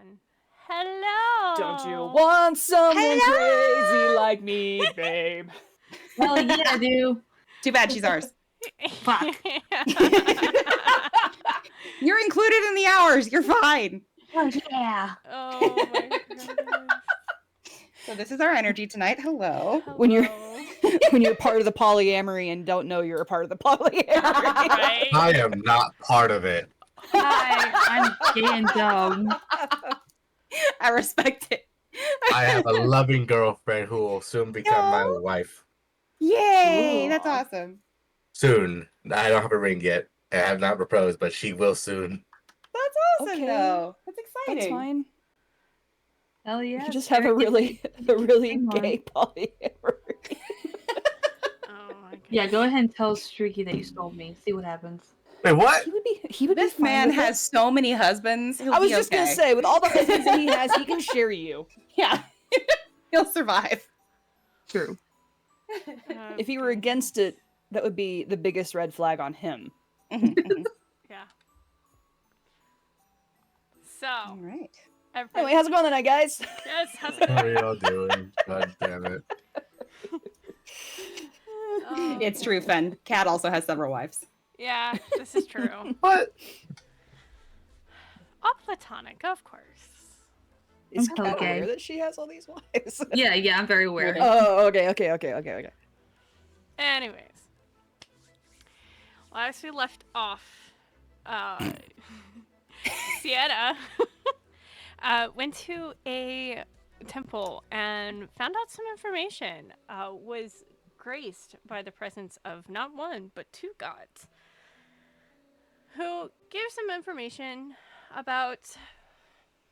everyone. Hello! Don't you want someone crazy like me, babe? Well, yeah, I do. Too bad she's ours. Fuck. You're included in the hours. You're fine. Oh, yeah. Oh my goodness. So this is our energy tonight. Hello. When you're Hello. when you're part of the polyamory and don't know you're a part of the polyamory. Right? I am not part of it. Hi, I'm gay and dumb. I respect it. I have a loving girlfriend who will soon become my wife. Yay! Ooh. That's awesome. Soon. I don't have a ring yet. I have not proposed, but she will soon. That's awesome, Okay. though. That's exciting. That's fine. Hell yeah. You just have a really Hang on. gay polyamory. Oh my goodness. Yeah, go ahead and tell Streaky that you stole me. See what happens. Wait, what? He would This be fine man with it. has so many husbands. He'll I was be just okay. gonna say, with all the husbands that he has, he can share you. Yeah. He'll survive. True. If he were against it, that would be the biggest red flag on him. Yeah. So, All right. Anyway, how's it going tonight, guys? yes, how's it What going? are y'all doing? God damn it. Oh, It's true, Fen. Kat also has several wives. Yeah, this is true. What? All platonic, of course. Is I'm Kat okay. aware that she has all these wives? Yeah, I'm very aware. Oh, okay. Anyways. Well, as we left off, Sienna went to a temple and found out some information. Was graced by the presence of not one, but two gods, who gave some information about,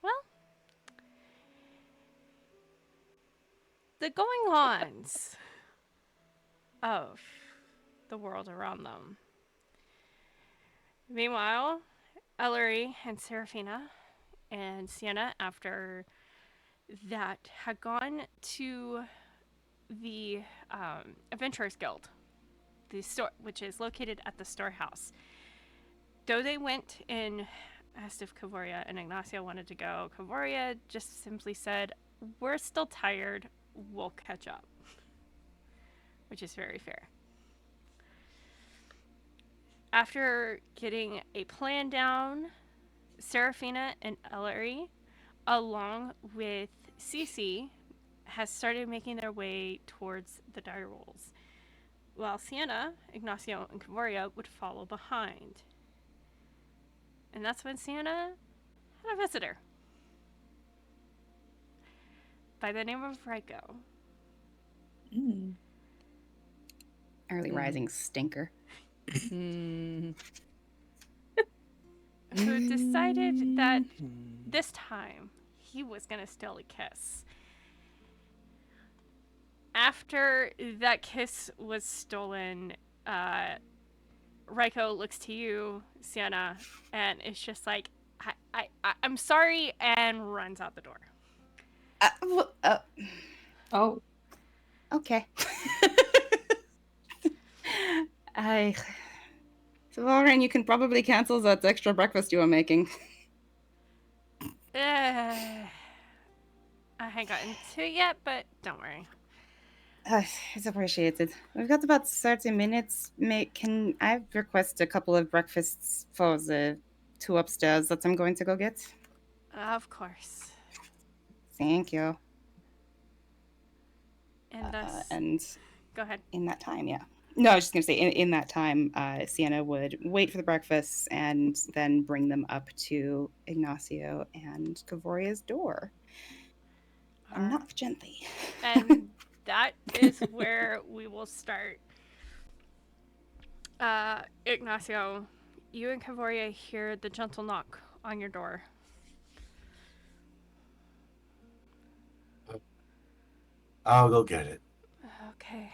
well, the going-ons of the world around them. Meanwhile, Elery and Serephina and Sienna, after that, had gone to the Adventurers Guild, the store, which is located at the storehouse. Though they went and asked if Ka'voria and Ignacio wanted to go, Ka'voria just simply said, "We're still tired. We'll catch up," which is very fair. After getting a plan down, Serephina and Elery, along with Cece, has started making their way towards the Direwolves, while Sienna, Ignacio, and Ka'voria would follow behind. And that's when Sienna had a visitor by the name of Ryko. Early rising stinker. Hmm. Who decided that this time he was going to steal a kiss. After that kiss was stolen, Ryko looks to you, Sienna, and it's just like, I'm sorry, and runs out the door. Oh. Okay. So, Lauren, you can probably cancel that extra breakfast you were making. I haven't gotten to it yet, but don't worry. It's appreciated. We've got about 30 minutes. Can I request a couple of breakfasts for the two upstairs that I'm going to go get? Of course. Thank you. And thus, And go ahead. in that time, yeah. No, I was just going to say, in that time, Sienna would wait for the breakfasts and then bring them up to Ignacio and Ka'voria's door. And knock gently. And that is where we will start. Ignacio, you and Ka'voria hear the gentle knock on your door. I'll go get it. Okay.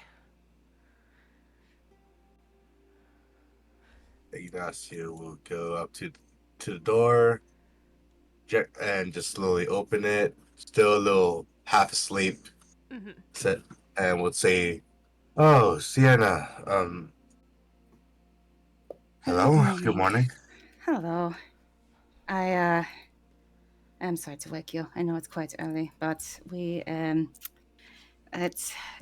Ignacio will go up to the door and just slowly open it. Still a little half asleep. Mm-hmm. Sit and would say, "Oh, Sienna. Hello. Good morning." Hello. I I'm sorry to wake you. I know it's quite early, but it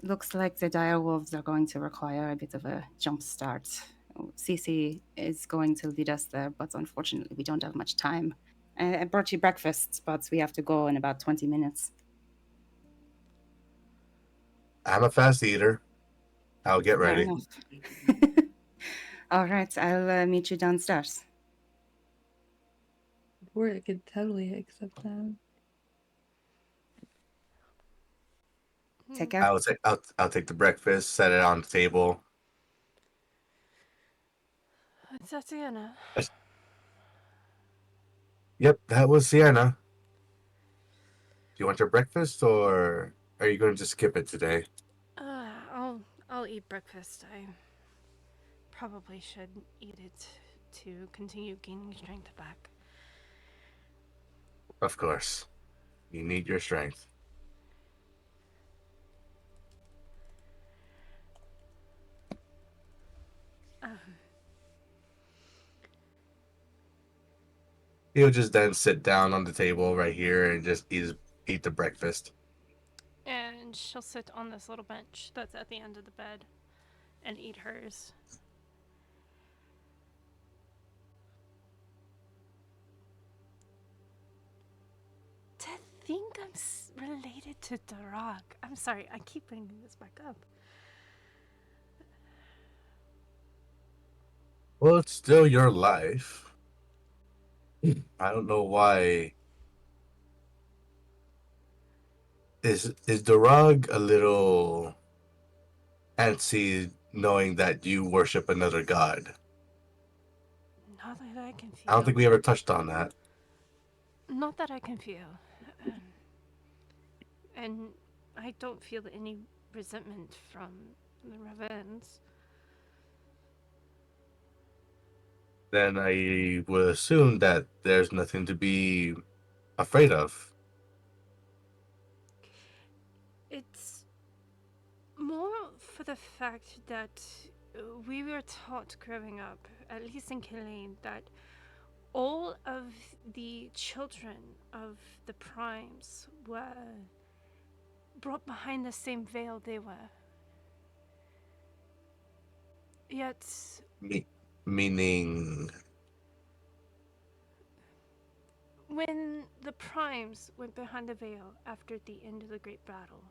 looks like the Direwolves are going to require a bit of a jump start. Cece is going to lead us there, but unfortunately we don't have much time. I brought you breakfast, but we have to go in about 20 minutes. I'm a fast eater. I'll get Fair ready. enough. All right, I'll meet you downstairs. I could totally accept that. Take care. I'll take the breakfast, set it on the table. It's Tatiana. Yep, that was Sienna. Do you want your breakfast, or are you going to just skip it today? I'll eat breakfast. I probably should eat it to continue gaining strength back. Of course. You need your strength. He'll just then sit down on the table right here and just eat the breakfast. And she'll sit on this little bench that's at the end of the bed and eat hers. To think I'm related to Darag. I'm sorry, I keep bringing this back up. Well, it's still your life. I don't know why. Is Darag a little antsy knowing that you worship another god? Not that I can feel. I don't think we ever touched on that. Not that I can feel. And I don't feel any resentment from the Ravens. Then I would assume that there's nothing to be afraid of. It's more for the fact that we were taught growing up, at least in Killeen, that all of the children of the Primes were brought behind the same veil they were. Yet, Meaning, when the Primes went behind the veil after the end of the Great Battle,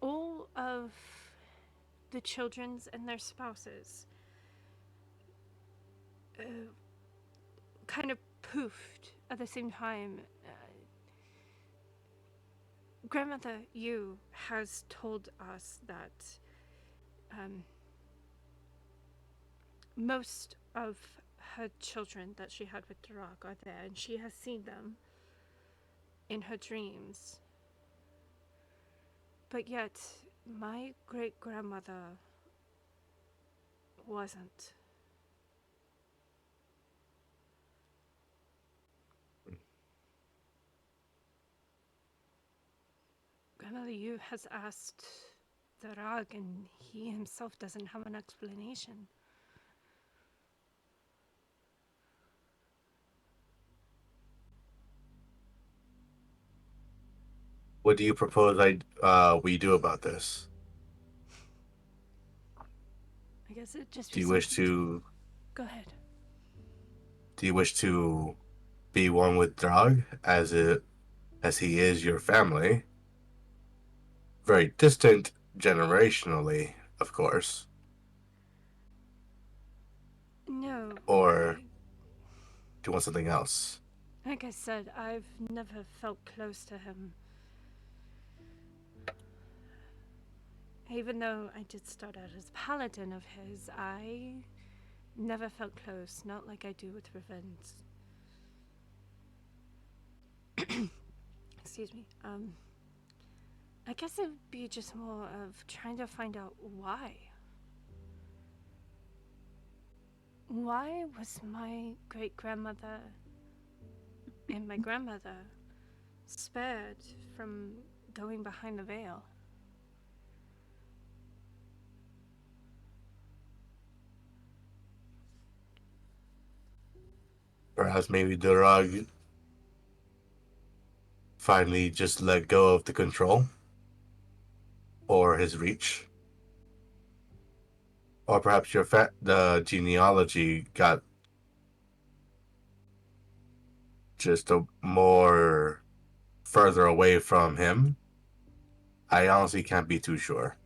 all of the children's and their spouses kind of poofed at the same time. Grandmother Yu has told us that most of her children that she had with Tarak are there, and she has seen them in her dreams. But yet, my great-grandmother wasn't. Grandmother Yu has asked Tarak, and he himself doesn't have an explanation. what do you propose we do about this? I guess it just. Do you wish to? Go ahead. Do you wish to be one with Drog as he is your family? Very distant generationally, of course. No. Or do you want something else? Like I said, I've never felt close to him. Even though I did start out as a paladin of his, I never felt close, not like I do with Revens. Excuse me. I guess it would be just more of trying to find out why. Why was my great-grandmother and my grandmother spared from going behind the veil? Perhaps maybe the rug finally just let go of the control or his reach. Or perhaps the genealogy got just a more further away from him. I honestly can't be too sure.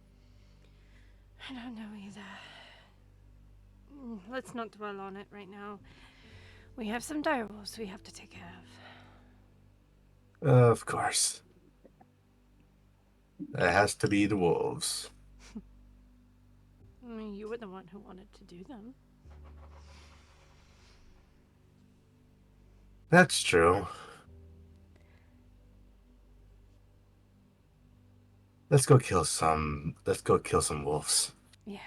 I don't know either. Let's not dwell on it right now. We have some direwolves we have to take care of. Of course. It has to be the wolves. You were the one who wanted to do them. That's true. Let's go kill some wolves. Yeah.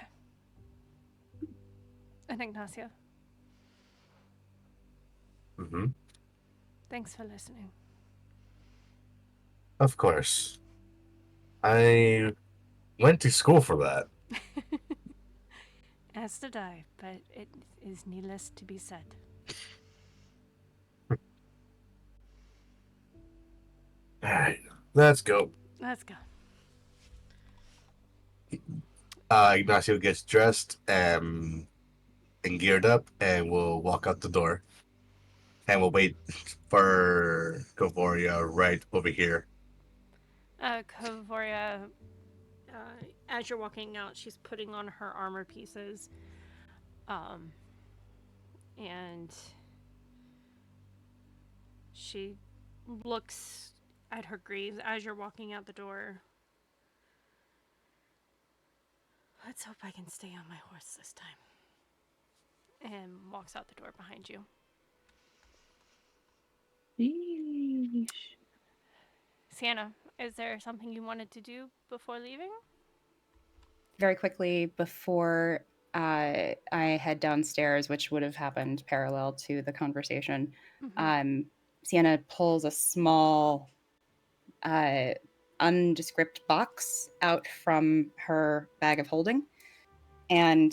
And Ignacio, Mm-hmm. thanks for listening. Of course. I went to school for that. As did I, but it is needless to be said. Alright, let's go. Let's go. Ignacio gets dressed and geared up, and we'll walk out the door. And we'll wait for Ka'voria right over here. Ka'voria, as you're walking out, she's putting on her armor pieces. And she looks at her greaves as you're walking out the door. Let's hope I can stay on my horse this time. And walks out the door behind you. Sheesh. Sienna, is there something you wanted to do before leaving? Very quickly before I head downstairs, which would have happened parallel to the conversation, Sienna pulls a small undescript box out from her bag of holding and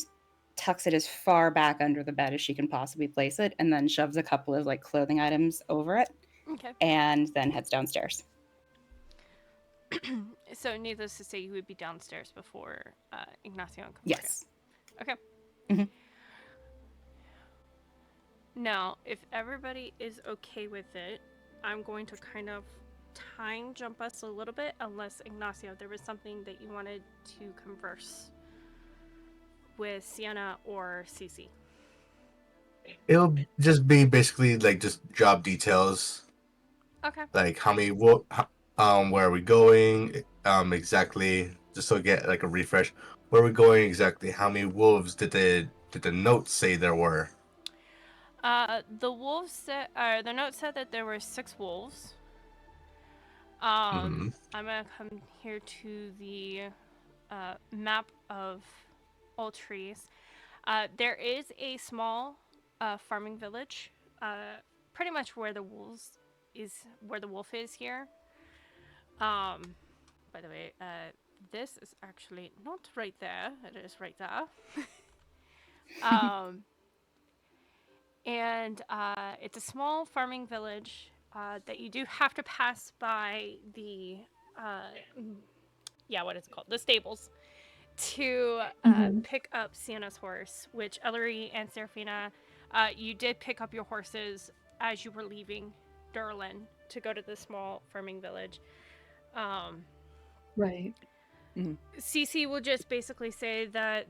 tucks it as far back under the bed as she can possibly place it, and then shoves a couple of like clothing items over it. Okay. And then heads downstairs. So, needless to say, you would be downstairs before Ignacio and Ka'voria. Yes. Okay. Mhm. Now, if everybody is okay with it, I'm going to kind of time jump us a little bit, unless, Ignacio, there was something that you wanted to converse with Sienna or Cece. It'll just be basically like just job details. Okay. Like where are we going, exactly, just so we get like a refresh. Where are we going exactly? How many wolves did the note say there were? The wolves said, the note said that there were 6 wolves. I'm gonna come here to the map of all trees. There is a small farming village, pretty much where the wolf is here. By the way, this is actually not right there. It is right there. And it's a small farming village that you do have to pass by the what is it called? The stables to pick up Sienna's horse, which Elery and Serephina, you did pick up your horses as you were leaving Durlin to go to the small farming village. Right. Cece will just basically say that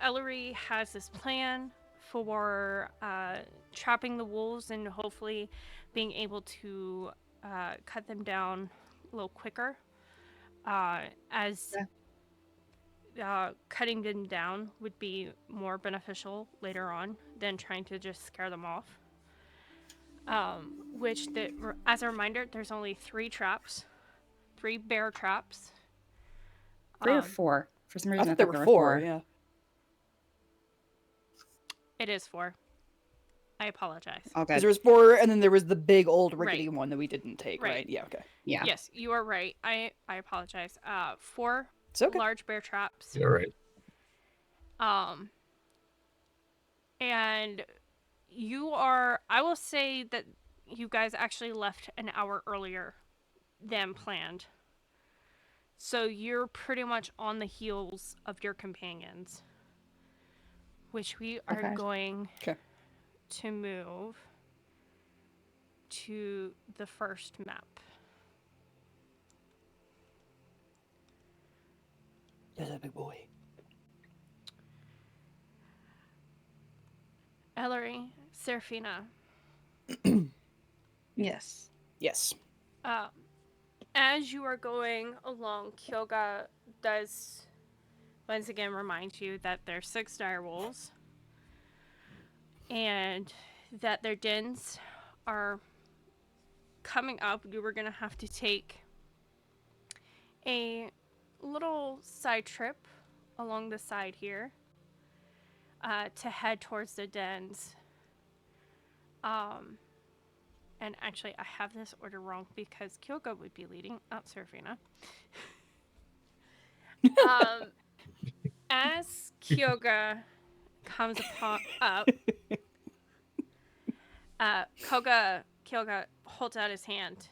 Elery has this plan for trapping the wolves and hopefully being able to cut them down a little quicker, as cutting them down would be more beneficial later on than trying to just scare them off. As a reminder, there's only 3 traps, 3 bear traps. 3 or 4. For some reason, I thought there were 4. Yeah. It is 4. I apologize. Okay. Because there was 4, and then there was the big old rickety one that we didn't take, Right. right? Yeah, okay. Yeah. Yes, you are right. I apologize. 4 It's okay. large bear traps. You're right. And I will say that you guys actually left an hour earlier than planned. So you're pretty much on the heels of your companions, which we are Okay. going Okay. to move to the first map. Yes, a big boy. Elery, Serephina, Yes. Yes. as you are going along, Kyoga does once again remind you that there's 6 direwolves and that their dens are coming up. You were going to have to take a little side trip along the side here to head towards the dens. And actually, I have this order wrong because Kyoga would be leading, not Serephina. As Kyoga comes up, Kyoga holds out his hand.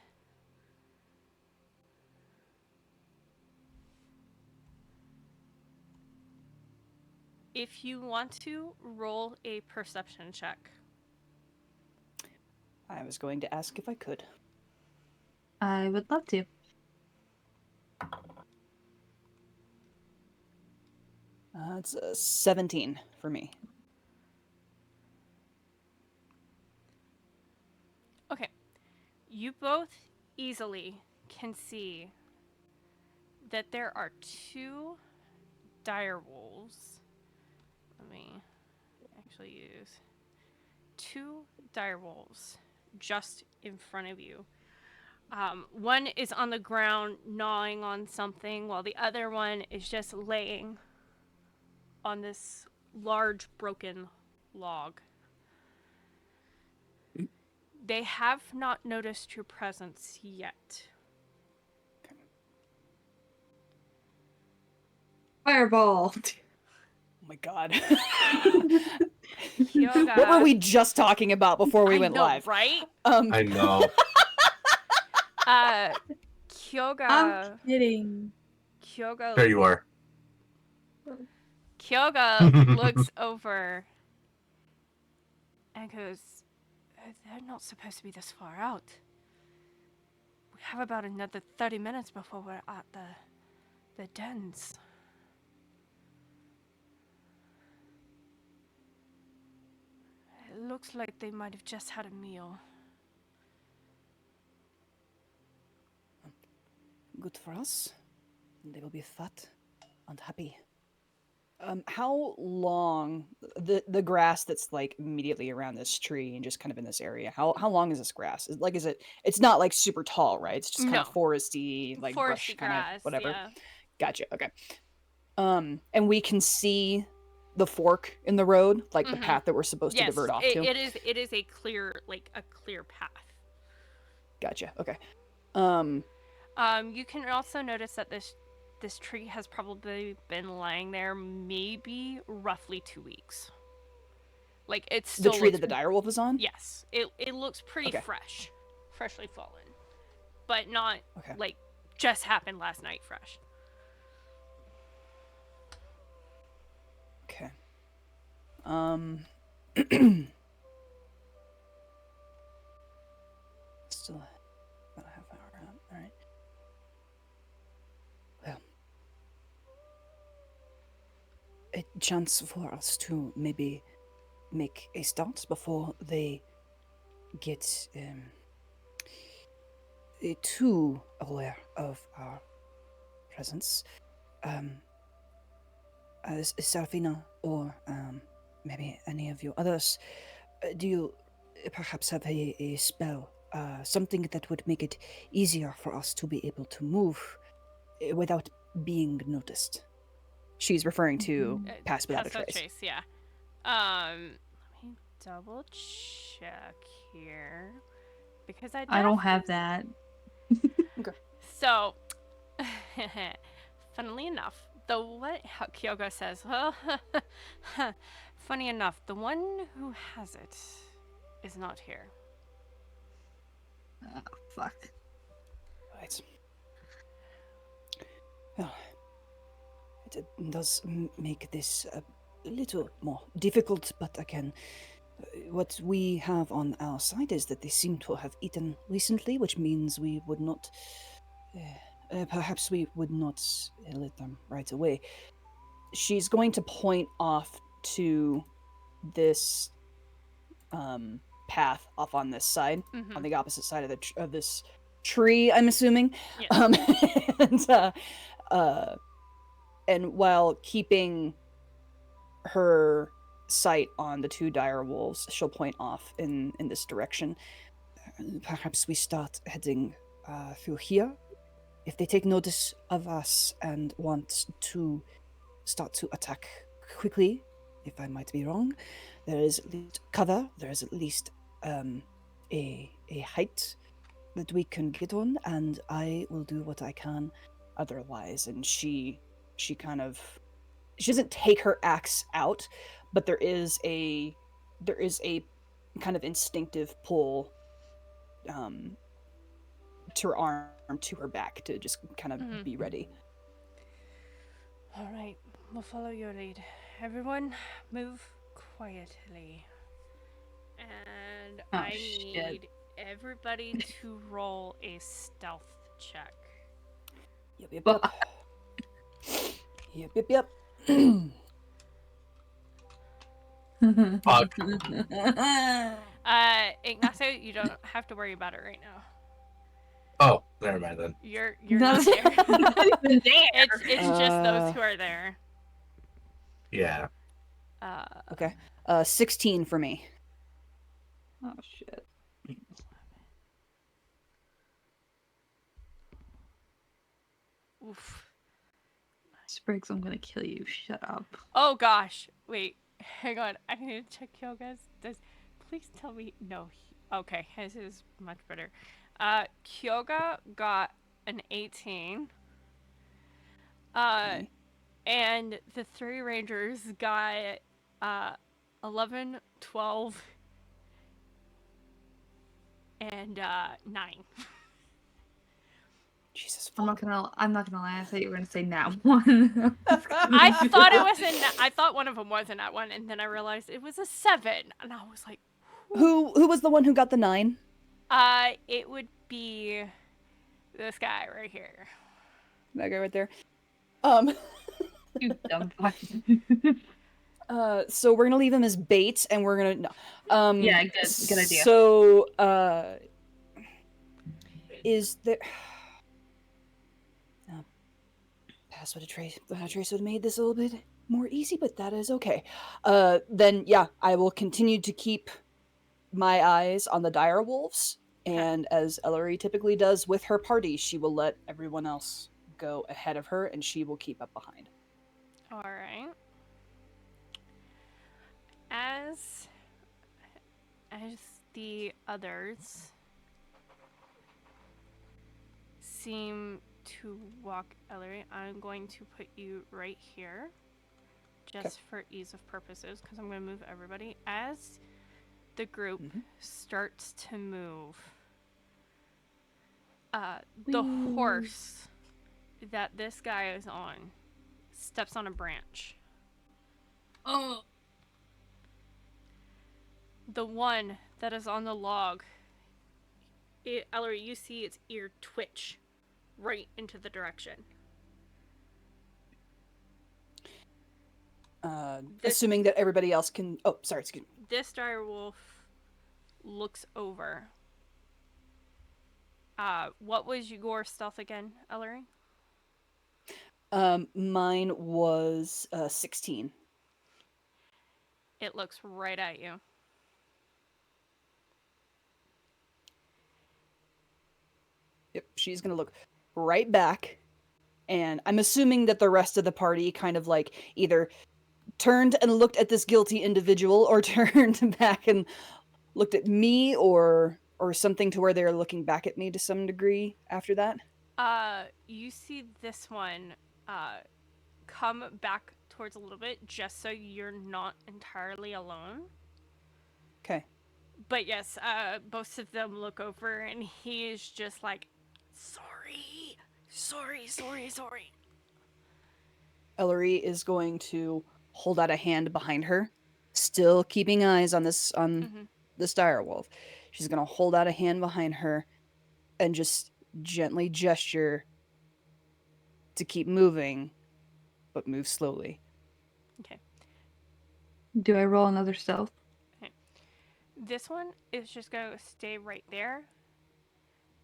If you want to, roll a perception check. I was going to ask if I could. I would love to. It's 17 for me. Okay. You both easily can see that there are 2 direwolves. Let me actually use 2 direwolves just in front of you. One is on the ground gnawing on something, while the other one is just laying on this large broken log. They have not noticed your presence yet. Fireball. Oh my god. Kyoga, What were we just talking about before we I went know, live? right? I know. Kyoga. I'm kidding. Kyoga. There you are. Kyoga looks over and goes, "They're not supposed to be this far out. We have about another 30 minutes before we're at the dens." It looks like they might have just had a meal. Good for us. They will be fat and happy. How long the grass that's like immediately around this tree and just kind of in this area? How long is this grass? Is it? It's not like super tall, right? It's just kind of No. foresty, like brush Foresty kind grass, of whatever. yeah. Gotcha. Okay. And we can see the fork in the road, like the path that we're supposed to Yes, divert off to. it is a clear path. Gotcha. Okay. You can also notice that this tree has probably been lying there maybe roughly 2 weeks. Like it's still The tree that the direwolf is on? Yes. It looks pretty Okay. freshly fallen. But not Okay. like just happened last night fresh. Okay. Still about a half hour out. All right. Well, a chance for us to maybe make a start before they get too aware of our presence. Serephina or maybe any of you others, do you perhaps have a spell, something that would make it easier for us to be able to move without being noticed? She's referring to Pass Without a Trace. Yeah. Let me double check here because I don't have that. Okay. So, funnily enough, how Kyoga says, well, funny enough, the one who has it is not here. Oh, fuck. Right. Well, it does make this a little more difficult, but again, what we have on our side is that they seem to have eaten recently, which means we would not. Perhaps we would not let them right away. She's going to point off to this path off on this side, on the opposite side of of this tree. I'm assuming, Yes. and and while keeping her sight on the two dire wolves, she'll point off in this direction. Perhaps we start heading through here. If they take notice of us and want to start to attack quickly, if I might be wrong, there is at least cover. There is at least a height that we can get on, and I will do what I can otherwise. And she kind of, she doesn't take her axe out, but there is a kind of instinctive pull to her arm to her back to just kind of be ready. All right, we'll follow your lead. Everyone, move quietly. And Oh, I shit. need everybody to roll a stealth check. Yep, yep, Well, yep. Yep, yep, yep. Fuck. Ignacio, you don't have to worry about it right now. Oh, never mind then. You're No. not there. Not even there. It's just those who are there. Yeah. Okay. 16 for me. Oh shit. Oof. Spriggs, I'm gonna kill you. Shut up. Oh gosh. Wait. Hang on. I need to check Kyoga's. Please tell me. No. Okay. His is much better. Kyoga got an 18. Okay. And the three rangers got 11, 12, and 9. Jesus I'm fuck. not gonna lie. I thought you were gonna say nat one. I thought it was I thought one of them was in that one, and then I realized it was a 7, and I was like, Who was the one who got the 9? it would be this guy right here. That guy right there. You dumb fuck. So we're gonna leave him as bait, and we're gonna Yeah, good idea. So is there pass would have trace would have made this a little bit more easy, but that is okay. Then yeah, I will continue to keep my eyes on the dire wolves, and as Elery typically does with her party, she will let everyone else go ahead of her, and she will keep up behind. All right. As the others seem to walk Elery, I'm going to put you right here, just for ease of purposes, because I'm going to move everybody. As the group starts to move, the horse that this guy is on steps on a branch. Oh. The one that is on the log, Elery, you see its ear twitch right into the direction. Assuming that everybody else can. Oh, sorry, excuse me. This direwolf looks over. What was your stealth again, Elery? Mine was 16. It looks right at you. Yep, she's gonna look right back, and I'm assuming that the rest of the party kind of like either turned and looked at this guilty individual, or turned back and looked at me, or something to where they're looking back at me to some degree after that. You see this one come back towards a little bit, just so you're not entirely alone. Okay. But yes, both of them look over, and he is just like, sorry, sorry, sorry, sorry. Elery is going to hold out a hand behind her, still keeping eyes on Mm-hmm. this direwolf. She's going to hold out a hand behind her and just gently gesture to keep moving, but move slowly. Okay. Do I roll another stealth? This one is just going to stay right there.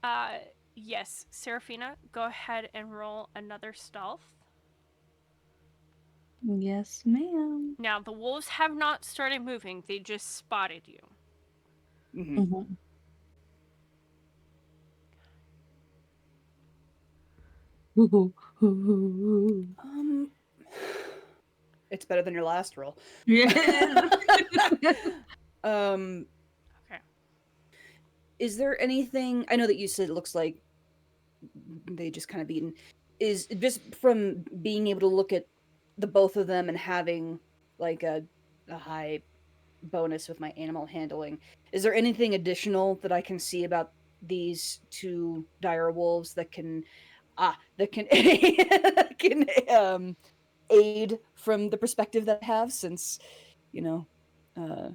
Uh, yes, Serephina, go ahead and roll another stealth. Yes, ma'am. Now, the wolves have not started moving, they just spotted you. Mm-hmm. Mm-hmm. It's better than your last roll. Yeah. um, Okay. is there anything? I know that you said it looks like they just kind of beaten. Is just from being able to look at the both of them and having like a high bonus with my animal handling. Is there anything additional that I can see about these two dire wolves that can can aid from the perspective that I have, since you know uh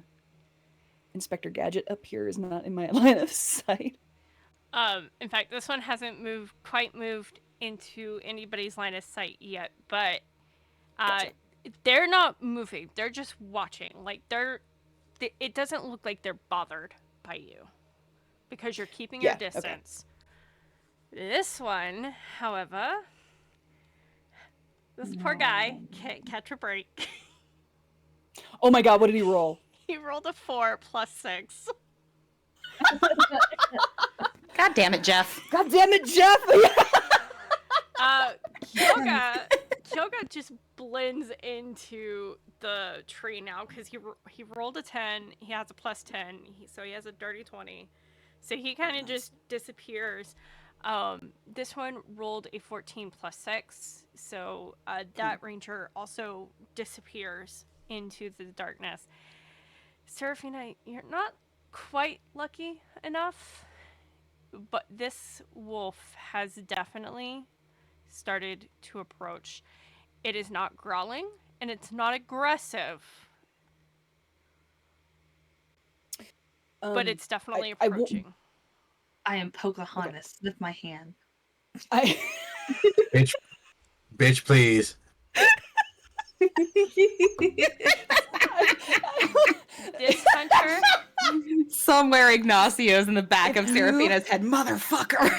Inspector Gadget up here is not in my line of sight. In fact, this one hasn't quite moved into anybody's line of sight yet, but Gotcha. they're not moving. They're just watching. Like it doesn't look like they're bothered by you because you're keeping your Yeah. Okay. distance. This one, however, this poor guy can't catch a break. Oh my God! What did he roll? He rolled a 4 plus 6. God damn it, Jeff. God damn it, Jeff! Kyoga just blends into the tree now because he rolled a 10. He has a plus 10, so he has a dirty 20. So he kind of just disappears. This one rolled a 14 plus 6, so that ranger also disappears into the darkness. Seraphina, you're not quite lucky enough, but this wolf has definitely started to approach. It is not growling and it's not aggressive, but it's definitely I won't. approaching. I am Pocahontas with my hand. I Bitch, bitch, please. This hunter, Somewhere Ignacio's in the back If of you- Seraphina's head. Motherfucker.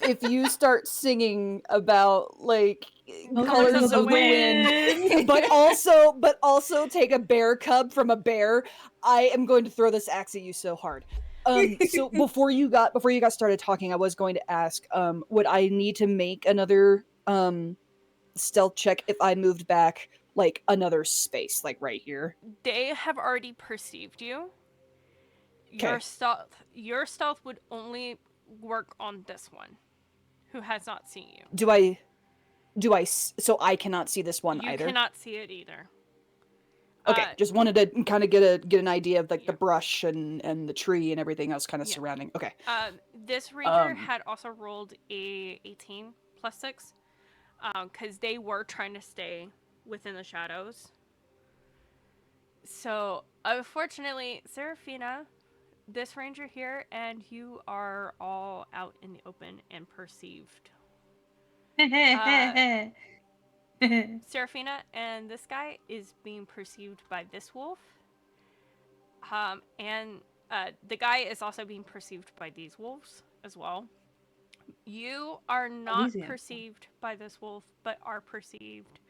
if you start singing about like colors of the wind, but also take a bear cub from a bear, I am going to throw this axe at you so hard. So before you got started talking, I was going to ask, would I need to make another stealth check if I moved back like another space, like right here? they have already perceived you. Your Okay. stealth would only work on this one who has not seen you. So I cannot see this one You either? cannot see it either. Okay, just wanted to kind of get an idea of like Yeah. the brush and the tree and everything else kind of Yeah. surrounding. Okay. This ranger had also rolled a 18 plus 6 because they were trying to stay within the shadows. So, unfortunately, Seraphina, this ranger here, and you are all out in the open and perceived. Seraphina and this guy is being perceived by this wolf. And the guy is also being perceived by these wolves as well. You are not Elysium. perceived by this wolf, but are perceived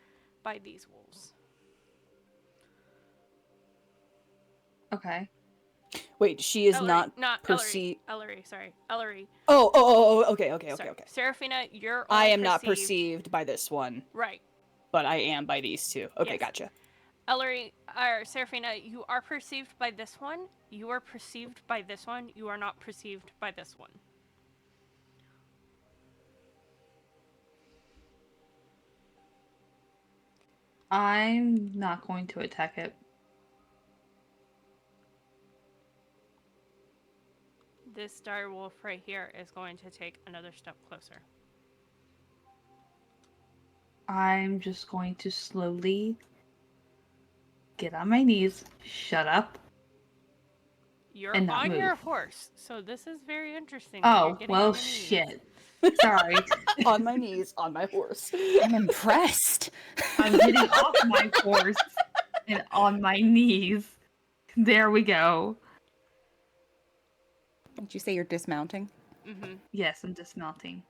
by these wolves. Okay. Wait, she is Elery, not perceived. Elery, sorry. Elery. Oh, okay. Sorry. Seraphina, you're I only am not perceived. perceived by this one, Right. but I am by these two. Okay, Yes. gotcha. Elery, or Seraphina, you are perceived by this one. You are perceived by this one. You are not perceived by this one. I'm not going to attack it. this direwolf right here is going to take another step closer. I'm just going to slowly get on my knees, shut up. You're And not on your move. horse, so this is very interesting. That you're Oh, getting on well, your knees. shit. Sorry. On my knees, on my horse. I'm impressed. I'm getting off my horse and on my knees. There we go. Did you say you're dismounting? Mm-hmm. Yes, I'm dismounting.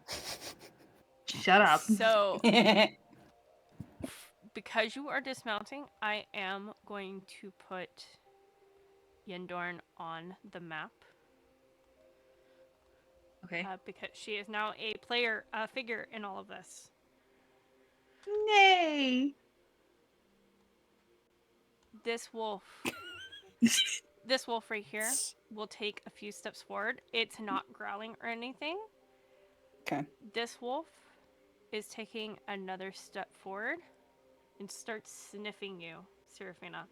Shut up. So, because you are dismounting, I am going to put Yendorn on the map. Okay. Because she is now a player, figure in all of this. Nay. This wolf right here will take a few steps forward. It's not growling or anything. Okay. This wolf is taking another step forward and starts sniffing you, Serephina.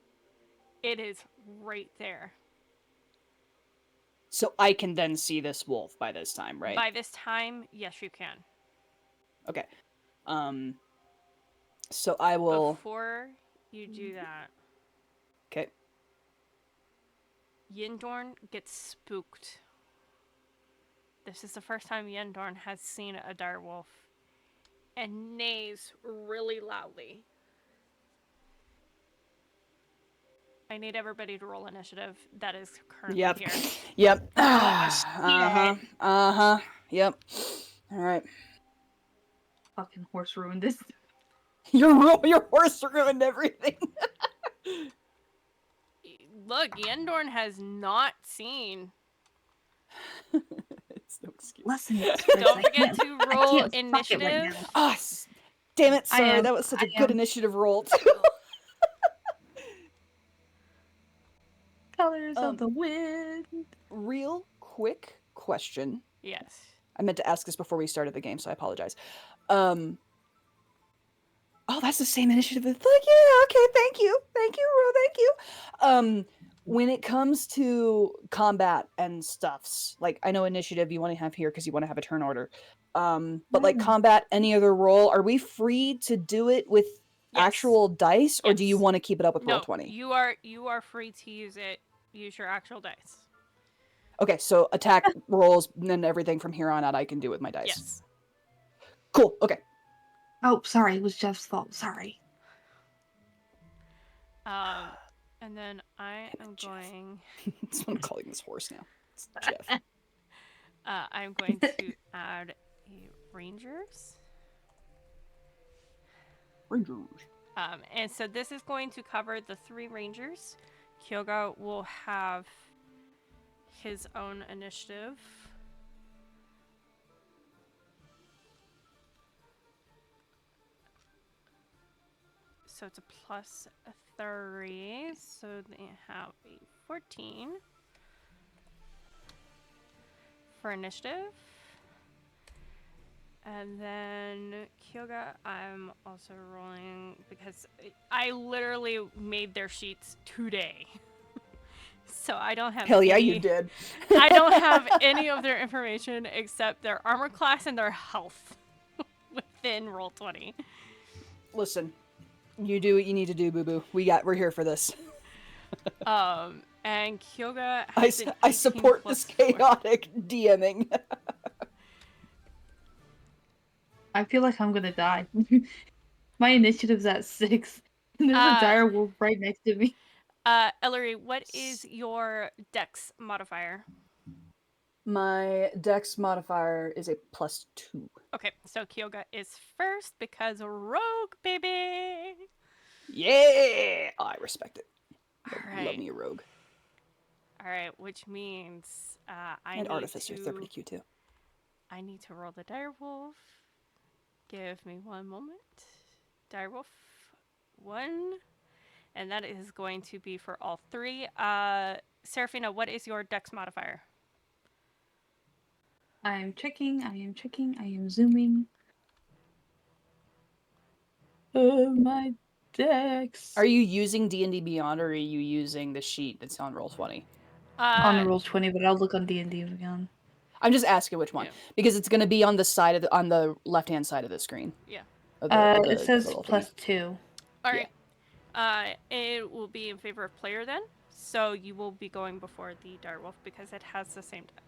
It is right there. So I can then see this wolf by this time, right? By this time, yes, you can. Okay. So I will. Before you do that, Okay. Yendorn gets spooked. This is the first time Yendorn has seen a direwolf and neighs really loudly. I need everybody to roll initiative. That is currently Yep. here. Yep. Oh, Yep. All right. Fucking horse ruined this. Your horse ruined everything. Look, Yendorn has not seen. It's no excuse. Listen, Don't forget to roll initiative. Right Ah, damn it! I Sorry, am- that was such a I good am- initiative roll. Too. Colors of the wind. Real quick question. Yes. I meant to ask this before we started the game, so I apologize. Oh, that's the same initiative. It's like, yeah, okay, thank you, Ro, thank you. When it comes to combat and stuffs, like I know initiative you want to have here because you want to have a turn order. But like combat, any other roll, are we free to do it with actual dice, or do you Yes. want to keep it up with No, Roll20? you are free to use it. Use your actual dice. Okay, so attack rolls and then everything from here on out I can do with my dice. Yes. Cool. Okay. Oh, sorry, it was Jeff's fault. Sorry. And then I am going. That's what I'm calling this horse now. It's Jeff. I'm going to add a rangers. Rangers. And so this is going to cover the 3 rangers. Kyoga will have his own initiative. So it's a plus 3, so they have a 14 for initiative. And then Kyoga, I'm also rolling because I literally made their sheets today. So I don't have Hell yeah, you did. I don't have any of their information except their armor class and their health within Roll20. Listen, you do what you need to do, boo boo. We're here for this. And Kyoga has an I 18 support plus this 4. chaotic DMing. I feel like I'm gonna die. My initiative's at 6. And there's a dire wolf right next to me. Elery, what is your dex modifier? My dex modifier is a +2. Okay, so Kyoga is first because rogue, baby! Yeah! I respect it. Alright. Love me a rogue. Alright, which means And artificer, they're pretty cute too. I need to roll the direwolf. Give me one moment. Direwolf 1. And that is going to be for all 3. Serephina, what is your dex modifier? I am checking, I am zooming. Oh, my dex. Are you using D&D Beyond, or are you using the sheet that's on Roll20? On the Roll 20, but I'll look on D&D again. I'm just asking which one Yeah. because it's going to be on the side of on the left-hand side of the screen. Yeah. It says little plus thingy. 2. All right. It will be in favor of player then. So you will be going before the direwolf because it has the same dex.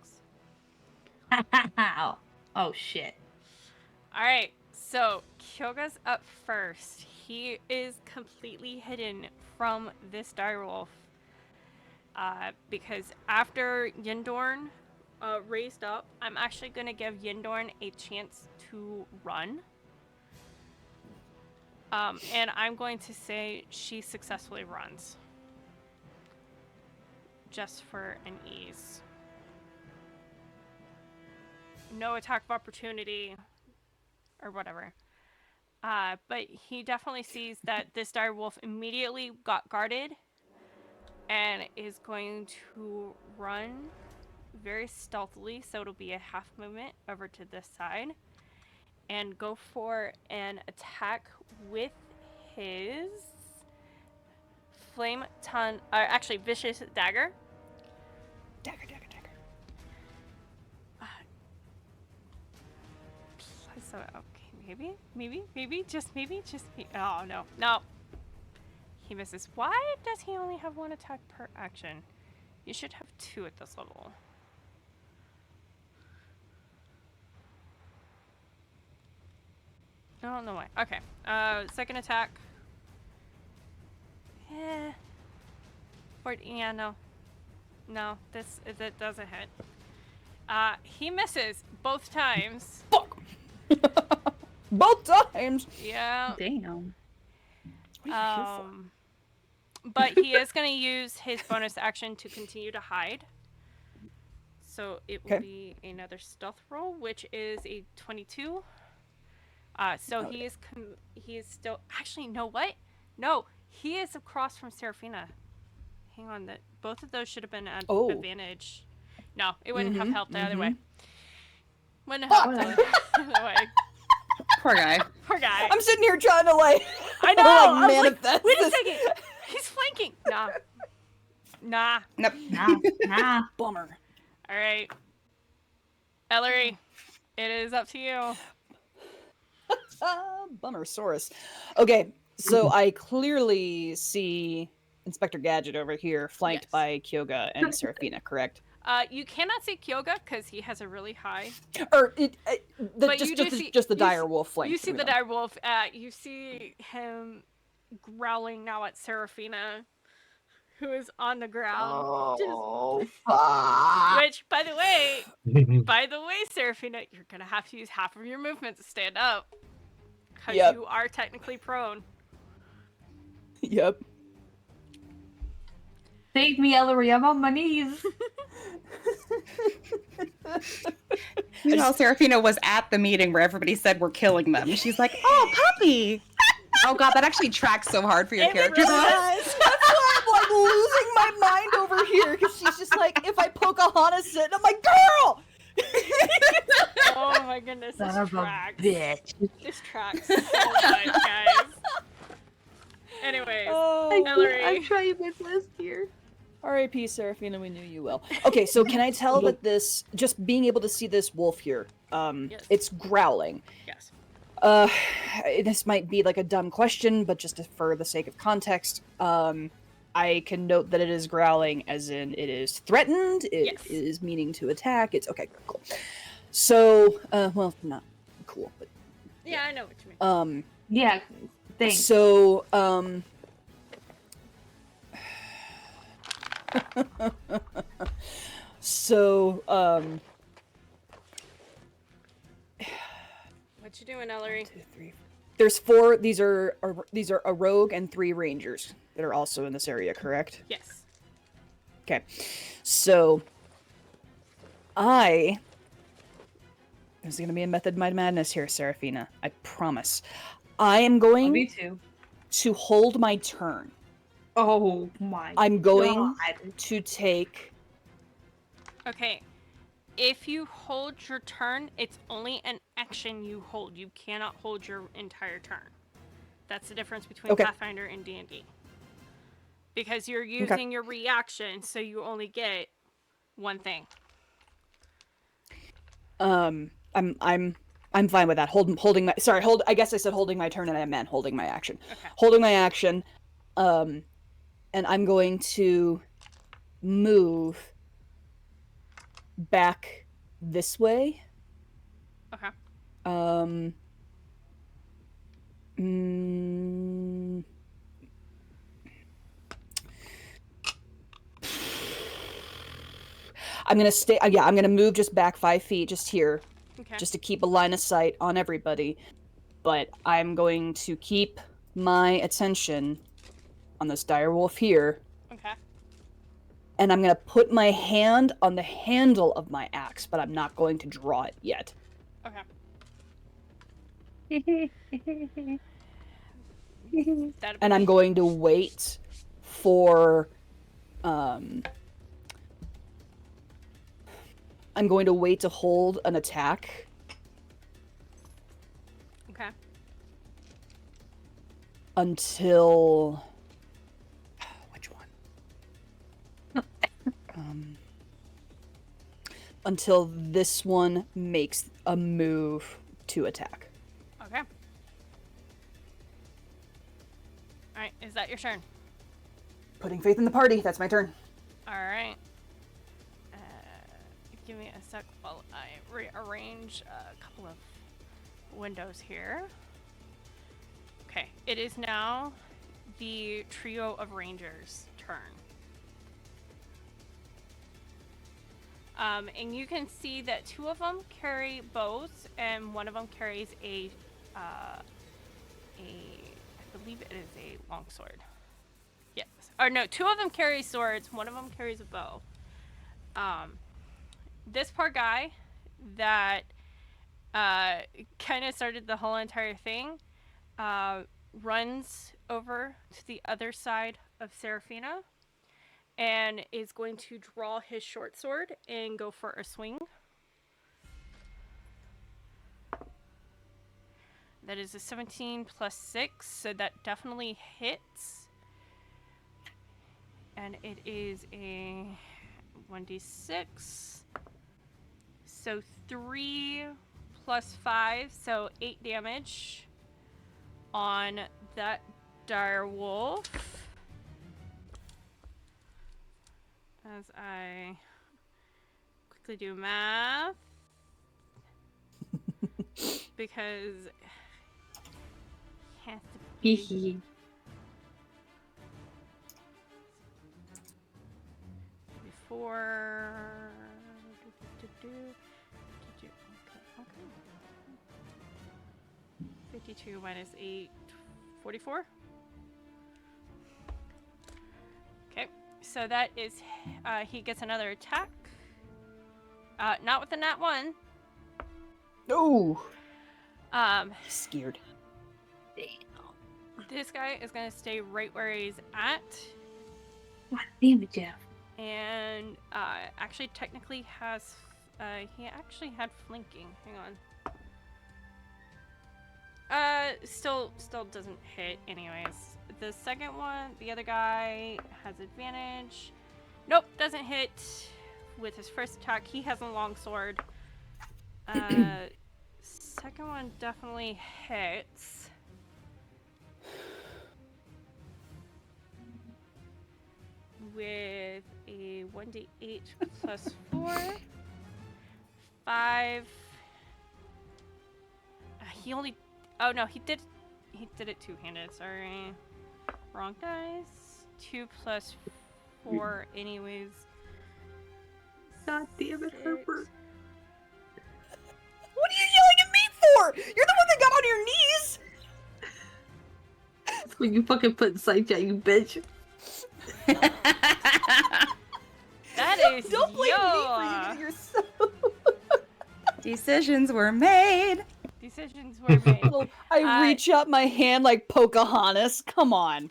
Oh shit. All right. So Kyoga's up first. He is completely hidden from this direwolf. Because after Yindorn raised up, I'm actually going to give Yindorn a chance to run. And I'm going to say she successfully runs. Just for an ease. No attack of opportunity or whatever. But he definitely sees that this direwolf immediately got guarded and is going to run very stealthily, so it'll be a half movement over to this side and go for an attack with his actually vicious dagger. Dagger. So okay, maybe, just maybe. Oh no. He misses. Why does he only have one attack per action? You should have 2 at this level. I don't know why. Okay. Second attack. No. That doesn't hit. He misses both times. Fuck. Both times. Yeah. Damn. What are you here for? But he is going to use his bonus action to continue to hide. So it will be another stealth roll, which is a 22. So he is still... Actually, you know what? No, he is across from Serephina. Hang on, both of those should have been at advantage. No, it wouldn't have helped the other way. Wouldn't have helped the other way. Poor guy. Poor guy. I'm sitting here trying to like. I know. I was manifest. like, Wait a second. He's flanking. Nah. Nope. Nah. Bummer. All right. Elery, it is up to you. Bummersaurus. Okay, so I clearly see Inspector Gadget over here, flanked by Kyoga and Serephina, correct? You cannot see Kyoga because he has a really high. Or Just the direwolf flank. You see the direwolf. You see him growling now at Serephina, who is on the ground. Which, by the way, Serephina, you're gonna have to use half of your movement to stand up, because you are technically prone. Yep. Save me, Elery. I'm on my knees. Meanwhile, Serafina was at the meeting where everybody said we're killing them. She's like, "Oh, puppy!" Oh god, that actually tracks so hard for your character. That's why I'm like losing my mind over here, because she's just like, if I Pocahontas it, I'm like, girl. Oh my goodness, this tracks. Bitch. This tracks so much, guys. Anyways, Elery. I'm trying my best here. R.I.P. Serephina, we knew you well. Okay, so can I tell that this, just being able to see this wolf here, yes. It's growling. Yes. This might be like a dumb question, but just for the sake of context, I can note that it is growling as in it is threatened, it is meaning to attack, it's okay, cool. So, well, not cool, but... Yeah, I know what you mean. Yeah, thanks. So, What you doing, Elery? 1, 2, 3. There's 4. These are a rogue and 3 rangers that are also in this area, correct? Yes. Okay. So there's gonna be a method my madness here, Serephina. I promise. I am going Me too. to hold my turn. Oh my I'm going God. to take... Okay. If you hold your turn, it's only an action you hold. You cannot hold your entire turn. That's the difference between Pathfinder and D&D. Because you're using your reaction, so you only get one thing. I'm fine with that. Holding my I guess I said holding my turn and I meant holding my action. Okay. Holding my action. And I'm going to move back this way. Okay. Mm, I'm gonna stay. Yeah, I'm gonna move just back 5 feet, just here, Okay. just to keep a line of sight on everybody. But I'm going to keep my attention on this direwolf here, Okay. and I'm gonna put my hand on the handle of my axe, but I'm not going to draw it yet. Okay. And I'm going to wait for I'm going to wait to hold an attack. Okay. Until which one? Until this one makes a move to attack. Okay. Alright, is that your turn? Putting faith in the party. That's my turn. Alright. Give me a sec while I rearrange a couple of windows here. Okay, it is now the trio of rangers' turn. And you can see that 2 of them carry bows, and one of them carries I believe it is a longsword. Yes. Or no, 2 of them carry swords, one of them carries a bow. This poor guy that kind of started the whole entire thing runs over to the other side of Serephina and is going to draw his short sword and go for a swing. That is a 17 plus 6, so that definitely hits. And it is a 1d6. So 3 plus 5, so 8 damage on that direwolf. As I quickly do math. Because it has to be 4. Okay. 52 minus 8, 44. Okay, so that is, he gets another attack. Not with the nat 1. Oh, He's scared. This guy is going to stay right where he's at. God damn it, Jeff. And actually technically has he actually had flanking. Hang on. Still doesn't hit anyways. The second one, the other guy has advantage. Nope, doesn't hit with his first attack. He has a long sword. Second one definitely hits. With a 1d8 plus 4. 5. He only... Oh, no, he did it two-handed. Sorry. Wrong dice. 2 plus 4 anyways. God damn it, 6. Herbert. What are you yelling at me for? You're the one that got on your knees. That's when you fucking put in sight chat, you bitch. That is Don't blame me for you getting yourself. Decisions were made. Decisions were made. Well, I reach up my hand like Pocahontas. Come on.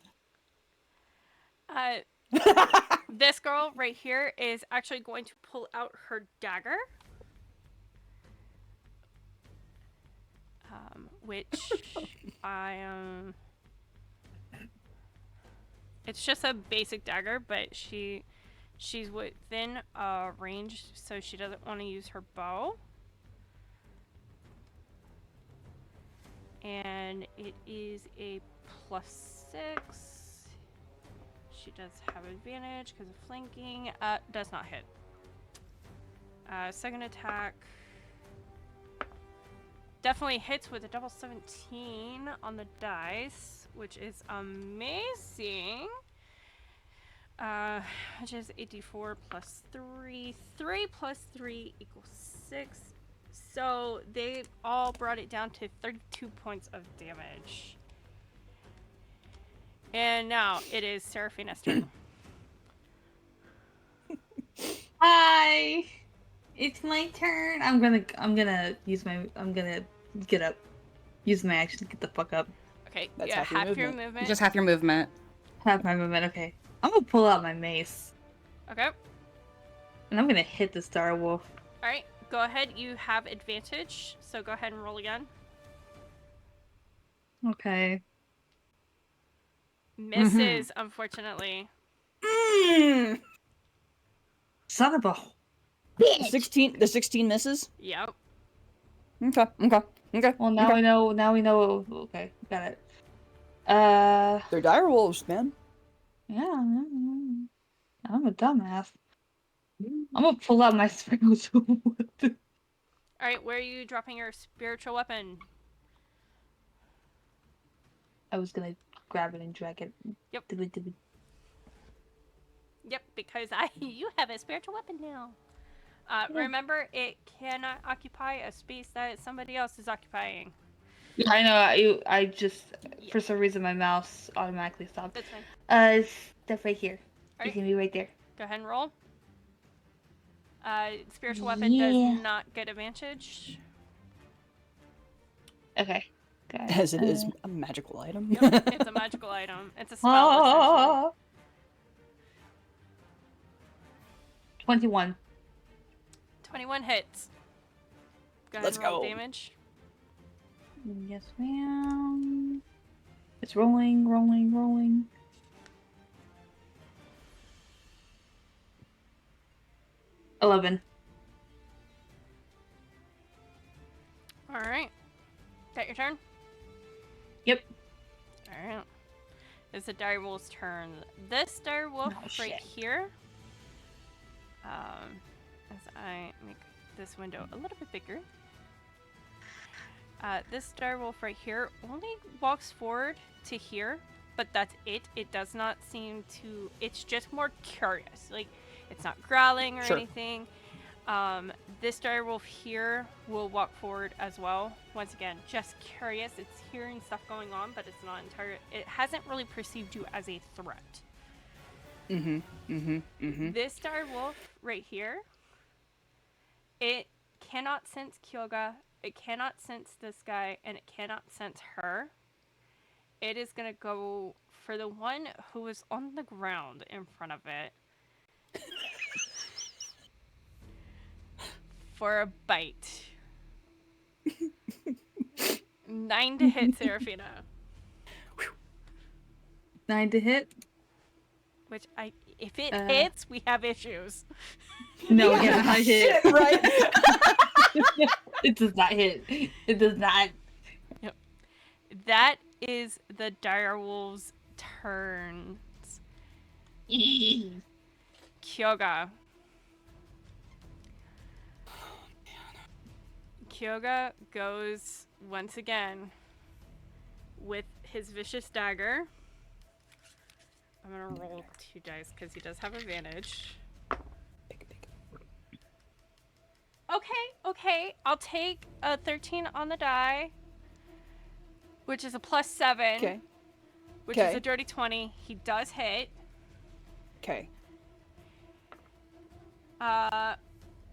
This girl right here is actually going to pull out her dagger. Which I it's just a basic dagger, but she She's within range, so she doesn't want to use her bow. And it is a +6. She does have advantage because of flanking. Does not hit. Second attack definitely hits with a double 17 on the dice, which is amazing. Which is 84 plus 3. 3 plus 3 equals 6. So they all brought it down to 32 points of damage. And now it is Serephina's turn. Hi. It's my turn. I'm gonna get up. Use my action to get the fuck up. Okay, That's yeah, half your half your movement. movement. Just half your movement. Have my movement, okay. I'm gonna pull out my mace. Okay. And I'm gonna hit the Star Wolf. Alright, go ahead. You have advantage, so go ahead and roll again. Okay. Misses, unfortunately. Mm. Son of a The 16 misses? Yep. Okay. Well, now we know. Now we know. Okay, got it. They're direwolves, man. Yeah. I'm a dumbass. I'm gonna pull out my spiritual weapon. Alright, where are you dropping your spiritual weapon? I was gonna grab it and drag it. Yep. Yep, because you have a spiritual weapon now. Yeah. Remember, it cannot occupy a space that somebody else is occupying. I know. I just Yeah. for some reason my mouse automatically stopped. That's fine. It's stuff right here. Alright. You can be right there. Go ahead and roll. Spiritual weapon Yeah. does not get advantage. Okay. Got it. As it is a magical item. Yep, it's a magical item. It's a spell, essentially. 21. 21 hits. Go ahead Let's and roll go. damage. Yes, ma'am. It's rolling. $11. Alright. That your turn? Yep. Alright. It's the direwolf's turn. This direwolf Oh, right shit. here. As I make this window a little bit bigger. This direwolf right here only walks forward to here, but that's it. It does not seem to. It's just more curious. Like, it's not growling or Sure. anything. This direwolf here will walk forward as well. Once again, just curious. It's hearing stuff going on, but it's not entirely. It hasn't really perceived you as a threat. This direwolf right here, it cannot sense Kyoga, it cannot sense this guy, and it cannot sense her. It is gonna go for the one who is on the ground in front of it. For a bite. 9 to hit Serephina. 9 to hit. Which if it hits, we have issues. No, it does not hit. Shit, right? It does not hit. It does not. Yep. That is the direwolves' turns. Kyoga. Kyoga goes once again with his vicious dagger. I'm gonna roll 2 dice because he does have advantage. Okay. I'll take a 13 on the die, which is a +7. Okay. Which is a dirty 20. He does hit. Okay.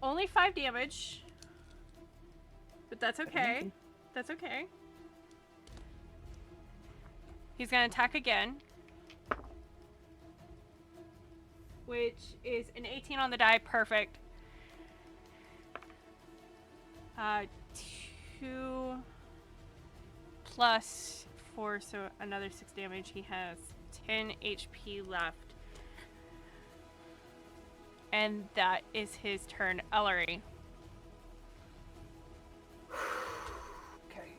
Only 5 damage. But that's okay. That's okay. He's gonna attack again. Which is an 18 on the die. Perfect. 2 plus 4, so another 6 damage. He has 10 HP left. And that is his turn. Elery. Okay.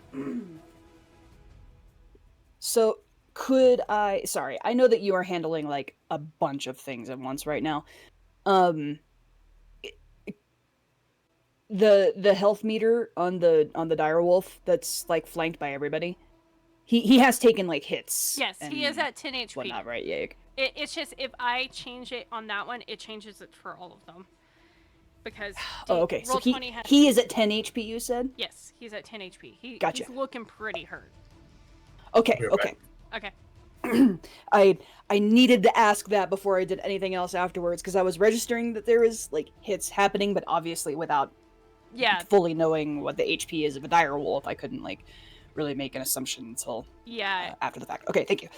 So could I? Sorry, I know that you are handling like a bunch of things at once right now. Um, the health meter on the direwolf that's like flanked by everybody. He has taken like hits. Yes, he is at 10 HP. Whatnot, right? Yeah. It's just if I change it on that one, it changes it for all of them. Because Oh, okay. So Roll20 has he is at 10 HP. You said. Yes, he's at 10 HP. Gotcha. He's looking pretty hurt. Okay. You're Okay. Okay. I needed to ask that before I did anything else afterwards because I was registering that there was like hits happening, but obviously without fully knowing what the HP is of a dire wolf, I couldn't like really make an assumption until after the fact. Okay, thank you.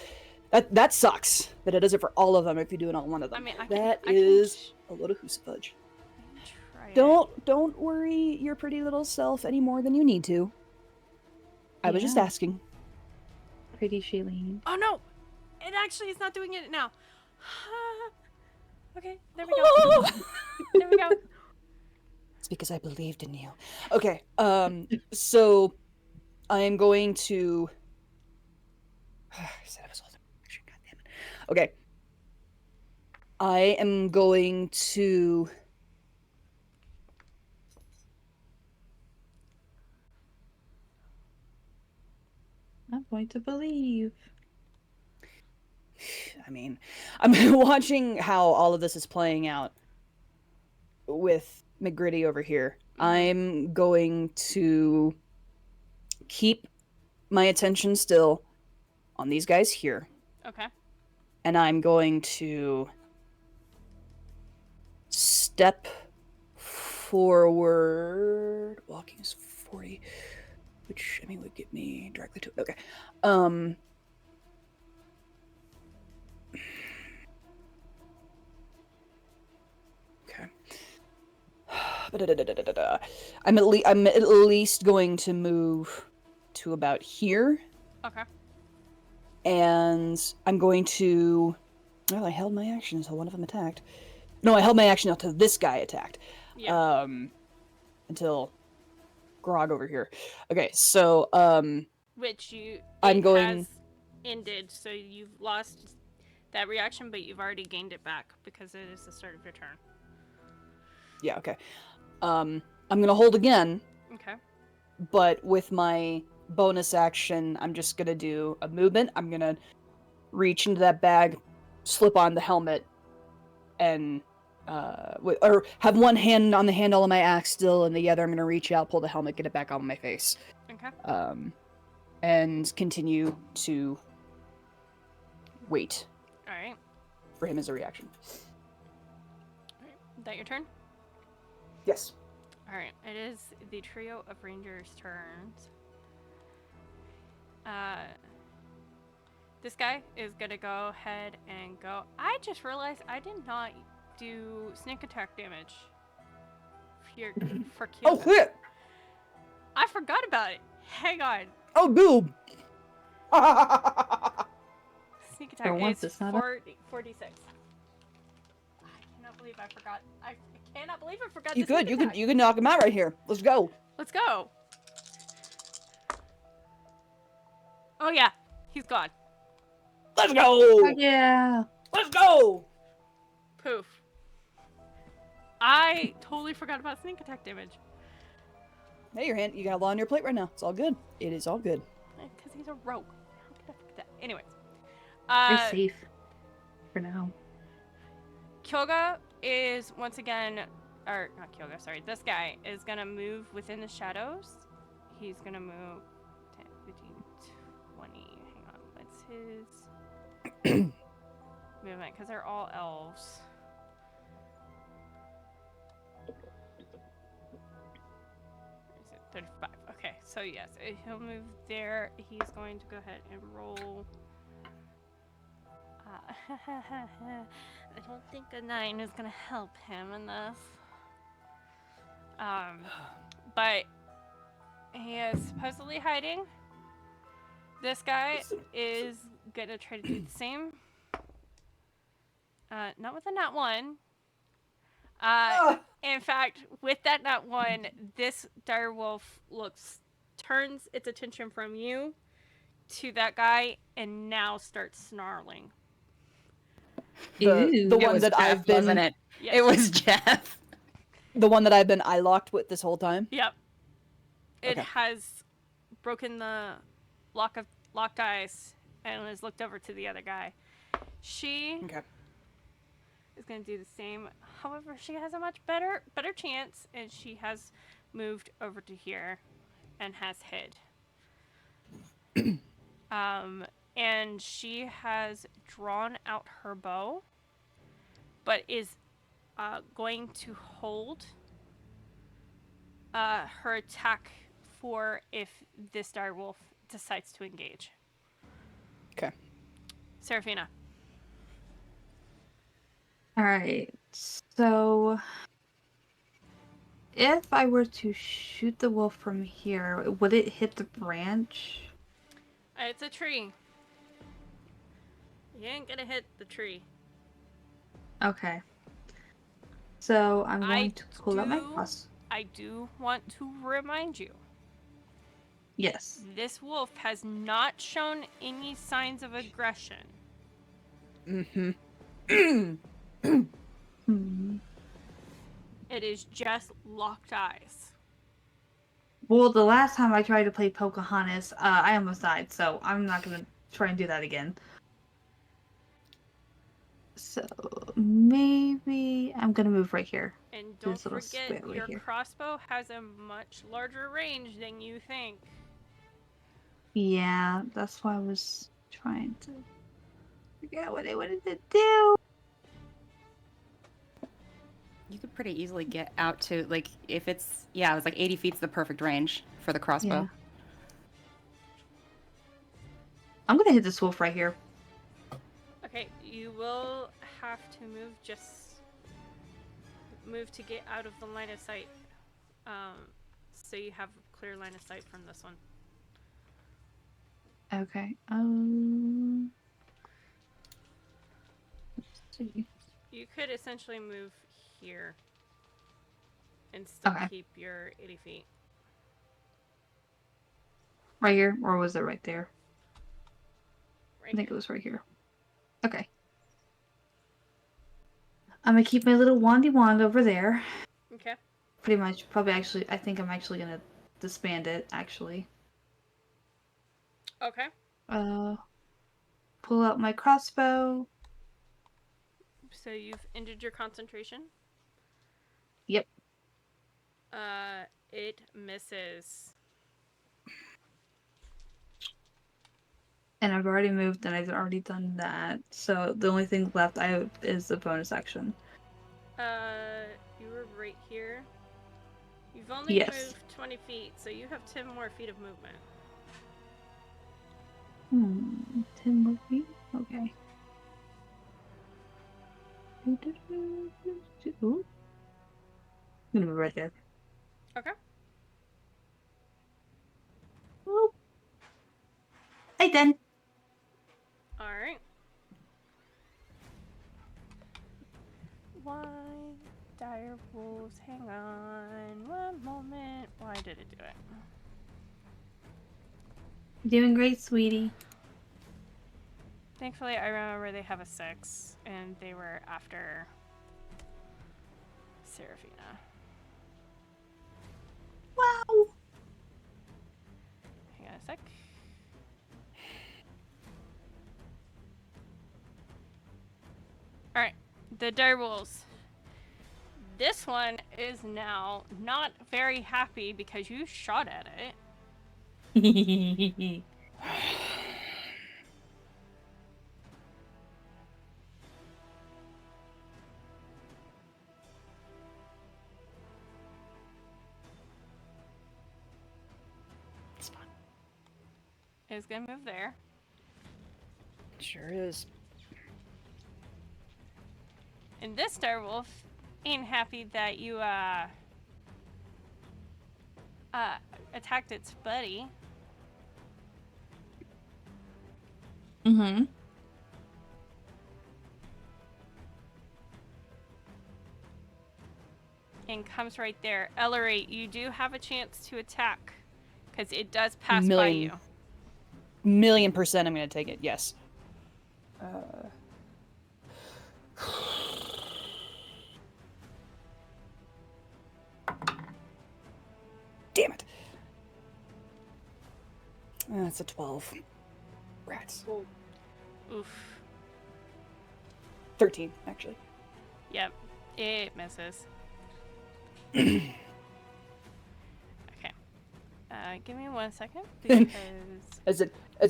That sucks that it does it for all of them if you do it on one of them. I mean, that is a load of hoosafudge. Don't worry your pretty little self any more than you need to. I was just asking. Pretty Shailene. Oh no! It actually is not doing it now. Okay, there we go. There we go. It's because I believed in you. Okay, so I am going to... I said I was holding... God damn it. Okay. I am going to... I'm going to believe. I mean, I'm watching how all of this is playing out with McGritty over here. I'm going to keep my attention still on these guys here. Okay. And I'm going to step forward. Walking is 40, which I mean would get me directly to it. Okay. I'm at least going to move to about here. Okay. And I'm going to... Well, I held my action until one of them attacked. No, I held my action until this guy attacked. Yeah. Until Grog over here. Okay, so, Which I'm going... has ended, so you've lost that reaction, but you've already gained it back because it is the start of your turn. Yeah, okay. I'm gonna hold again. Okay. But with my bonus action, I'm just gonna do a movement. I'm gonna reach into that bag, slip on the helmet, and or have one hand on the handle of my axe still, and the other I'm gonna reach out, pull the helmet, get it back on my face. Okay. And continue to wait. All right. For him as a reaction. All right. Is that your turn? Yes. All right. It is the trio of rangers' turns. This guy is gonna go ahead and go. I just realized I did not do sneak attack damage for Kyoga. Oh shit! I forgot about it. Hang on. Oh boob! Sneak attack is 46. I cannot believe I forgot. I cannot believe I forgot. You could knock him out right here. Let's go. Let's go. Oh yeah, he's gone. Let's go. Oh, yeah. Let's go. Poof. I totally forgot about sneak attack damage. Hey, you got a lot on your plate right now. It's all good. It is all good. Because he's a rogue. How could I forget that? Anyways. We're safe. For now. Kyoga is once again, or not Kyoga, sorry. This guy is going to move within the shadows. He's going to move 10, 15, 20. Hang on. What's his movement? Because they're all elves. Is it 35? Okay, so yes, he'll move there. He's going to go ahead and roll. I don't think a 9 is gonna help him in this. But he is supposedly hiding. This guy is gonna try to do the same. Not with a nat 1. Ah! In fact, with that nat one, this direwolf turns its attention from you to that guy and now starts snarling. The Ew. It one was that Jeff, I've been wasn't it? Yes. It was Jeff. the one that I've been eye locked with this whole time. Yep. It Okay. has broken the locked eyes and has looked over to the other guy. She Okay. is going to do the same. However, she has a much better chance, and she has moved over to here and has hid. And she has drawn out her bow, but is going to hold her attack for if this direwolf decides to engage. Okay. Serephina. Alright, so if I were to shoot the wolf from here, would it hit the branch? It's a tree. You ain't gonna hit the tree. Okay. So I'm I going to pull out my do- cross. I do want to remind you, Yes. this wolf has not shown any signs of aggression. Mm-hmm. Hmm. It is just locked eyes. Well, the last time I tried to play Pocahontas, I almost died, so I'm not gonna try and do that again. So maybe I'm gonna move right here. And don't This little forget, square right your here. crossbow has a much larger range than you think. Yeah, that's why I was trying to figure out what I wanted to do. You could pretty easily get out to, like, if it's, it was like 80 feet's the perfect range for the crossbow. Yeah. I'm gonna hit this wolf right here. Okay, you will have to move to get out of the line of sight. So you have clear line of sight from this one. Okay. Let's see. You could essentially move here and still Okay. keep your 80 feet. Right here, or was it right there? Right I think here. it was right here. Okay. I'm gonna keep my little wandy wand over there. Okay. Pretty much, probably actually, I think I'm actually gonna disband it, actually. Okay. Pull out my crossbow. So you've ended your concentration. Yep. It misses. And I've already moved and I've already done that. So the only thing left I have is the bonus action. You were right here. You've only Yes. moved 20 feet, so you have 10 more feet of movement. 10 more feet? Okay. Ooh. I'm gonna move right there. Okay. Oop. Hey, then. Alright. Why? Direwolves, hang on one moment. Why did it do it? Doing great, sweetie. Thankfully, I remember they have a 6, and they were after Serephina. Wow. Hang on a sec. Alright, the direwolves. This one is now not very happy because you shot at it. It's fine. It's gonna move there. Sure is. And this direwolf ain't happy that you attacked its buddy. Mm-hmm. and comes right there. Elery, you do have a chance to attack because it does pass by Million. you. 1,000,000% I'm going to take it, yes. Damn it. That's a 12. Rats. Oof. 13, actually. Yep, it misses. Okay. Give me 1 second because As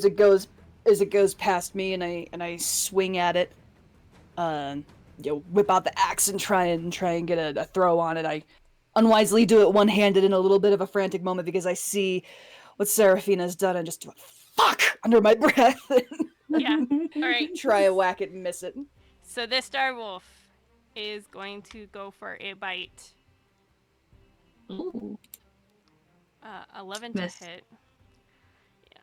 it goes past me and I swing at it, whip out the axe and try and get a throw on it. I unwisely do it one-handed in a little bit of a frantic moment because I see what Serephina's done and just do a fuck under my breath. yeah. All right. Try to whack it and miss it. So this direwolf is going to go for a bite. Ooh. 11 Miss. to hit. Yeah.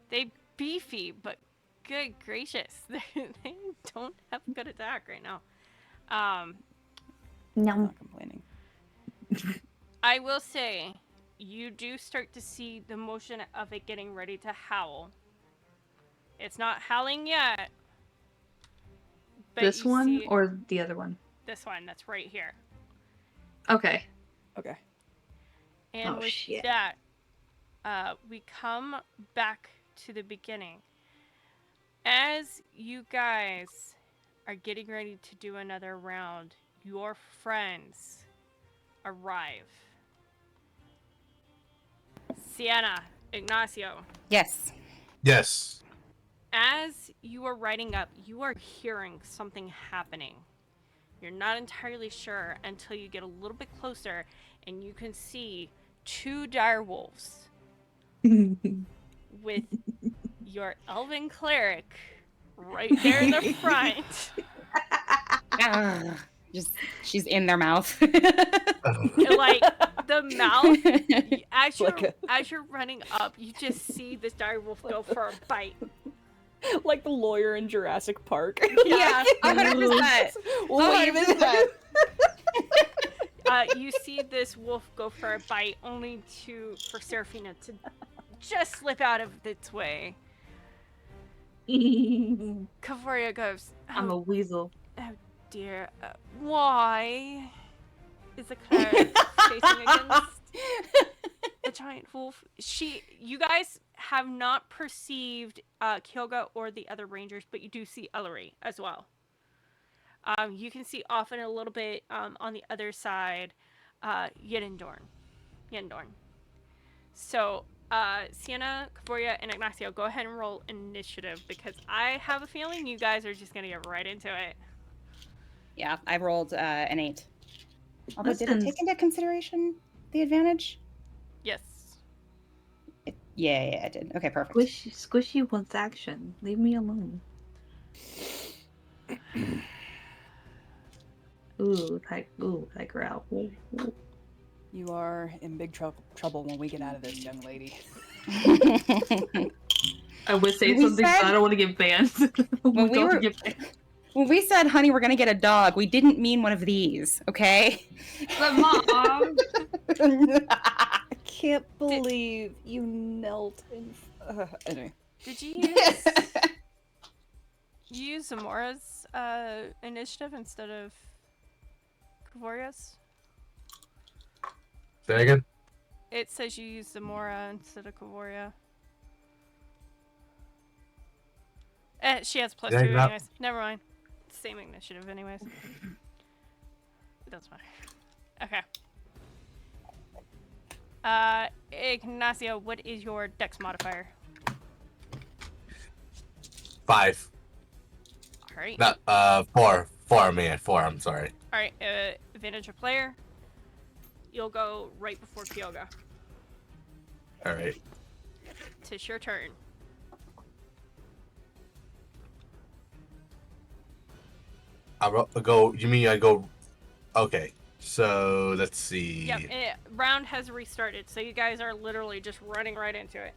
They beefy, but good gracious, they don't have a good attack right now. I'm not complaining. I will say, you do start to see the motion of it getting ready to howl. It's not howling yet. But This you one see or the other one? this one that's right here. Okay. Okay. And Oh, with shit. that, we come back to the beginning. As you guys are getting ready to do another round, your friends arrive. Sienna, Ignacio, Yes. Yes. as you are riding up, you are hearing something happening. You're not entirely sure until you get a little bit closer and you can see 2 direwolves with your elven cleric right there in the front. Ugh. Just she's in their mouth. Like the mouth, as you're running up, you just see this direwolf go for a bite. Like the lawyer in Jurassic Park. Yeah, 100%. Waving. You see this wolf go for a bite, only for Serephina to just slip out of its way. Ka'voria goes, I'm a weasel. oh dear, why is the cleric facing against a giant wolf? You guys have not perceived Kyoga or the other rangers, but you do see Elery as well. You can see off and a little bit on the other side, Yendorn. So, Sienna, Ka'voria, and Ignacio, go ahead and roll initiative because I have a feeling you guys are just gonna get right into it. Yeah, I rolled an 8. Although, did it Listen. take into consideration the advantage? Yes. Yeah, it did. Okay, perfect. Squishy wants action. Leave me alone. that growl. Ooh. You are in big trouble when we get out of this, young lady. I would say We something, said- but I don't want to get banned. When we said, honey, we're gonna get a dog, we didn't mean one of these, okay? But mom, I can't believe you knelt in. Anyway. Did you use Zamora's initiative instead of Ka'voria's? Say again? It says you used Zamora instead of Ka'voria. She has +2 anyways. Never mind. Same initiative anyways. That's fine. Okay. Ignacio, what is your dex modifier? 5. Alright. Not 4. 4, man. 4, I'm sorry. Alright, advantage of player. You'll go right before Kyoga. Alright. Tis your turn. You mean I go... Okay. So, let's see. Yep, round has restarted, so you guys are literally just running right into it.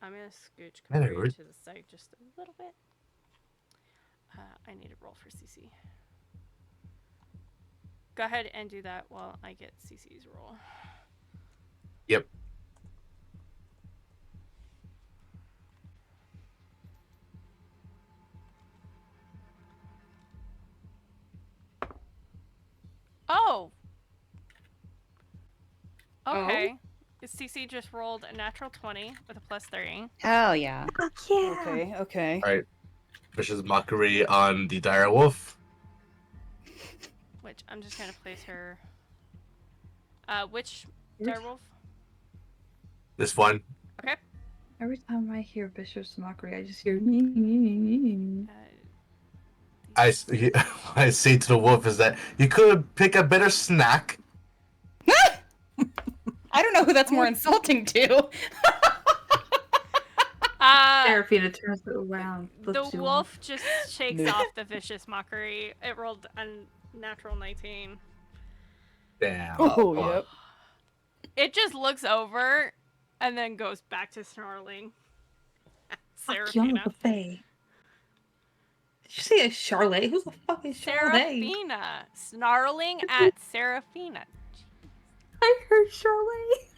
I'm gonna scooch Man, I Ka'voria re- to the side just a little bit. I need to roll for CC. Go ahead and do that while I get CC's roll. Yep. Oh! Okay. CC just rolled a natural 20 with a +3. Hell yeah. Fuck yeah. Okay. All right. Vicious Mockery on the Direwolf. Which I'm just gonna place her. Which Every- direwolf? This one. Okay. Every time I hear Bishop's Mockery, I just hear. I say to the wolf is that you could pick a better snack. I don't know who that's more insulting to. Serephina turns it around. The flips you wolf just shakes No. off the vicious mockery. It rolled a natural 19. Damn. Oh, yep. It just looks over and then goes back to snarling. off. Fuck you, I'm a Seraphina. buffet. Did you say a Charlotte? Who the fuck is Charlotte? Seraphina. Snarling at Seraphina. I heard Charlotte.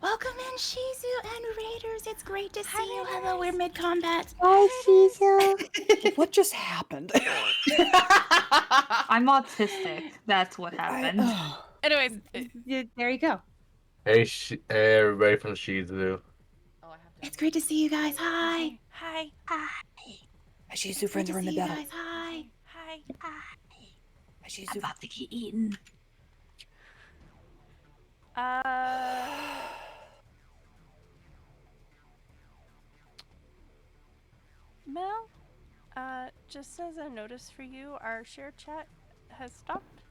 Welcome in, Shizu and Raiders. It's great to see you. Hello, we're mid-combat. Hi, Shizu. What just happened? I'm autistic. That's what happened. Anyways, There you go. Hey, everybody from Shizu. It's great to see you guys. Hi. Hi. Shizu Great friends to are in the see you battle. guys. Hi. Hi. Shizu. I'm about to get eaten. Mel, just as a notice for you, our shared chat has stopped.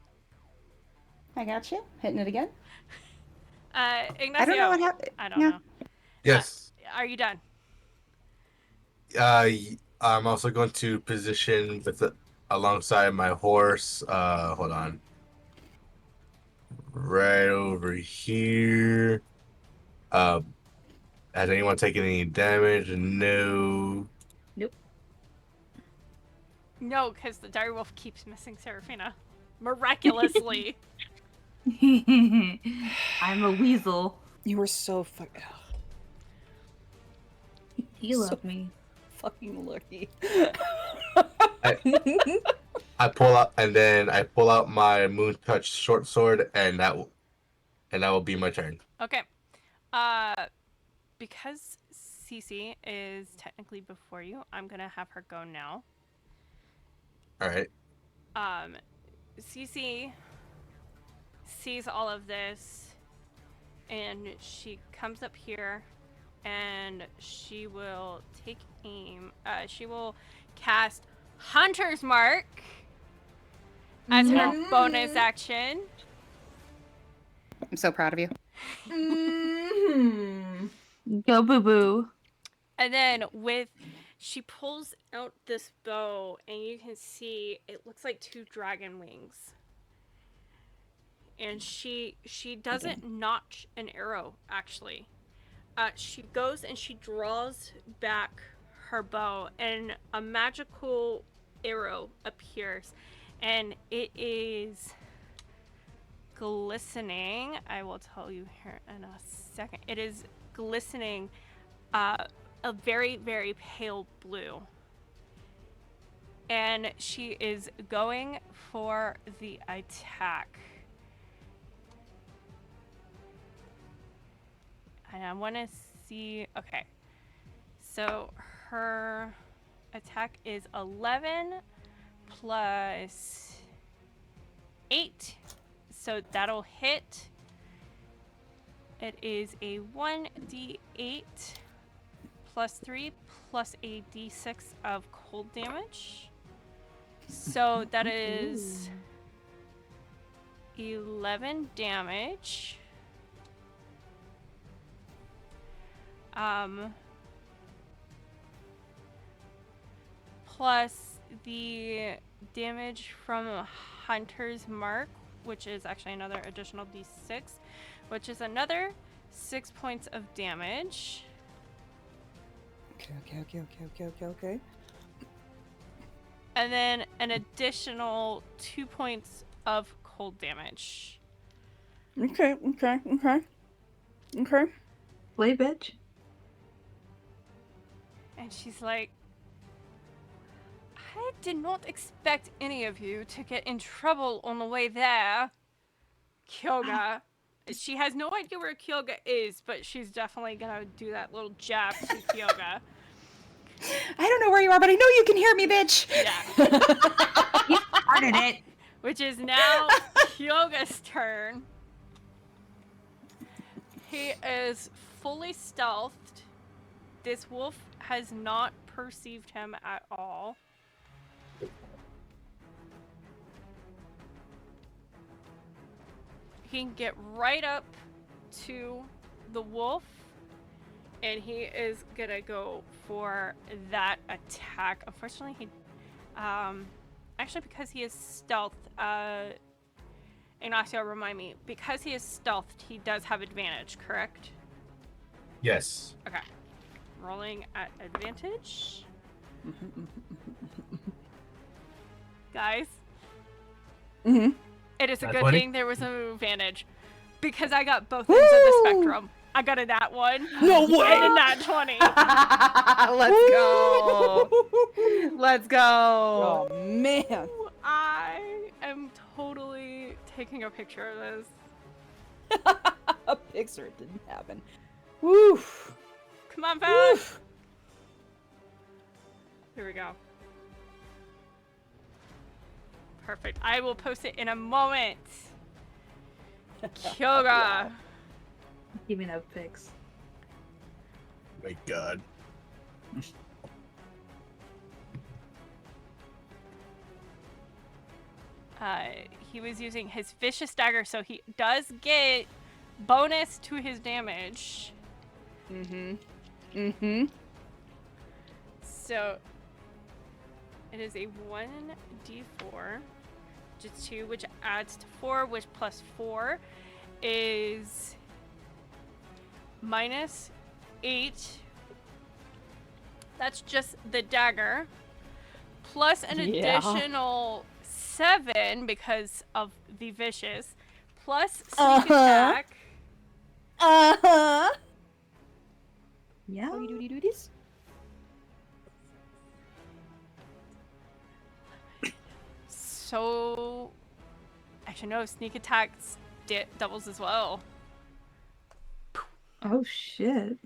I got you. Hitting it again. Ignacio. I don't know what happened. I don't know. Yes. Are you done? I'm also going to position alongside my horse. Hold on. Right over here. Has anyone taken any damage? No. No, because the direwolf keeps missing Seraphina. Miraculously. I'm a weasel. You were so You love me. fucking lucky. I pull out my Moon Touch short sword, and that will be my turn. Okay. Because Cece is technically before you, I'm gonna have her go now. All right. Cece sees all of this, and she comes up here, and she will take aim. She will cast Hunter's Mark as her bonus action. I'm so proud of you. Go boo boo. And then she pulls out this bow, and you can see it looks like 2 dragon wings. And she doesn't notch an arrow, actually. She goes and she draws back her bow, and a magical arrow appears, and it is glistening. I will tell you here in a second. It is glistening a very, very pale blue. And she is going for the attack. And I want to see. Okay. So her attack is 11 plus 8. So that'll hit. It is a 1d8 plus 3 plus a d6 of cold damage. So that is 11 damage. Plus the damage from Hunter's Mark, which is actually another additional d6, which is another 6 points of damage. Okay. And then an additional 2 points of cold damage. Okay. Play, bitch. And she's like, I did not expect any of you to get in trouble on the way there. Kyoga. She has no idea where Kyoga is, but she's definitely gonna do that little jab to Kyoga. I don't know where you are, but I know you can hear me, bitch. Yeah. You started it. Which is now Kyoga's turn. He is fully stealthed. This wolf has not perceived him at all. He can get right up to the wolf, and he is gonna go for that attack. Unfortunately, he, actually, because he is stealth, Ignacio, remind me, because he is stealthed, he does have advantage, correct? Yes. Okay. Rolling at advantage. Guys, Mm-hmm. it is a Nat good 20? thing there was no advantage, because I got both ends of the spectrum. I got a nat 1 No way! and a nat 20. Let's go. Let's go. Oh man. I am totally taking a picture of this. A Pixar, it didn't happen. Woof. Come on, Val. Woof. Here we go. Perfect. I will post it in a moment. Kyoga. Give me no pics. My God. He was using his vicious dagger, so he does get bonus to his damage. So it is a 1d4, which is 2, which adds to 4, which plus 4 is minus 8. That's just the dagger. Plus an Yeah. additional 7 because of the vicious. Plus sneak Uh-huh. attack. Yeah. Oh, you do this? So, actually no, sneak attack doubles as well. Oh shit.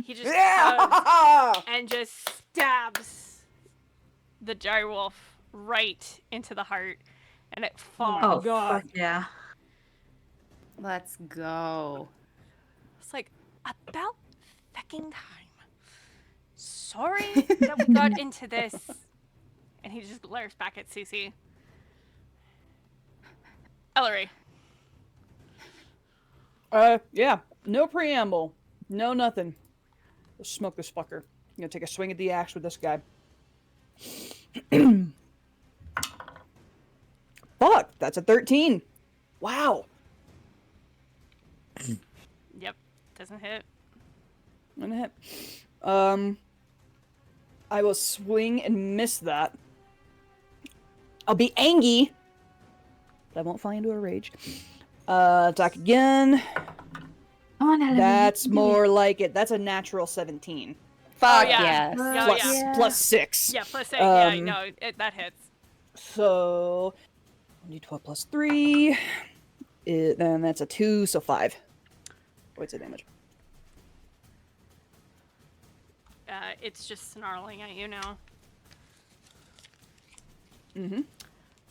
He just tugs and just stabs the direwolf right into the heart, and it falls. Oh God. fuck yeah. Let's go. It's like, about fucking time. Sorry that we got into this. And he just glares back at Cece. Elery. Yeah. No preamble. No nothing. Let's smoke this fucker. I'm gonna take a swing at the axe with this guy. Fuck, that's a 13. Wow. Yep, doesn't hit. Gonna hit. I will swing and miss that. I'll be angry, but I won't fly into a rage. Attack again. Come on, Elery. That's you can do more like it. That's a natural 17. Fuck yeah. yes. Yeah, Plus, yeah. plus 6. Yeah, plus 8. Yeah, Um, no, that hits. So, 1d12 plus 3. Then that's a 2, so 5. What's the damage? It's just snarling at you now. Mm-hmm.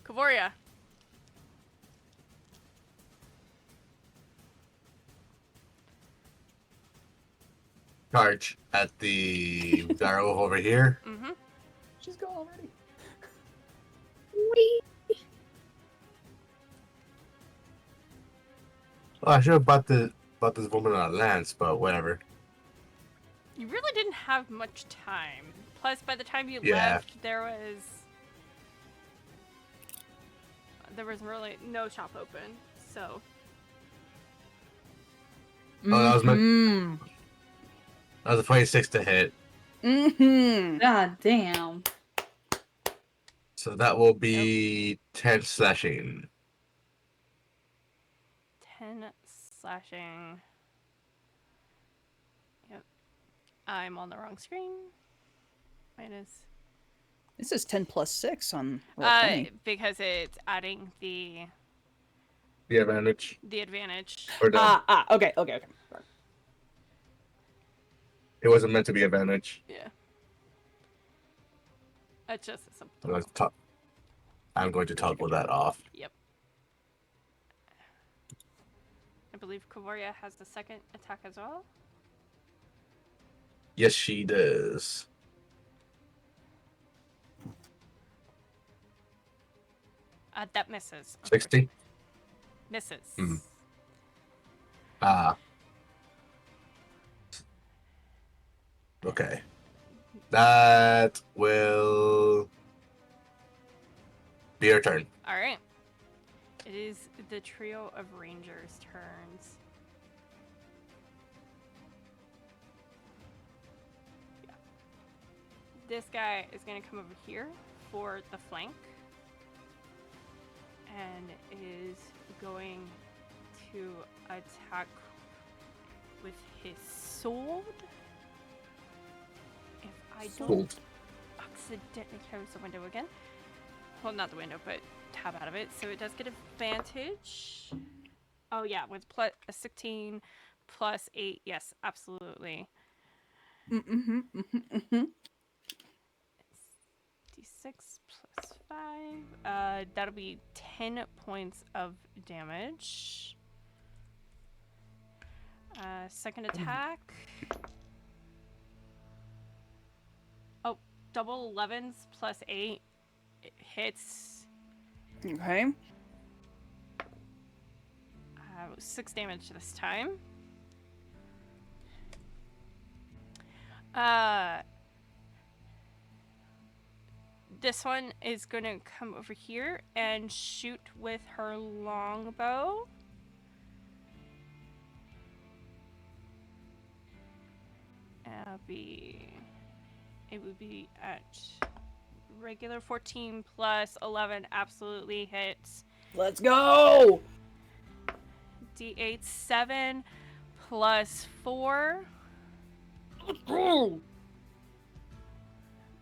Ka'voria. Charge at the Darrow over here. Mm-hmm. She's gone already. Well, I should have bought this woman on a lance, but whatever. You really didn't have much time. Plus, by the time you Yeah. left, there was really no shop open. So Oh, that was meant. Mhm. That was a 26 to hit. Mhm. God damn. So that will be 10 slashing. 10 slashing. Yep. I'm on the wrong screen. Minus. This is 10 plus 6 on Roll20. Because it's adding the advantage. advantage. Or no. Okay. It wasn't meant to be advantage. Yeah. That's just a simple. I'm going to toggle that off. Yep. I believe Ka'voria has the second attack as well. Yes, she does. That misses. 60? Misses. Mhm. Okay. That will be your turn. All right. It is the trio of rangers' turns. Yeah. This guy is going to come over here for the flank and is going to attack with his sword. If I don't Sword. accidentally close the window again. Well, not the window, but tab out of it. So it does get advantage. Oh, yeah, with plus a 16 plus 8. Yes, absolutely. D6 plus 5. That'll be 10 points of damage. Second attack. Oh, double 11s plus 8. It hits. Okay. 6 damage this time. This one is going to come over here and shoot with her longbow. It would be at regular 14 plus 11 absolutely hits. Let's go! D8 7 plus 4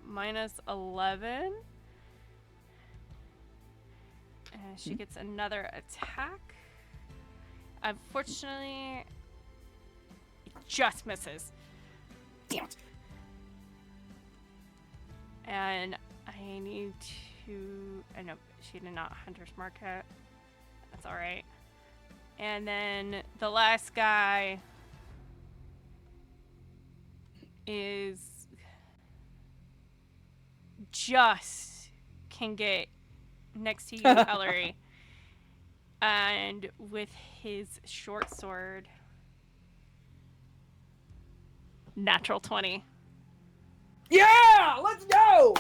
minus 11. And she gets another attack. Unfortunately, it just misses. Damn it. And I need to... no, she did not Hunter's Mark it. That's alright. And then the last guy is... just can get next to you, Elery. And with his short sword... Natural 20. Yeah! Let's go!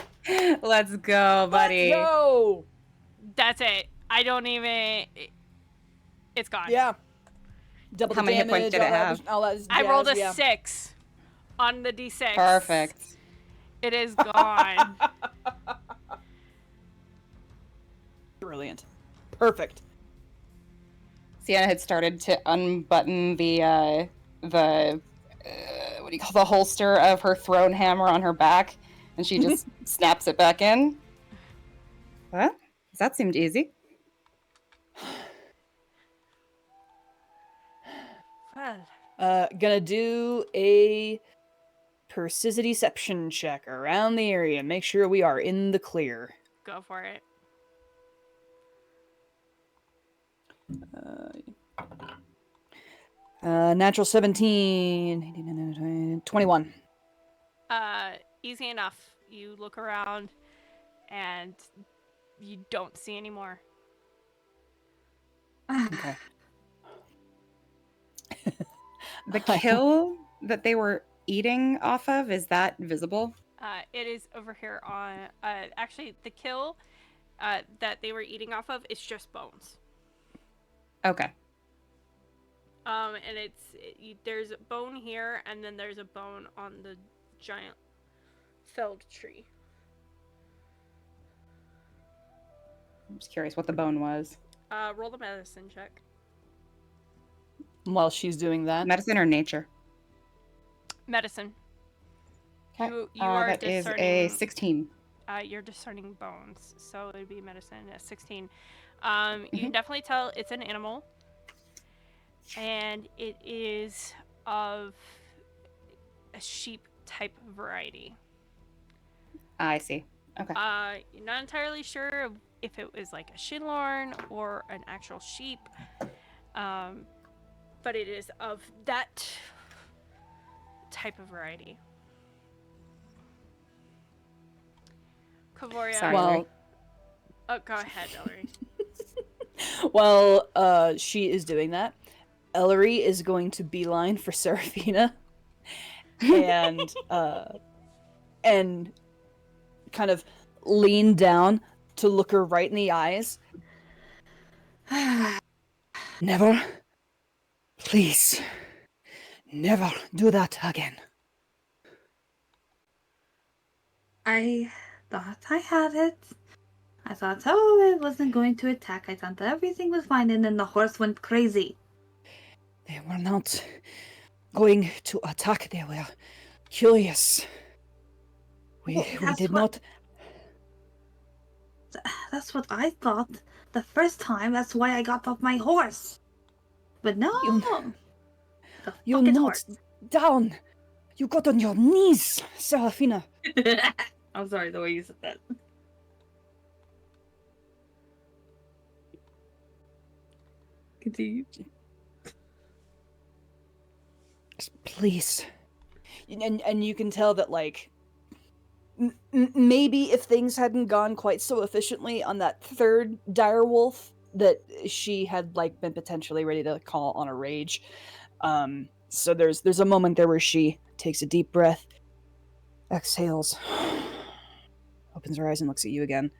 Let's go, buddy. Let's go! That's it. I don't even... It's gone. Yeah. Double How the many hit points damage, did it have? all that I jazz, rolled a yeah. 6 on the D6. Perfect. It is gone. Brilliant. Perfect. Sienna had started to unbutton the what do you call the holster of her thrown hammer on her back, and she just snaps it back in. What? That seemed easy. Well, Gonna do a perception check around the area. Make sure we are in the clear. go for it. Natural 17, 21. Easy enough. You look around and you don't see any more. Okay. The kill that they were eating off of, is that visible? It is over here on. Actually, the kill that they were eating off of is just bones. Okay. And there's a bone here, and then there's a bone on the giant felled tree. I'm just curious what the bone was. Roll the medicine check. While she's doing that, Medicine or nature? Medicine. Okay. You are that is discerning. a 16. You're discerning bones, so it'd be medicine at 16. You can definitely tell it's an animal, and it is of a sheep type variety. I see. Okay. You're not entirely sure if it was like a shinlarn or an actual sheep, but it is of that type of variety. Ka'voria. Sorry, well, Larry. Oh, go ahead, Elery. while she is doing that, Elery is going to beeline for Serephina, and kind of lean down to look her right in the eyes. Never, please, never do that again. I thought I had it. I thought, oh, it wasn't going to attack. I thought everything was fine, and then the horse went crazy. They were not going to attack. They were curious. We did not. That's what I thought the first time. That's why I got off my horse. But no, You're fucking not horse. down. You got on your knees, Serephina. I'm sorry the way you said that. Continue. Please. And you can tell that, like, maybe if things hadn't gone quite so efficiently on that third direwolf, that she had, like, been potentially ready to call on a rage. So there's a moment there where she takes a deep breath, exhales, opens her eyes and looks at you again.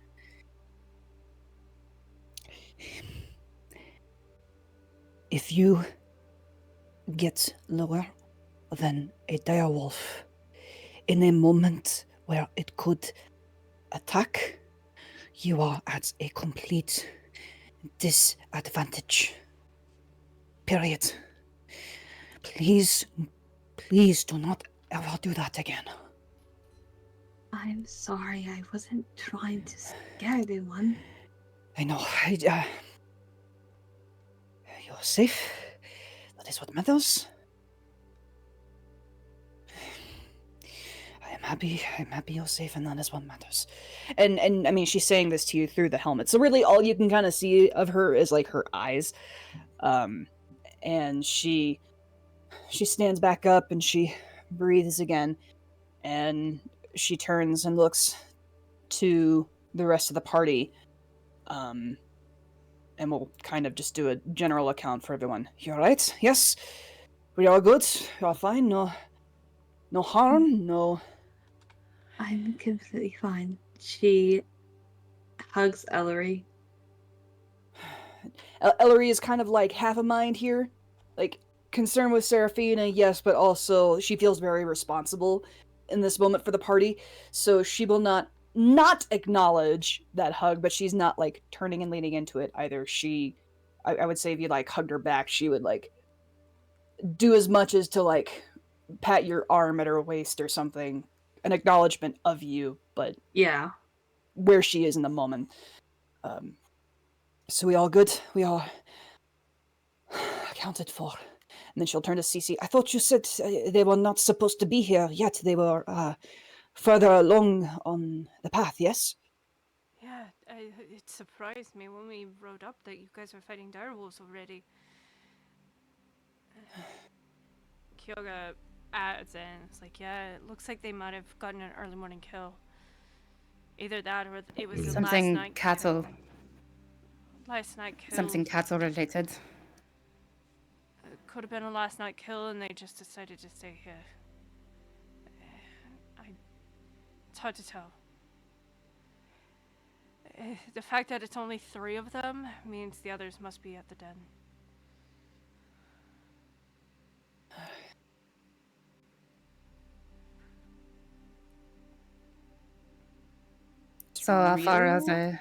If you get lower than a direwolf in a moment where it could attack, you are at a complete disadvantage. Period. Please do not ever do that again. I'm sorry. I wasn't trying to scare anyone. I know. You're safe. That is what matters. I'm happy you're safe, and that is what matters. And I mean, she's saying this to you through the helmet, so really all you can kind of see of her is like her eyes. And she stands back up and she breathes again, and she turns and looks to the rest of the party, and we'll kind of just do a general account for everyone. You're right? Yes? We are good? You're fine? No harm? No... I'm completely fine. She hugs Elery. Elery is kind of like half a mind here. Like, concerned with Serephina, yes, but also she feels very responsible in this moment for the party, so she will not acknowledge that hug, but she's not, like, turning and leaning into it either. I would say if you, like, hugged her back, she would, like, do as much as to, like, pat your arm at her waist or something, an acknowledgement of you, but Yeah. where she is in the moment. So we all good? We all accounted for. And then she'll turn to Cece. I thought you said they were not supposed to be here yet. They were further along on the path, yes? Yeah, it surprised me when we rode up that you guys were fighting direwolves already. Kyoga adds in, it's like, yeah, it looks like they might have gotten an early morning kill. Either that or it was the last Something night cattle. kill. Last night kill. Something cattle related. It could have been a last night kill and they just decided to stay here. It's hard to tell. The fact that it's only 3 of them means the others must be at the den. So how far is the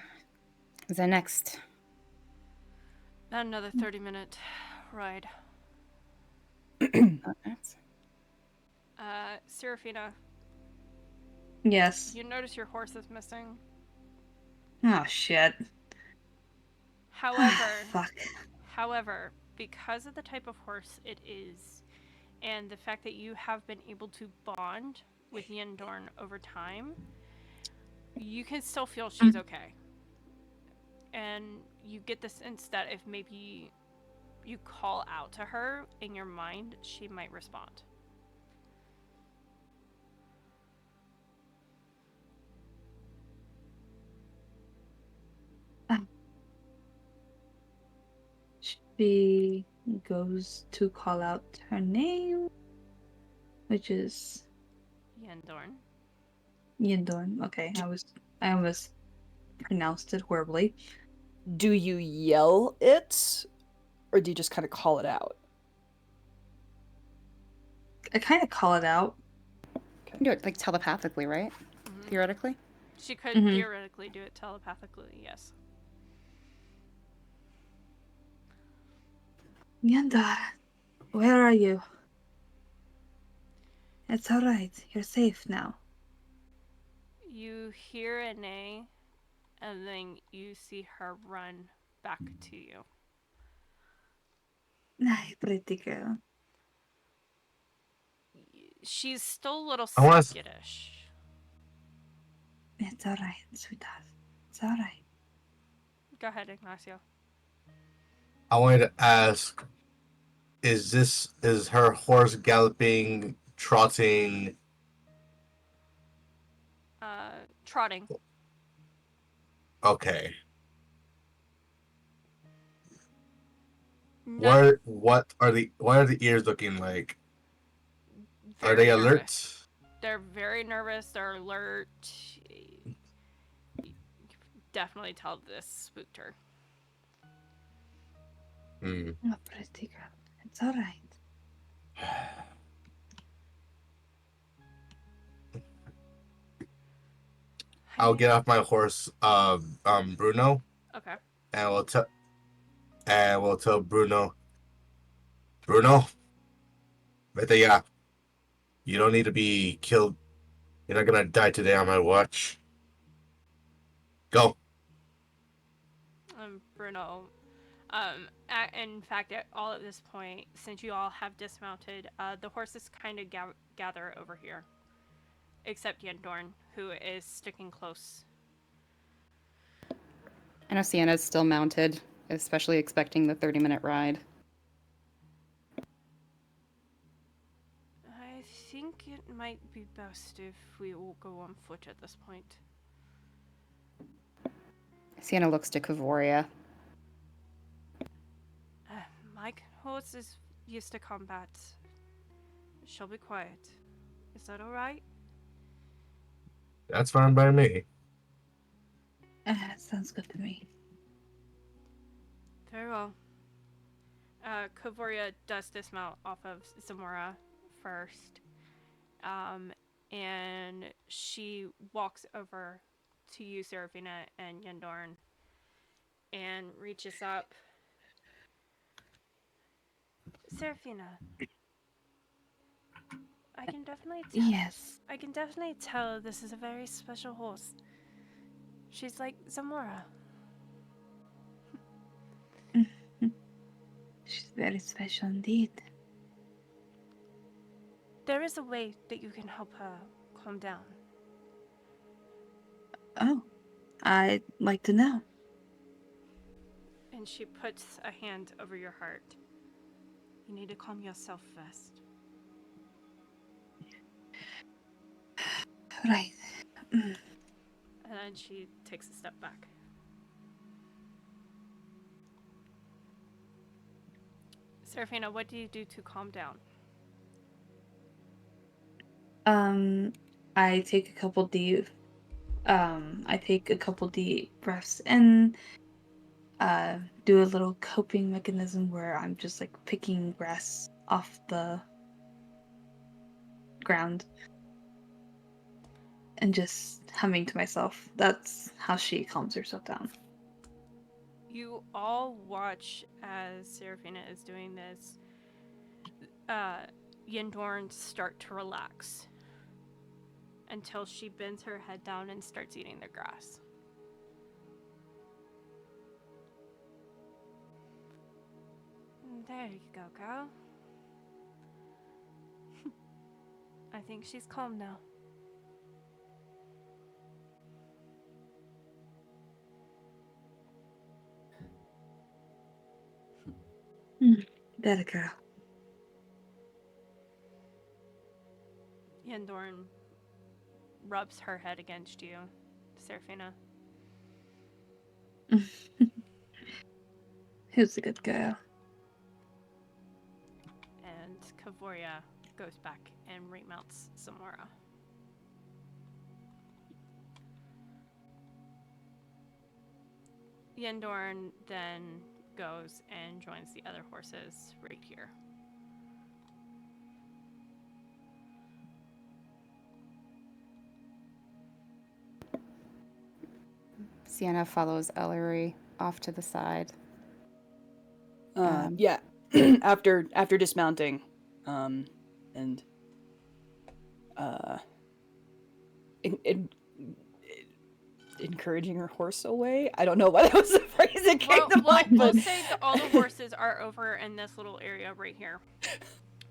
next? About another 30-minute ride. Serephina, Yes. you notice your horse is missing. Oh, shit. However, Fuck. because of the type of horse it is, and the fact that you have been able to bond with Yendorn over time, you can still feel she's okay. And you get the sense that if maybe you call out to her in your mind, she might respond. She goes to call out her name, which is Yendorn. Yindorn. Okay, I almost pronounced it horribly. Do you yell it, or do you just kind of call it out? I kind of call it out. You can do it like telepathically, right? Mm-hmm. Theoretically. She could theoretically do it telepathically, yes. Yandar, where are you? It's alright. You're safe now. You hear a neigh, and then you see her run back to you. Ay, pretty girl. She's still a little I wanna skittish. It's alright, sweetheart. It's alright. Go ahead, Ignacio. I wanted to ask, is her horse galloping, trotting? Trotting. Okay. No, What are the ears looking like? Are very they nervous. alert? They're very nervous. They're alert. You can definitely tell this spooked her. Hmm. Oh, pretty girl. It's alright. I'll get off my horse, Bruno, Okay. and we'll tell Bruno, vete ya. You don't need to be killed. You're not gonna die today on my watch. Go. Bruno. In fact, all at this point, since you all have dismounted, the horses kind of gather over here, except Yendorn, who is sticking close. I know Sienna's still mounted, especially expecting the 30-minute ride. I think it might be best if we all go on foot at this point. Sienna looks to Ka'voria. My horse is used to combat. She'll be quiet. Is that alright? That's fine by me. Sounds good to me. Very well. Ka'voria does dismount off of Zamora first. And she walks over to you, Serephina and Yendorn, and reaches up. Serephina, I can definitely tell. Yes. I can definitely tell this is a very special horse. She's like Zamora. She's very special indeed. There is a way that you can help her calm down. Oh, I'd like to know. And she puts a hand over your heart. You need to calm yourself first. Right. And then she takes a step back. Serephina, what do you do to calm down? I take a couple deep breaths and do a little coping mechanism where I'm just like picking grass off the ground and just humming to myself. That's how she calms herself down. You all watch as Serephina is doing this. Yendorn start to relax until she bends her head down and starts eating the grass. There you go, girl. I think she's calm now. That girl. Yendorn rubs her head against you, Serephina. Who's a good girl? And Ka'voria goes back and remounts Samora. Yendorn then goes and joins the other horses right here. Sienna follows Elery off to the side. Yeah. after dismounting, and encouraging her horse away. I don't know why that was the phrase that came to mind. We'll say that all the horses are over in this little area right here.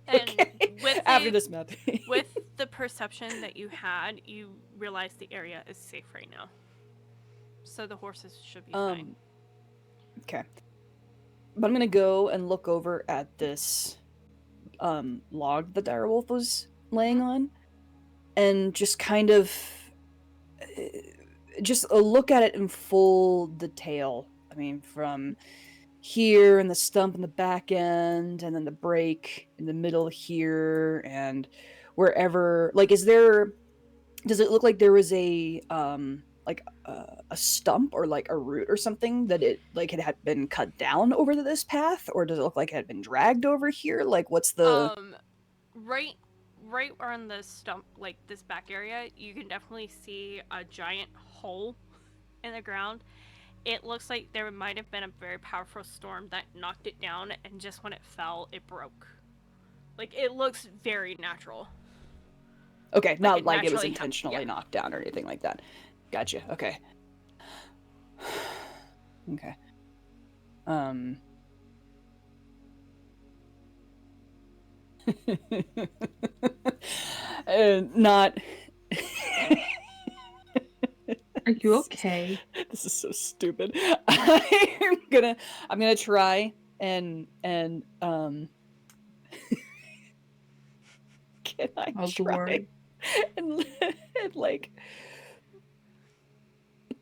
And okay. with After dismounting, with the perception that you had, you realize the area is safe right now. So the horses should be fine. Okay. But I'm gonna go and look over at this log the direwolf was laying on, and just kind of just look at it in full detail. I mean, from here and the stump in the back end, and then the break in the middle here, and wherever. Like, does it look like there was a stump or like a root or something that it like had been cut down over this path, or does it look like it had been dragged over here? Like, what's the right on the stump, like this back area, you can definitely see a giant hole in the ground. It looks like there might have been a very powerful storm that knocked it down, and just when it fell, it broke. Like, it looks very natural. Okay, not like it was intentionally knocked down or anything like that. Gotcha. Okay. Okay. Not. Are you okay? This is so stupid. I'm gonna try and can I try and like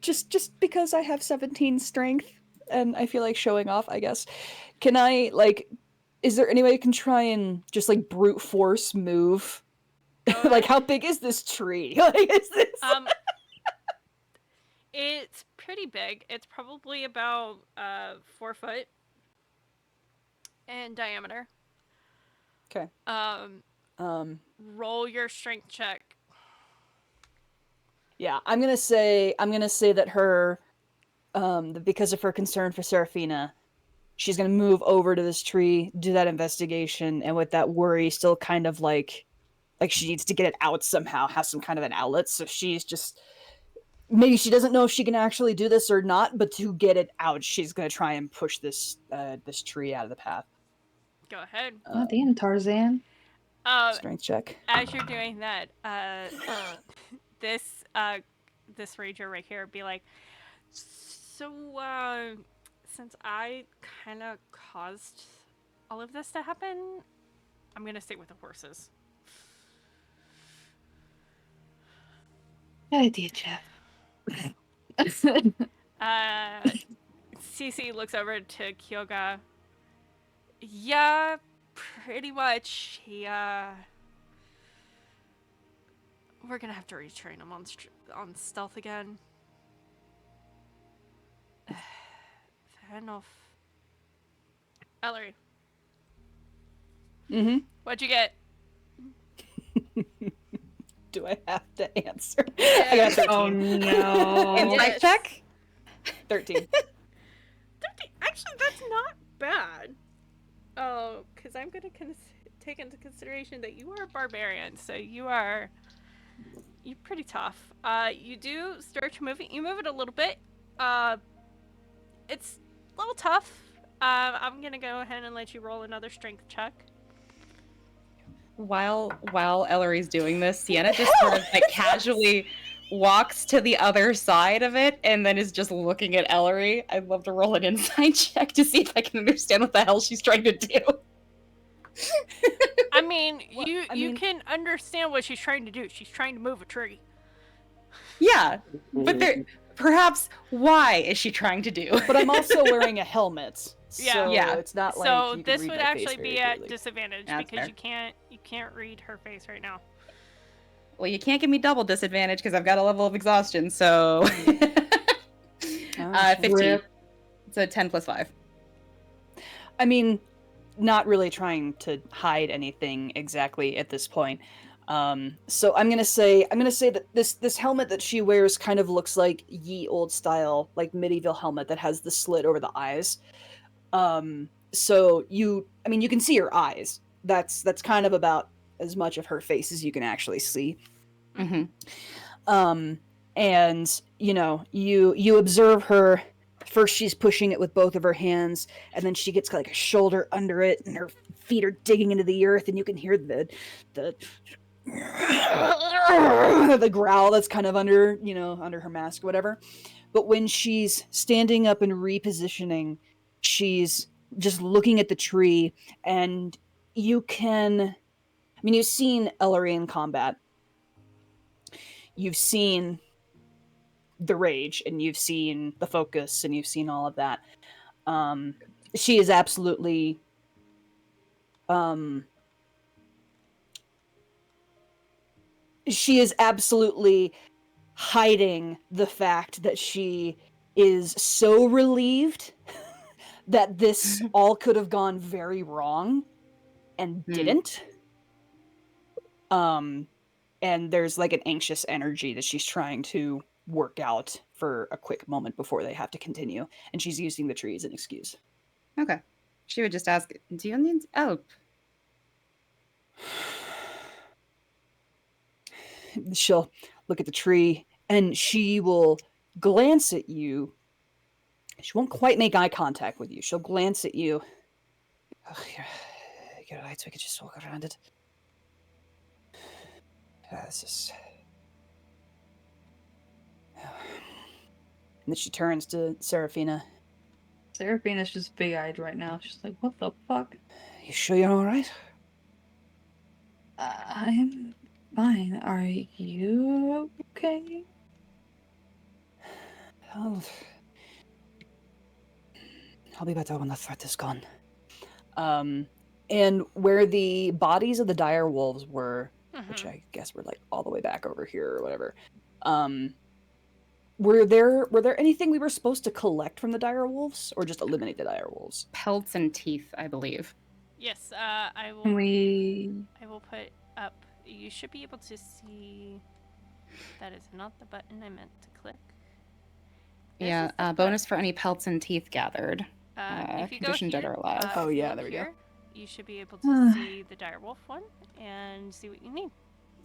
just because I have 17 strength and I feel like showing off, I guess. Can I like? Is there any way I can try and just like brute force move? Like, how big is this tree? Like, is this? It's pretty big. It's probably about 4 foot in diameter. Okay. Roll your strength check. Yeah, I'm gonna say that her, because of her concern for Serephina, she's gonna move over to this tree, do that investigation, and with that worry still kind of like she needs to get it out somehow, have some kind of an outlet. So she's just, maybe she doesn't know if she can actually do this or not, but to get it out, she's gonna try and push this tree out of the path. Go ahead. Oh, damn, Tarzan. Strength check. As you're doing that, this ranger right here be like, so since I kind of caused all of this to happen, I'm gonna stick with the horses. Good idea, Jeff. Cece looks over to Kyoga. Yeah, pretty much. He we're gonna have to retrain him on stealth again. Fair enough. Elery, Mm-hmm. what'd you get? Do I have to answer? Yes. I got 13. Oh no. Insight Yes. check? 13. Actually, that's not bad. Oh, because I'm gonna take into consideration that you are a barbarian, so you're pretty tough. You do start to move it. You move it a little bit. It's a little tough. I'm gonna go ahead and let you roll another strength check. While Elery's doing this, Sienna just sort of like casually walks to the other side of it and then is just looking at Elery. I'd love to roll an insight check to see if I can understand what the hell she's trying to do. I mean, Well, you I you mean- can understand what she's trying to do. She's trying to move a tree. Yeah, but perhaps why is she trying to do? But I'm also wearing a helmet. Yeah. So Yeah. it's not like So you can this read would my face actually very be at clearly. disadvantage That's because fair. you can't read her face right now. Well, you can't give me double disadvantage because I've got a level of exhaustion, so... 15. Rip. It's a 10 plus 5. I mean, not really trying to hide anything exactly at this point. So I'm gonna say that this helmet that she wears kind of looks like ye old style, like medieval helmet that has the slit over the eyes. So you can see her eyes. That's kind of about as much of her face as you can actually see. Mm-hmm. And you observe her. First, she's pushing it with both of her hands, and then she gets like a shoulder under it, and her feet are digging into the earth, and you can hear the the growl that's kind of under her mask, whatever. But when she's standing up and repositioning, she's just looking at the tree, and you've seen Elery in combat. You've seen the rage, and you've seen the focus, and you've seen all of that. She is absolutely hiding the fact that she is so relieved that this all could have gone very wrong and didn't. And there's like an anxious energy that she's trying to work out for a quick moment before they have to continue, and she's using the tree as an excuse. Okay. She would just ask, do you need help? She'll look at the tree, and she will glance at you. She won't quite make eye contact with you. She'll glance at you. Oh, you're right, so we could just walk around it. This is... And then she turns to Serephina. Seraphina's just big-eyed right now. She's like, what the fuck? You sure you're alright? I'm fine. Are you okay? I'll be better when the threat is gone. And where the bodies of the direwolves were, which I guess were like all the way back over here or whatever, were there anything we were supposed to collect from the direwolves, or just eliminate the direwolves? Pelts and teeth, I believe. Yes, I will. I will put up. You should be able to see. That is not the button I meant to click. This Yeah, is the bonus for any pelts and teeth gathered. If you go conditioned dead here, or alive. Oh, if you yeah, look there we go. here, you should be able to see the direwolf one and see what you need.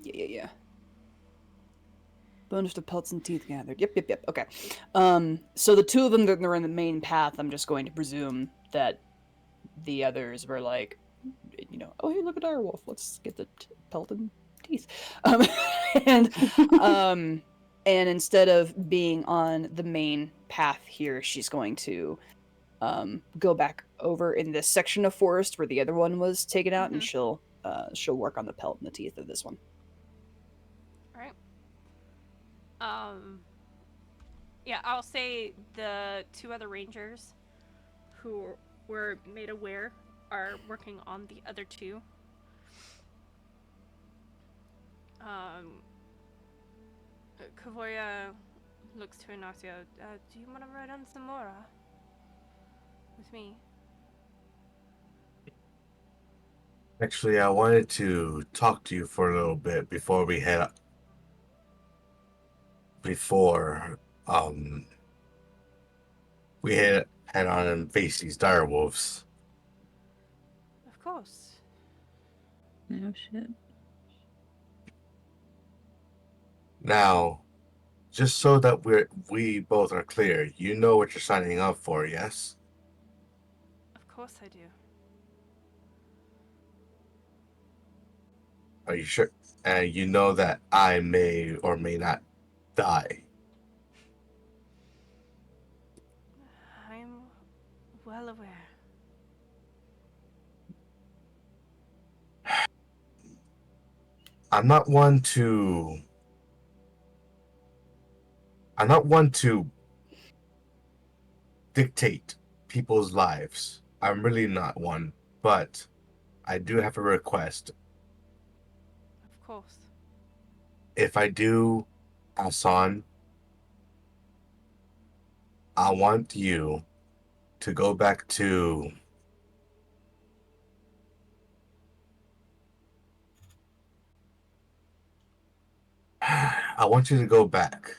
Yeah. Bonus to pelts and teeth gathered. Yep. Okay. So the two of them that are in the main path, I'm just going to presume that the others were like, oh, hey, look at direwolf. Let's get the pelt and teeth. And instead of being on the main path here, she's going to go back over in this section of forest where the other one was taken out, and she'll work on the pelt and the teeth of this one. Yeah, I'll say the two other rangers who were made aware are working on the other two. Ka'voria looks to Ignacio. Do you want to ride on Zamora with me? Actually, I wanted to talk to you for a little bit before we head before we head on and face these direwolves. Of course. No shit. Now, just so that we both are clear, you know what you're signing up for, yes? Of course I do. Are you sure? And you know that I may or may not die. I'm well aware. I'm not one to. I'm not one to dictate people's lives. I'm really not one, but I do have a request. Of course. If I do pass on, I want you to go back to. I want you to go back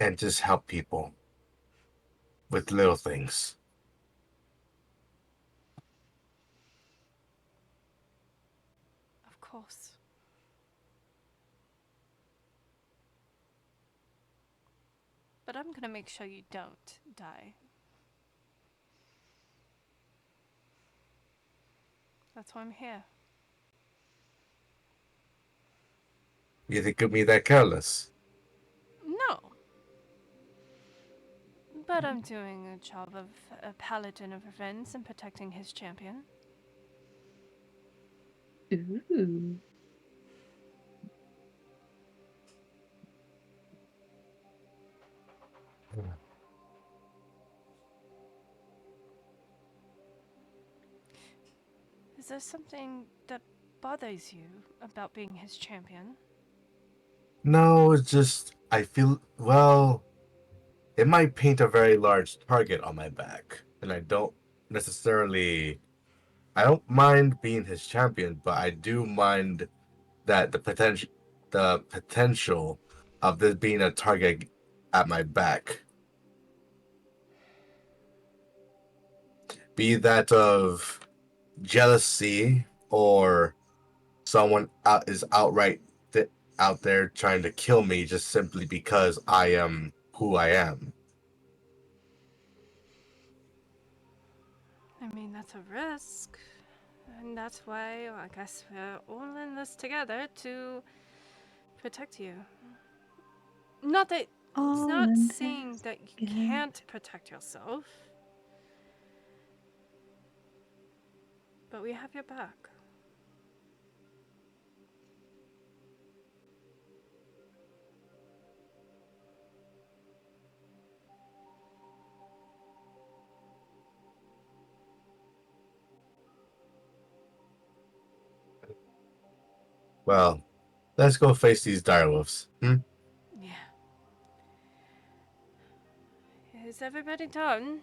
and just help people with little things. Of course. But I'm gonna make sure you don't die. That's why I'm here. You think of me that careless? No. But I'm doing a job of a paladin of revenge and protecting his champion. Ooh. Is there something that bothers you about being his champion? No, it's just I feel well. It might paint a very large target on my back, and I don't necessarily. I don't mind being his champion, but I do mind that the potential of this being a target at my back, be that of jealousy or someone is outright out there trying to kill me just simply because I am who I am. I mean, that's a risk. And that's why I guess we're all in this together to protect you. Not that it's All not in saying that you together. can't protect yourself, but we have your back. Well, let's go face these direwolves. Yeah. Is everybody done?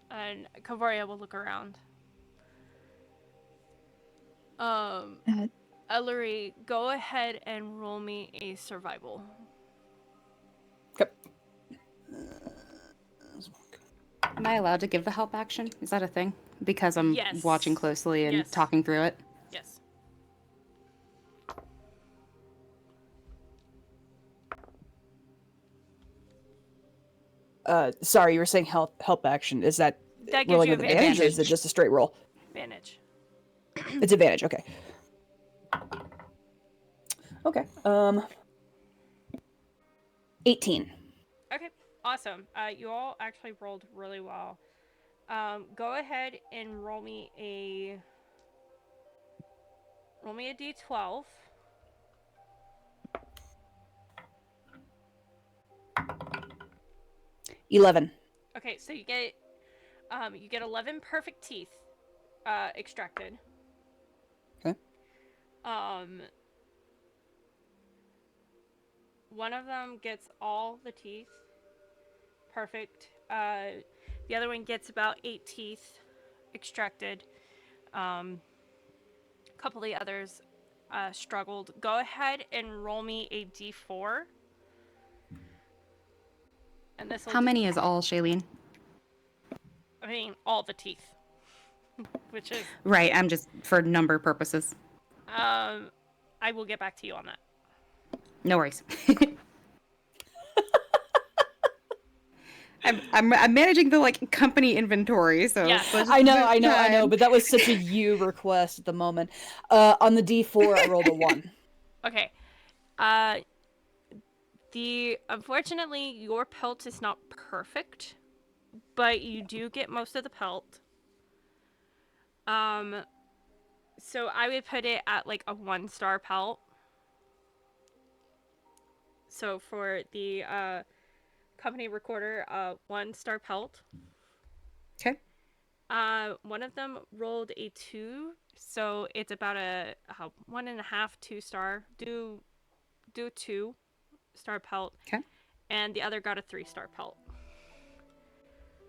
And Ka'voria will look around. Uh, Elery, go ahead and roll me a survival. Am I allowed to give the help action? Is that a thing? Because I'm Yes. watching closely and Yes. talking through it. Yes. Sorry, you were saying help action. Is that That gives rolling you with advantage, or is it advantage. just a straight roll? advantage. It's advantage. Okay. Okay. 18. Okay, awesome. You all actually rolled really well. Go ahead and roll me a d12. 11. Okay, so you get 11 perfect teeth extracted. Okay. one of them gets all the teeth. Perfect. The other one gets about 8 teeth extracted. A couple of the others struggled. Go ahead and roll me a d4. And this will How many is all, Shailene? I mean, all the teeth. Which is... Right, I'm just for number purposes. I will get back to you on that. No worries. I'm managing the like company inventory, so Yeah. I know, but that was such a you request at the moment. On the D4, I rolled a 1. Okay. Unfortunately, your pelt is not perfect, but you do get most of the pelt. So I would put it at like a 1-star pelt. So for the company recorder, 1-star pelt. Okay. One of them rolled a 2, so it's about a 1.5, 2-star. Do 2-star pelt. Okay. And the other got a 3-star pelt.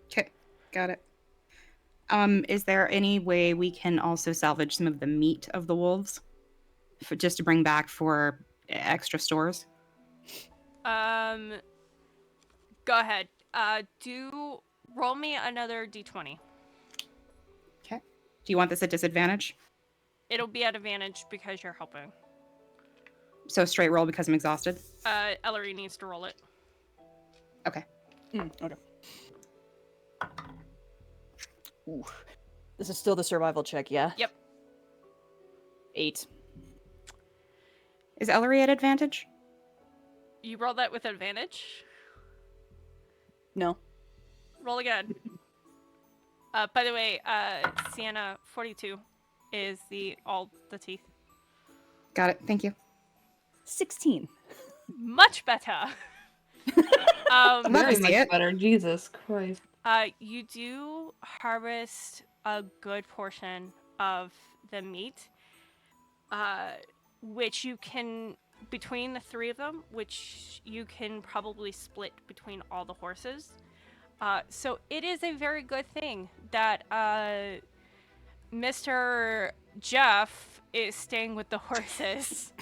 Okay, got it. Is there any way we can also salvage some of the meat of the wolves, just to bring back for extra stores? Go ahead. Roll me another d20. Okay. Do you want this at disadvantage? It'll be at advantage because you're helping. So straight roll because I'm exhausted? Elery needs to roll it. Okay. Okay. Ooh. This is still the survival check, yeah? Yep. 8. Is Elery at advantage? You roll that with advantage. No. Roll again. By the way, Sienna 42 is all the teeth. Got it. Thank you. 16. Much better. Love to Very see much it. better. Jesus Christ. You do harvest a good portion of the meat, which you can, between the 3 of them, which you can probably split between all the horses. So it is a very good thing that Mr. Jeff is staying with the horses.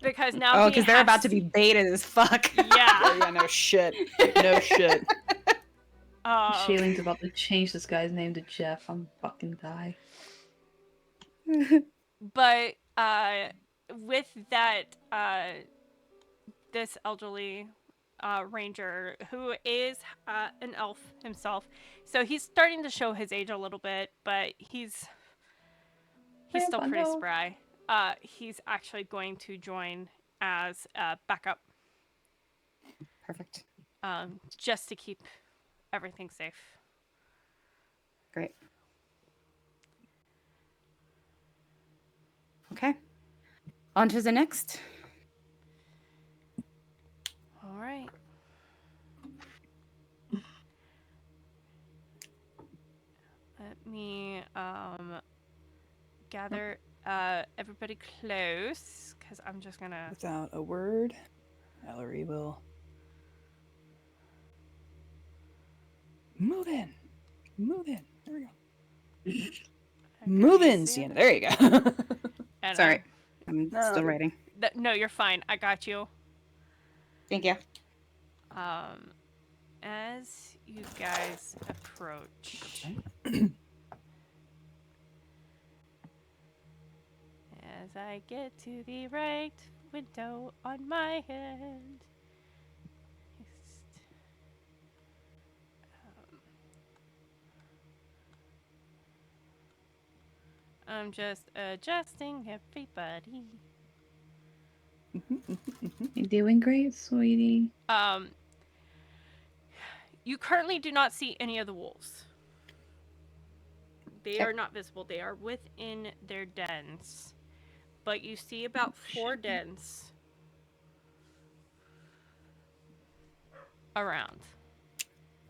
Because now because they're about to be baited as fuck. Yeah. No shit. No shit. Shaylene's about to change this guy's name to Jeff. I'm fucking die. But with that, this elderly ranger, who is an elf himself, so he's starting to show his age a little bit, but he's still Grandpa, pretty no. spry. He's actually going to join as backup, Perfect. just to keep everything safe. Great. Okay. On to the next. All right. Let me gather everybody close, because I'm just gonna... Without a word, Elery will move in. Move in. There we go. Move in, Sienna. There you go. And Sorry. I'm No, still okay. writing. no, you're fine. I got you. Thank you. As you guys approach, as I get to the right window on my hand, I'm just adjusting everybody. You're doing great, sweetie. You currently do not see any of the wolves. They Okay. are not visible. They are within their dens. But you see about 4 dens around.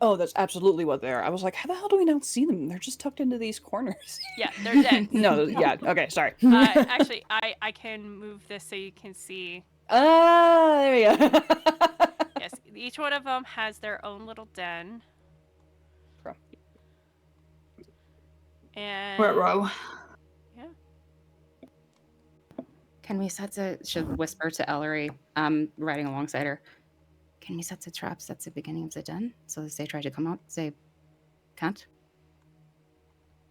Oh, that's absolutely what they are. I was like, how the hell do we not see them? They're just tucked into these corners. Yeah, they're dens. No, yeah, okay, sorry. Actually, I can move this so you can see Ah, there we go. Yes, each one of them has their own little den. Bro. And We're at row. yeah. Can we set the should whisper to Elery, riding alongside her. Can we set the traps at the beginning of the den? So as they try to come out, they can't?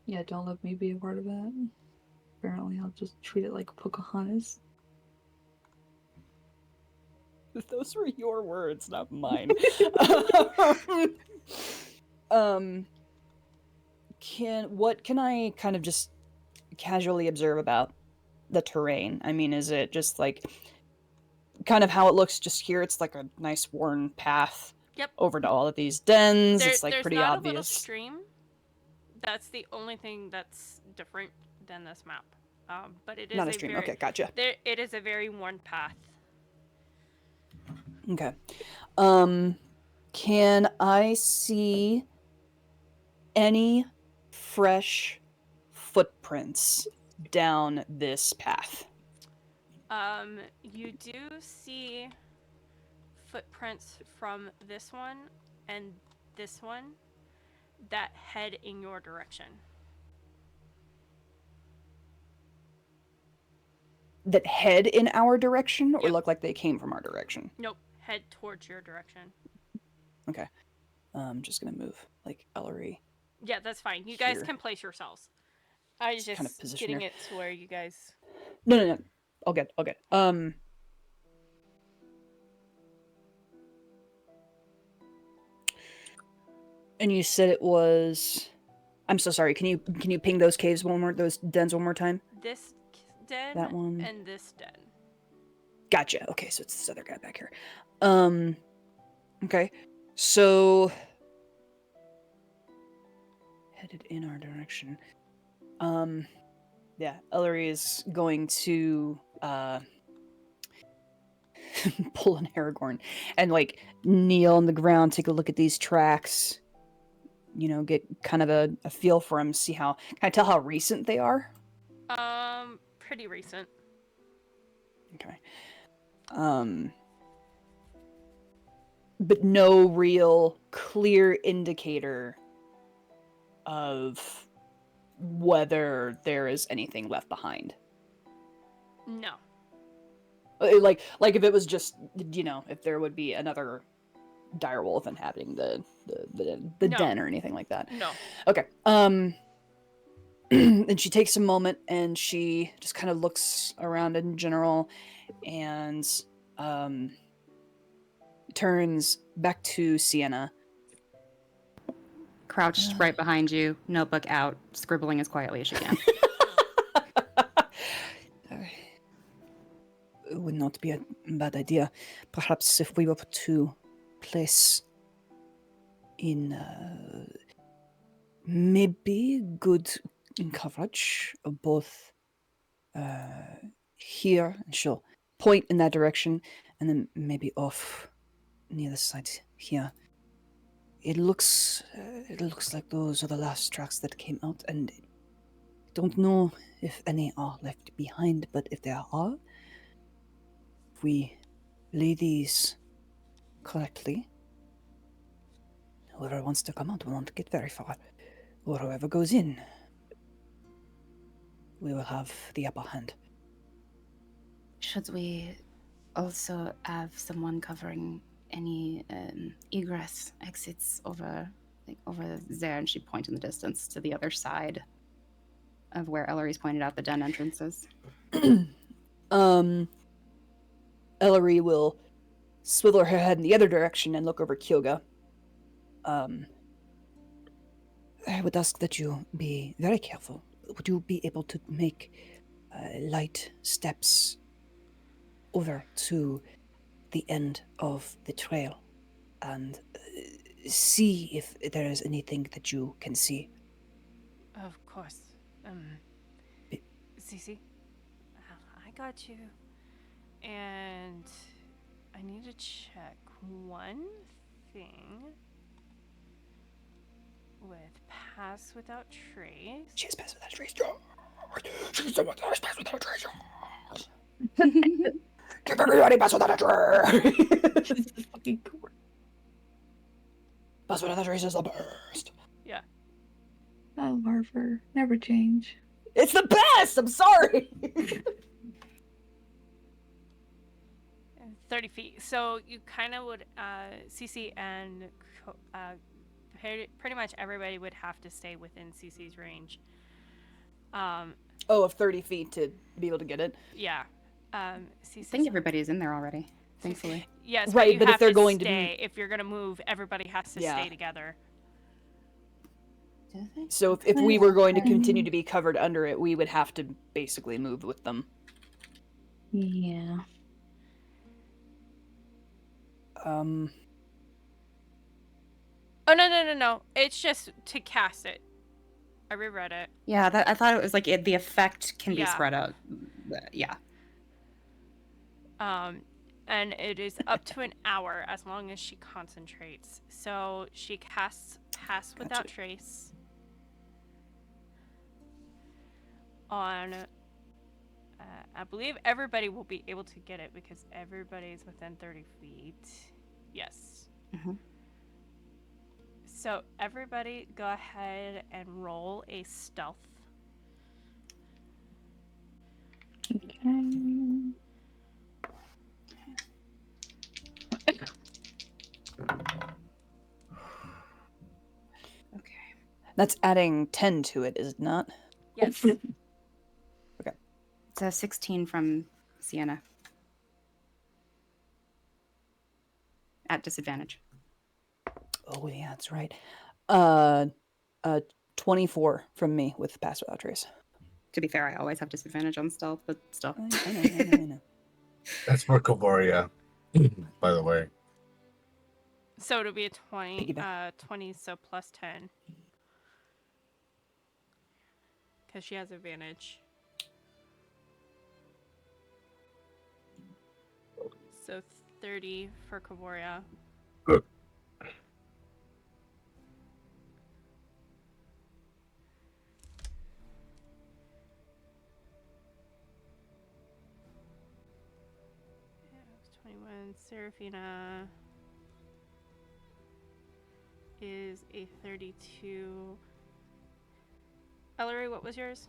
Yeah, don't let me be a part of that. Apparently, I'll just treat it like Pocahontas. Those were your words, not mine. What can I kind of just casually observe about the terrain? I mean, is it just like kind of how it looks just here? It's like a nice worn path Yep. over to all of these dens. It's like There's pretty not obvious. a little stream. That's the only thing that's different than this map. But it is Not a stream. Okay, gotcha. It is a very worn path. Okay. Can I see any fresh footprints down this path? You do see footprints from this one and this one that head in your direction. That head in our direction, or Yep. look like they came from our direction? Nope, head towards your direction. Okay. I'm just gonna move like Elery. Yeah, that's fine. You guys Here. can place yourselves. I was Just just kind of position getting her. it to where you guys. No. All good. And you said it was. I'm so sorry. Can you ping those caves those dens one more time? This den That one. and this den. Gotcha. Okay, so it's this other guy back here. Okay. So headed in our direction. Yeah, Elery is going to pull an Aragorn and like kneel on the ground, take a look at these tracks. You know, get kind of a feel for them, see how can I tell how recent they are? Pretty recent. Okay. But no real clear indicator of whether there is anything left behind. No. Like if it was just, you know, if there would be another direwolf inhabiting the No. den or anything like that. No. Okay. And she takes a moment and she just kind of looks around in general and turns back to Sienna. Crouched right behind you, notebook out, scribbling as quietly as she can. It would not be a bad idea. Perhaps if we were to place in maybe good coverage of both here, and she'll point in that direction, and then maybe off near the side here. It looks like those are the last tracks that came out, and I don't know if any are left behind, but if there are, if we lay these correctly, whoever wants to come out will not get very far, or whoever goes in, we will have the upper hand. Should we also have someone covering any egress exits over there? And she points in the distance to the other side of where Elery's pointed out the den entrances. Elery will swivel her head in the other direction and look over Kyoga. I would ask that you be very careful. Would you be able to make light steps over to the end of the trail and see if there is anything that you can see? Of course. Cece, I got you. And I need to check one thing with Pass Without Trace. She has Pass Without Trace. She's the one that has Pass Without Trace. Keep everybody pass without a trace. This is fucking cool. Pass without a trace is the best. Yeah. Oh, Harper, never change. It's the best. I'm sorry. 30 feet. So you kind of would, CC and pretty much everybody would have to stay within CC's range. Of 30 feet to be able to get it. Yeah. I CC. think everybody is in there already, thankfully. Yes, Right, you but if have they're to going to stay. If you're gonna move, everybody has to stay together. So if we were going to continue to be covered under it, we would have to basically move with them. Yeah. Oh, no. It's just to cast it. I reread it. Yeah, I thought it was like the effect can be Yeah. spread out. Yeah. And it is up to an hour as long as she concentrates. So she casts Pass Without Trace on, I believe everybody will be able to get it because everybody's within 30 feet. Yes. Mhm. So everybody go ahead and roll a stealth. Okay. Okay. That's adding 10 to it, is it not? Yes. It's a 16 from Sienna. At disadvantage. Oh, yeah, that's right. 24 from me with Pass Without Trace. To be fair, I always have disadvantage on stealth, but still. I know. That's for Ka'voria, by the way. So it'll be a 20, Piggyback. 20, so plus 10. Because she has advantage. So 30 for Ka'voria. Good. Yeah, it was 21. Serephina is a 32. Elery, what was yours?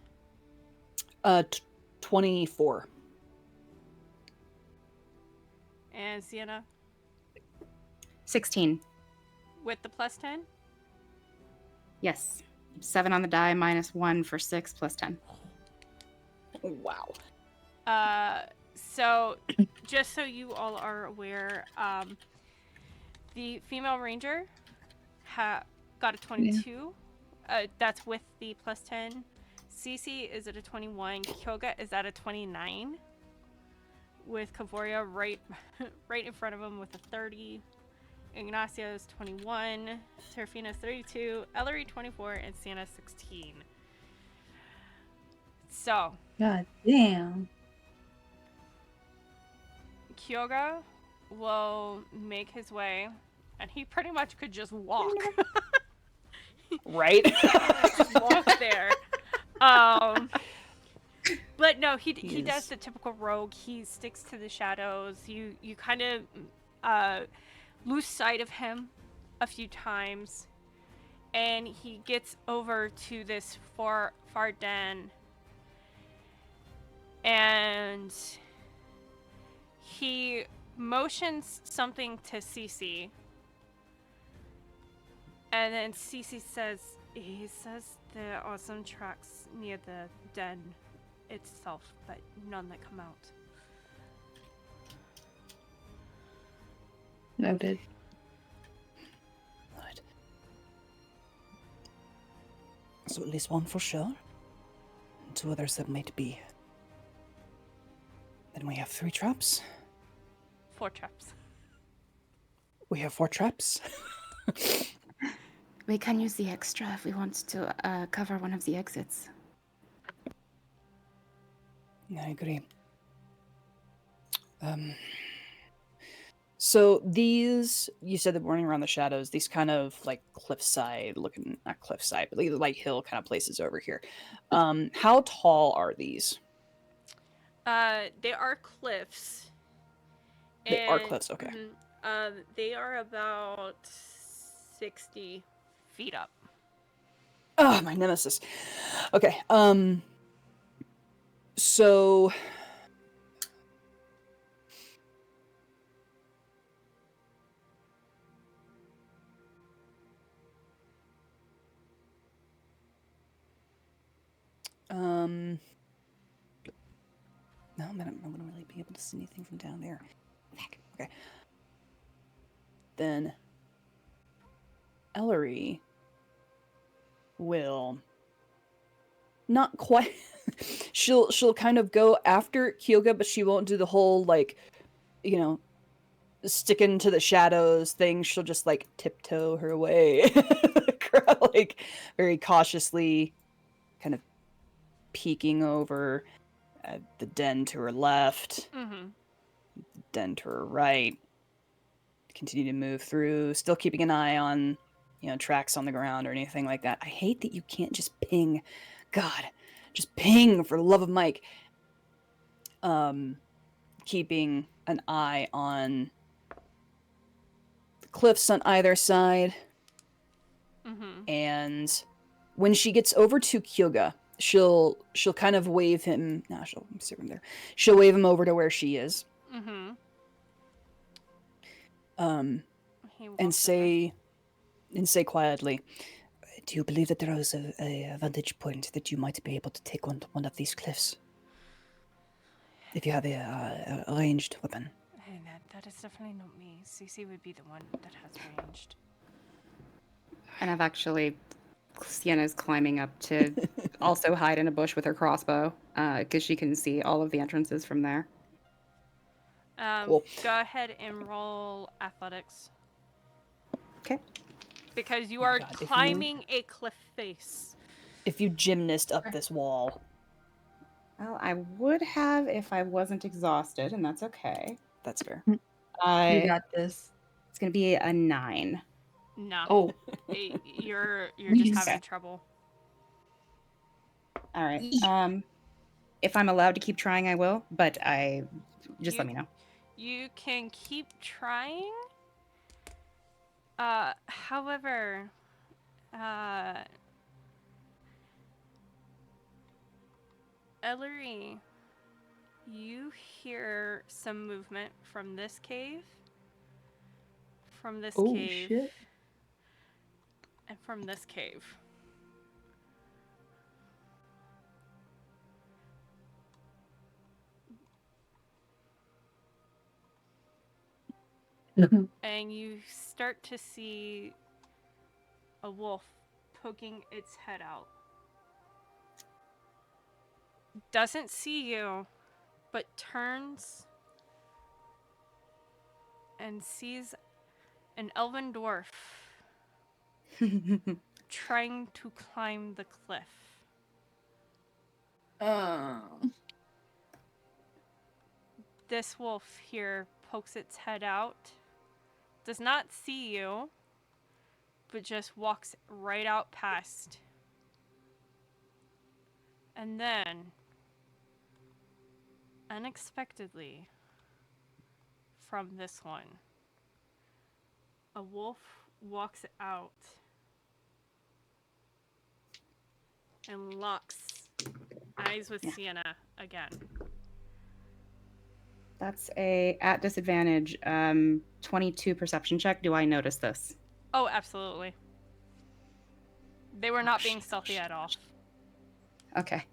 24. And Sienna 16. with the plus 10? Yes. 7 on the die, minus 1 for 6, plus 10. Wow. So just so you all are aware, the female ranger got a 22. That's with the plus 10. Cece is at a 21. Kyoga is at a 29. With Ka'voria right in front of him with a 30. Ignacio is 21. Serephina is 32. Elery 24. And Sienna 16. So, God damn. Kyoga will make his way, and he pretty much could just walk. Right? Just walk there. But no, he does the typical rogue. He sticks to the shadows. You kind of lose sight of him a few times, and he gets over to this far den, and he motions something to Cece, and then Cece says, he says there are some tracks near the den itself, but none that come out. Noted. Right. So at least one for sure. And 2 others that might be. Then we have 3 traps. 4 traps. We have 4 traps. We can use the extra if we want to cover one of the exits. I agree. So these, you said that running around the shadows, these kind of like cliffside looking, not cliffside, but like hill kind of places over here. How tall are these? They are cliffs. They are cliffs, okay. They are about 60 feet up. Oh, my nemesis. Okay, so... No, but I'm not going to really be able to see anything from down there. Okay. Then Elery will not quite. she'll kind of go after Kyoga, but she won't do the whole like, stick into the shadows thing. She'll just like tiptoe her way, like very cautiously, kind of peeking over the den to her left, den to her right. Continue to move through, still keeping an eye on, tracks on the ground or anything like that. I hate that you can't just ping. God, just ping for the love of Mike. Keeping an eye on the cliffs on either side. And when she gets over to Kyoga, she'll kind of wave him. Nah, she'll sit him there. She'll wave him over to where she is. And say quietly, do you believe that there is a vantage point that you might be able to take on one of these cliffs? If you have a ranged weapon. Hey, that is definitely not me. Cece would be the one that has ranged. And I've actually... Sienna's climbing up to also hide in a bush with her crossbow, because she can see all of the entrances from there. Cool. Go ahead and roll athletics. Okay. Because you are climbing a cliff face. If you gymnast up this wall. Well, I would have if I wasn't exhausted, and that's okay. That's fair. You got this. It's going to be a 9. No. Oh. You're just having trouble. All right. If I'm allowed to keep trying, I will, but let me know. You can keep trying. However, Elery, you hear some movement from this cave. From this cave. Shit. And from this cave. And you start to see a wolf poking its head out. Doesn't see you, but turns and sees an elven dwarf trying to climb the cliff. This wolf here pokes its head out, does not see you, but just walks right out past. And then, unexpectedly, from this one, a wolf walks out and locks eyes with Sienna again. That's at disadvantage, 22 perception check. Do I notice this? Oh, absolutely. They were not being stealthy at all. Okay.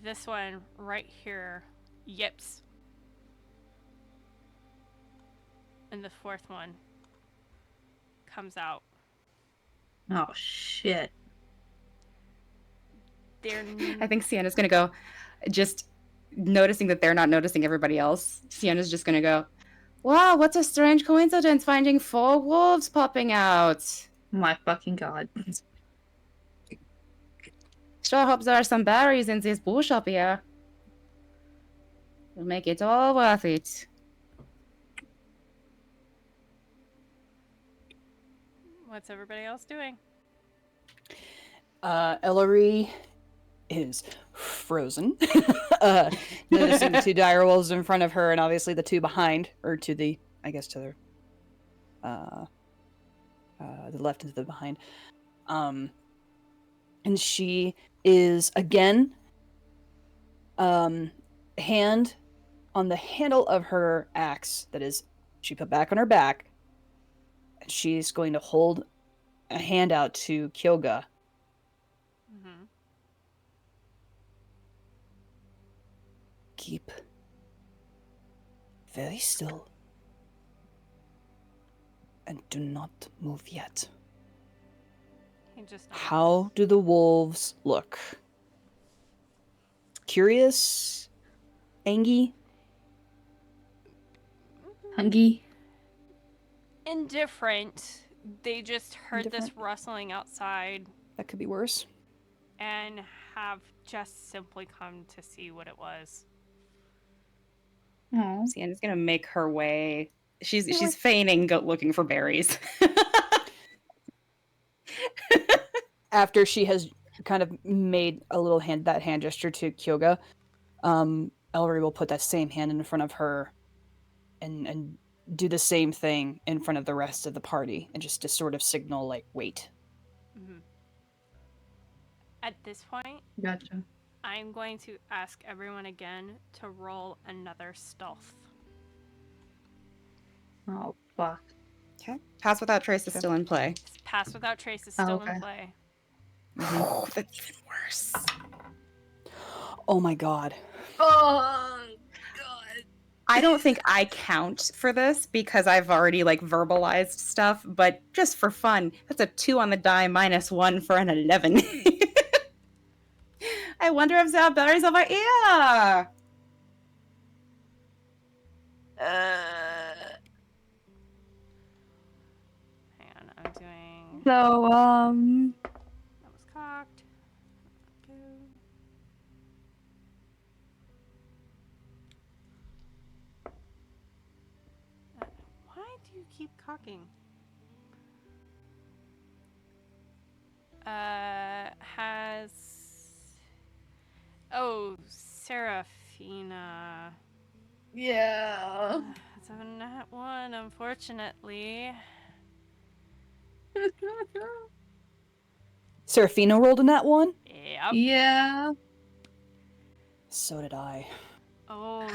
This one right here yips. And the fourth one comes out. Oh, shit. I think Sienna's going to go, just noticing that they're not noticing everybody else. Sienna's just going to go, wow, what a strange coincidence finding 4 wolves popping out. My fucking god. Sure hope there are some berries in this bush up here. It'll make it all worth it. What's everybody else doing? Elery is frozen, noticing the two direwolves in front of her, and obviously the two behind, or to the, I guess, to the left and to the behind. And she is again, hand on the handle of her axe that is she put back on her back. And she's going to hold a hand out to Kyoga. Mm-hmm. Keep very still and do not move yet. He just How do the wolves look? Curious? Angry? Hungry. indifferent. They just heard this Indifferent? rustling outside That could be worse. and have just simply come to see what it was. Oh. Sienna's gonna make her way. She's feigning looking for berries. After she has kind of made a little hand gesture to Kyoga, Elery will put that same hand in front of her and do the same thing in front of the rest of the party, and just to sort of signal, like, wait. Mm-hmm. At this point, Gotcha. I'm going to ask everyone again to roll another stealth. Oh, fuck. Okay. Pass without trace is still in play. Pass without trace is still okay. in play. Oh, that's even worse. Oh my god. Oh, God. I don't think I count for this because I've already verbalized stuff, but just for fun, that's a 2 on the die minus 1 for an 11. I wonder if there are berries over here. Hang on, I'm doing. So, That was cocked. Go. Why do you keep cocking? Has. Oh, Serephina. yeah. It's a nat 1, unfortunately. Serephina rolled in that one? Yep. Yeah. So did I. Oh.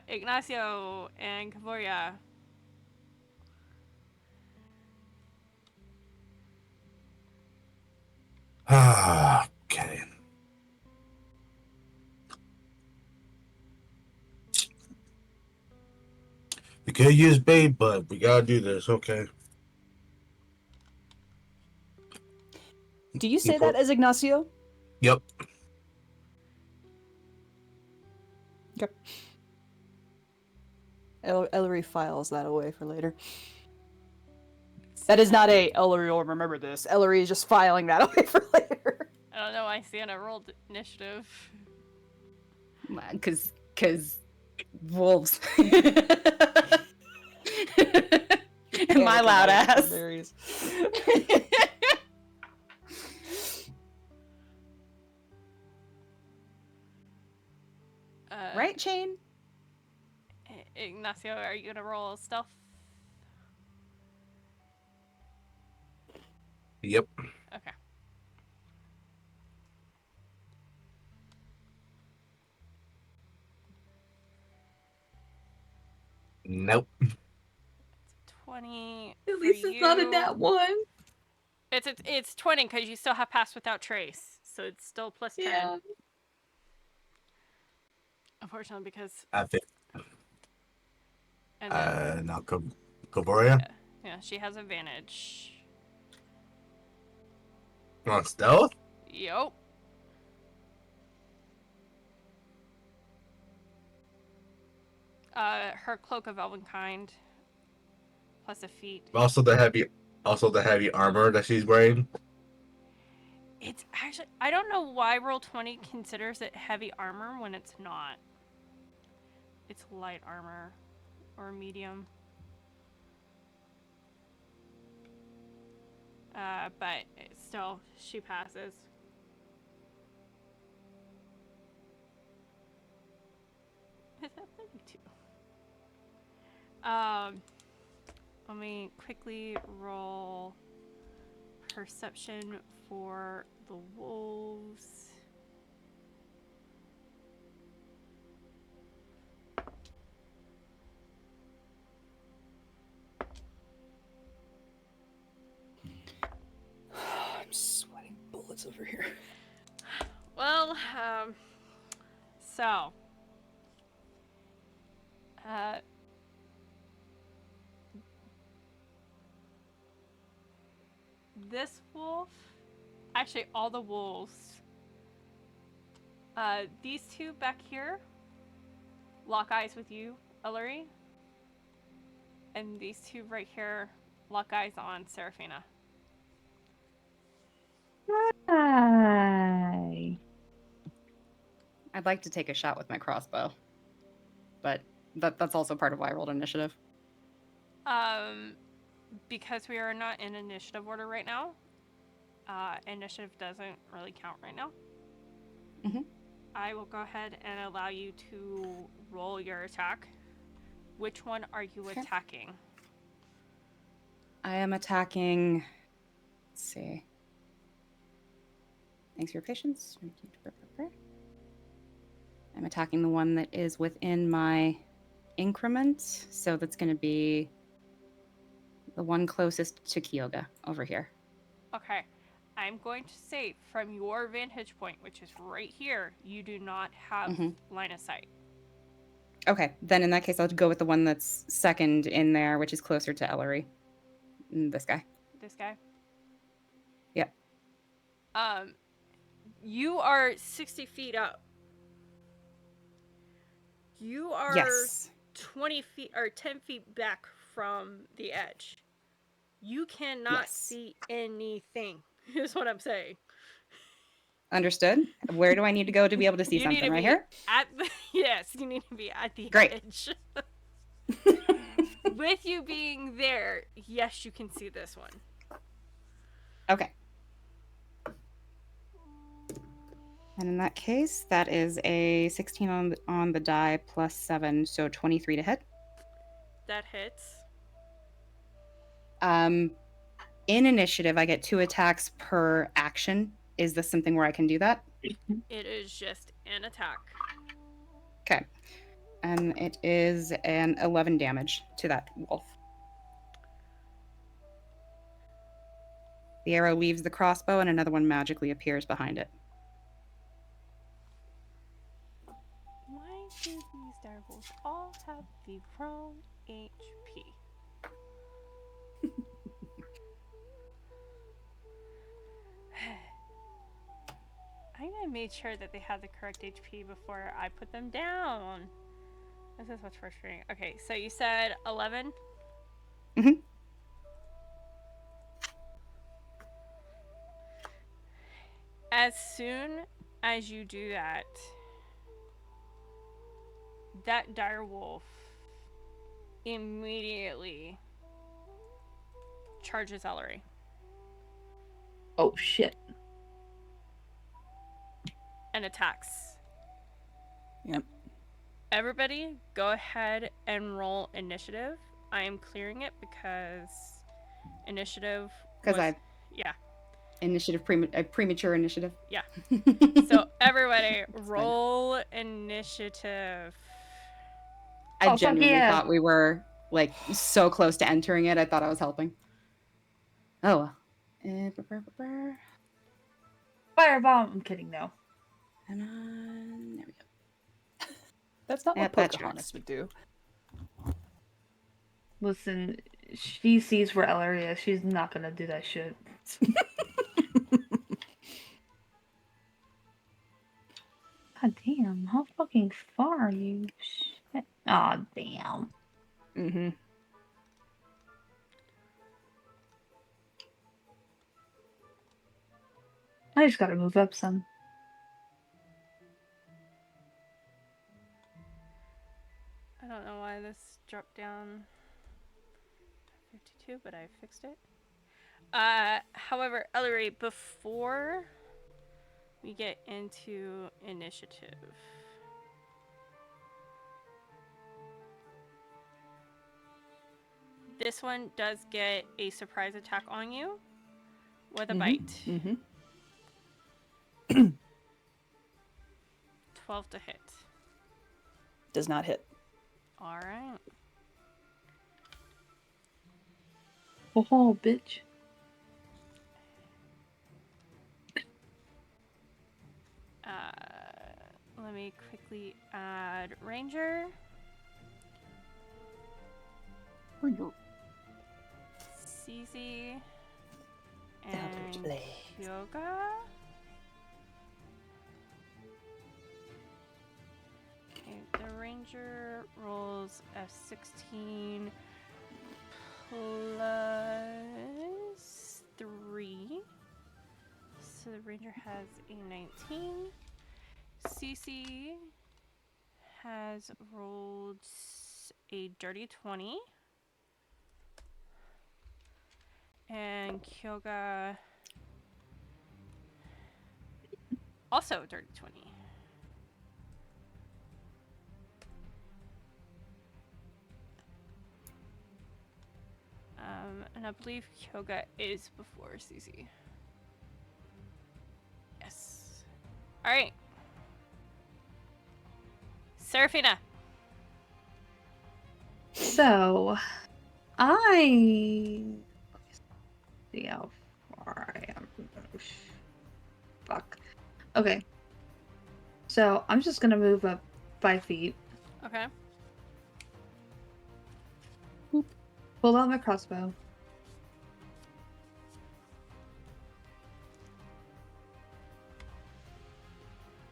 Ignacio and Ka'voria. Okay. We could use bait, but we gotta do this, okay? Do you say that as Ignacio? Yep. Okay. Elery files that away for later. That is not a Elery will remember this. Elery is just filing that away for later. I don't know why Sienna rolled initiative. Because wolves. And my loud ass. Right, Chain? Ignacio, are you gonna roll stealth? Yep. Okay. Nope. 20. At least it's not a nat 1. It's 20 because you still have pass without trace, so it's still plus 10. Yeah. Unfortunately, because I think. and then, Now Ka'voria? yeah, she has advantage. On stealth? Yup. Her cloak of elvenkind plus a feat. Also the heavy armor that she's wearing. It's actually, I don't know why Roll20 considers it heavy armor when it's not. It's light armor or medium. but still, she passes. Is that 32? Let me quickly roll perception for the wolves. I'm sweating bullets over here. Well, so, this wolf, actually all the wolves, these two back here lock eyes with you, Elery, and these two right here lock eyes on Serephina. Hi. I'd like to take a shot with my crossbow, but that's also part of why I rolled initiative. Because we are not in initiative order right now, initiative doesn't really count right now. Mhm. I will go ahead and allow you to roll your attack. Which one are you Okay. attacking? I am attacking. Let's see. Thanks for your patience. I'm attacking the one that is within my increment, so that's going to be the one closest to Kyoga over here. Okay. I'm going to say from your vantage point, which is right here, you do not have line of sight. Okay, then in that case, I'll go with the one that's second in there, which is closer to Elery. This guy. This guy? Yep. You are 60 feet up. You are Yes. 20 feet or 10 feet back from the edge. You cannot Yes. see anything, is what I'm saying. Understood. Where do I need to go to be able to see You need something? to Right be here? at the, yes, you need to be at the Great. edge. With you being there, yes, you can see this one. Okay. And in that case, that is a 16 on the die plus 7, so 23 to hit. That hits. In initiative, I get 2 attacks per action. Is this something where I can do that? It is just an attack. Okay. And it is an 11 damage to that wolf. The arrow leaves the crossbow and another one magically appears behind it. Why do these direwolves all have the wrong HP? I made sure that they had the correct HP before I put them down. This is what's frustrating. Okay, so you said 11? Mm-hmm. As soon as you do that, that direwolf immediately charges Elery. Oh shit. And attacks. Yep. Everybody, go ahead and roll initiative. I am clearing it because initiative was... Yeah. Initiative, premature initiative. Yeah. So everybody, roll initiative. I genuinely thought we were like so close to entering it. I thought I was helping. Oh well. Firebomb. I'm kidding, no. And there we go. That's not what that Pocahontas would do. Listen, she sees where Elery is. She's not gonna do that shit. God damn, how fucking far are you? Shit. Aw, damn. Mm-hmm. I just gotta move up some. I don't know why this dropped down 52, but I fixed it. However, Elery, before we get into initiative, this one does get a surprise attack on you with a bite. Mm-hmm. 12 to hit. Does not hit. All right. Oh, bitch. Let me quickly add Ranger. CZ. And Blade. Yoga. Okay, the Ranger rolls a 16 plus 3. So the Ranger has a 19. CC has rolled a dirty 20. And Kyoga also dirty 20. And I believe Kyoga is before CC. Yes. All right. Serephina. So, I see how far I am. Fuck. Okay. So I'm just gonna move up 5 feet. Okay. Pull out my crossbow.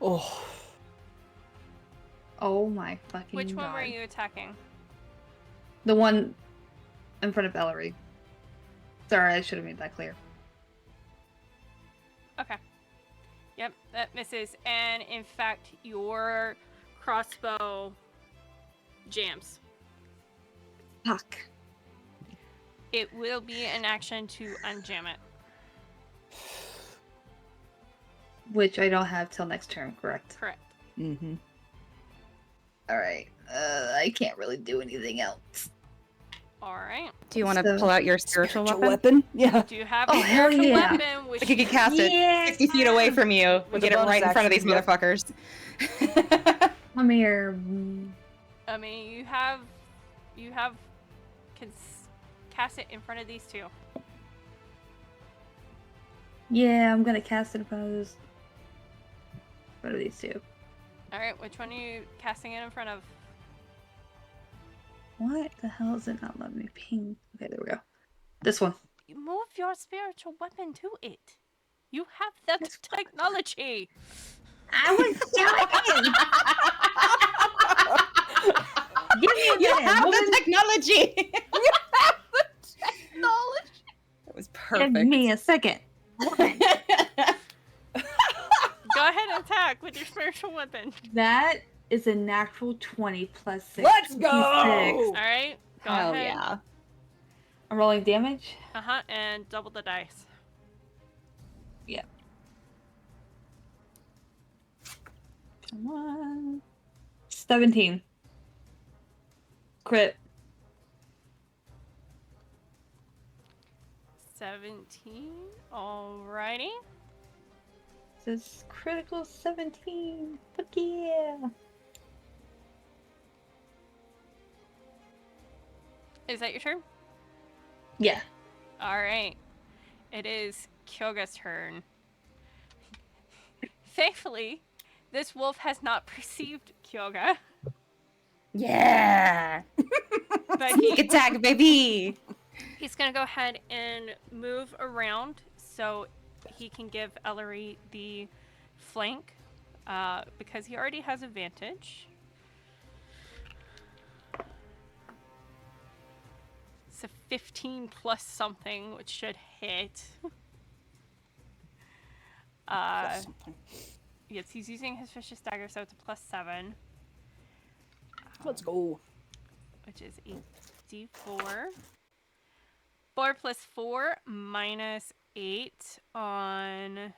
Oh. Oh my fucking Which one god. were you attacking? The one in front of Elery. Sorry, I should have made that clear. Okay. Yep, that misses. And in fact, your crossbow jams. Fuck. It will be an action to unjam it. Which I don't have till next turn, correct? Correct. Mm-hmm. Alright. I can't really do anything else. All right. Do you want to So- pull out your spiritual weapon? Yeah. Do you have Oh, a hell spiritual yeah. weapon? Which Like you could cast Yeah. it 60 feet away from you and With get a it bonus right in front of these action, yep. motherfuckers. Come here. I mean, you can cast it in front of these two. Yeah, I'm gonna cast it in front of these two. All right, which one are you casting it in front of? What the hell is it not letting me ping? Okay, there we go. This one. You move your spiritual weapon to it. You have that That's- technology. I was doing it! Give me a You minute, have woman. the technology. Knowledge. That was Give perfect. me a second. Go ahead and attack with your spiritual weapon. That is a natural 20 plus 6. Let's go! All right, go Hell ahead. yeah. I'm rolling damage. And double the dice. Yeah. Come on. 17. Crit. 17. Alrighty. This is critical 17. Fuck yeah. Is that your turn? Yeah. All right. It is Kyoga's turn. Thankfully, this wolf has not perceived Kyoga, Yeah. but Sneak attack, baby. he's going to go ahead and move around so he can give Elery the flank because he already has advantage. It's a 15 plus something, which should hit. Plus something. Yes, he's using his vicious dagger, so it's a plus 7, Let's go. which is a d4. 4 plus 4 minus 8 on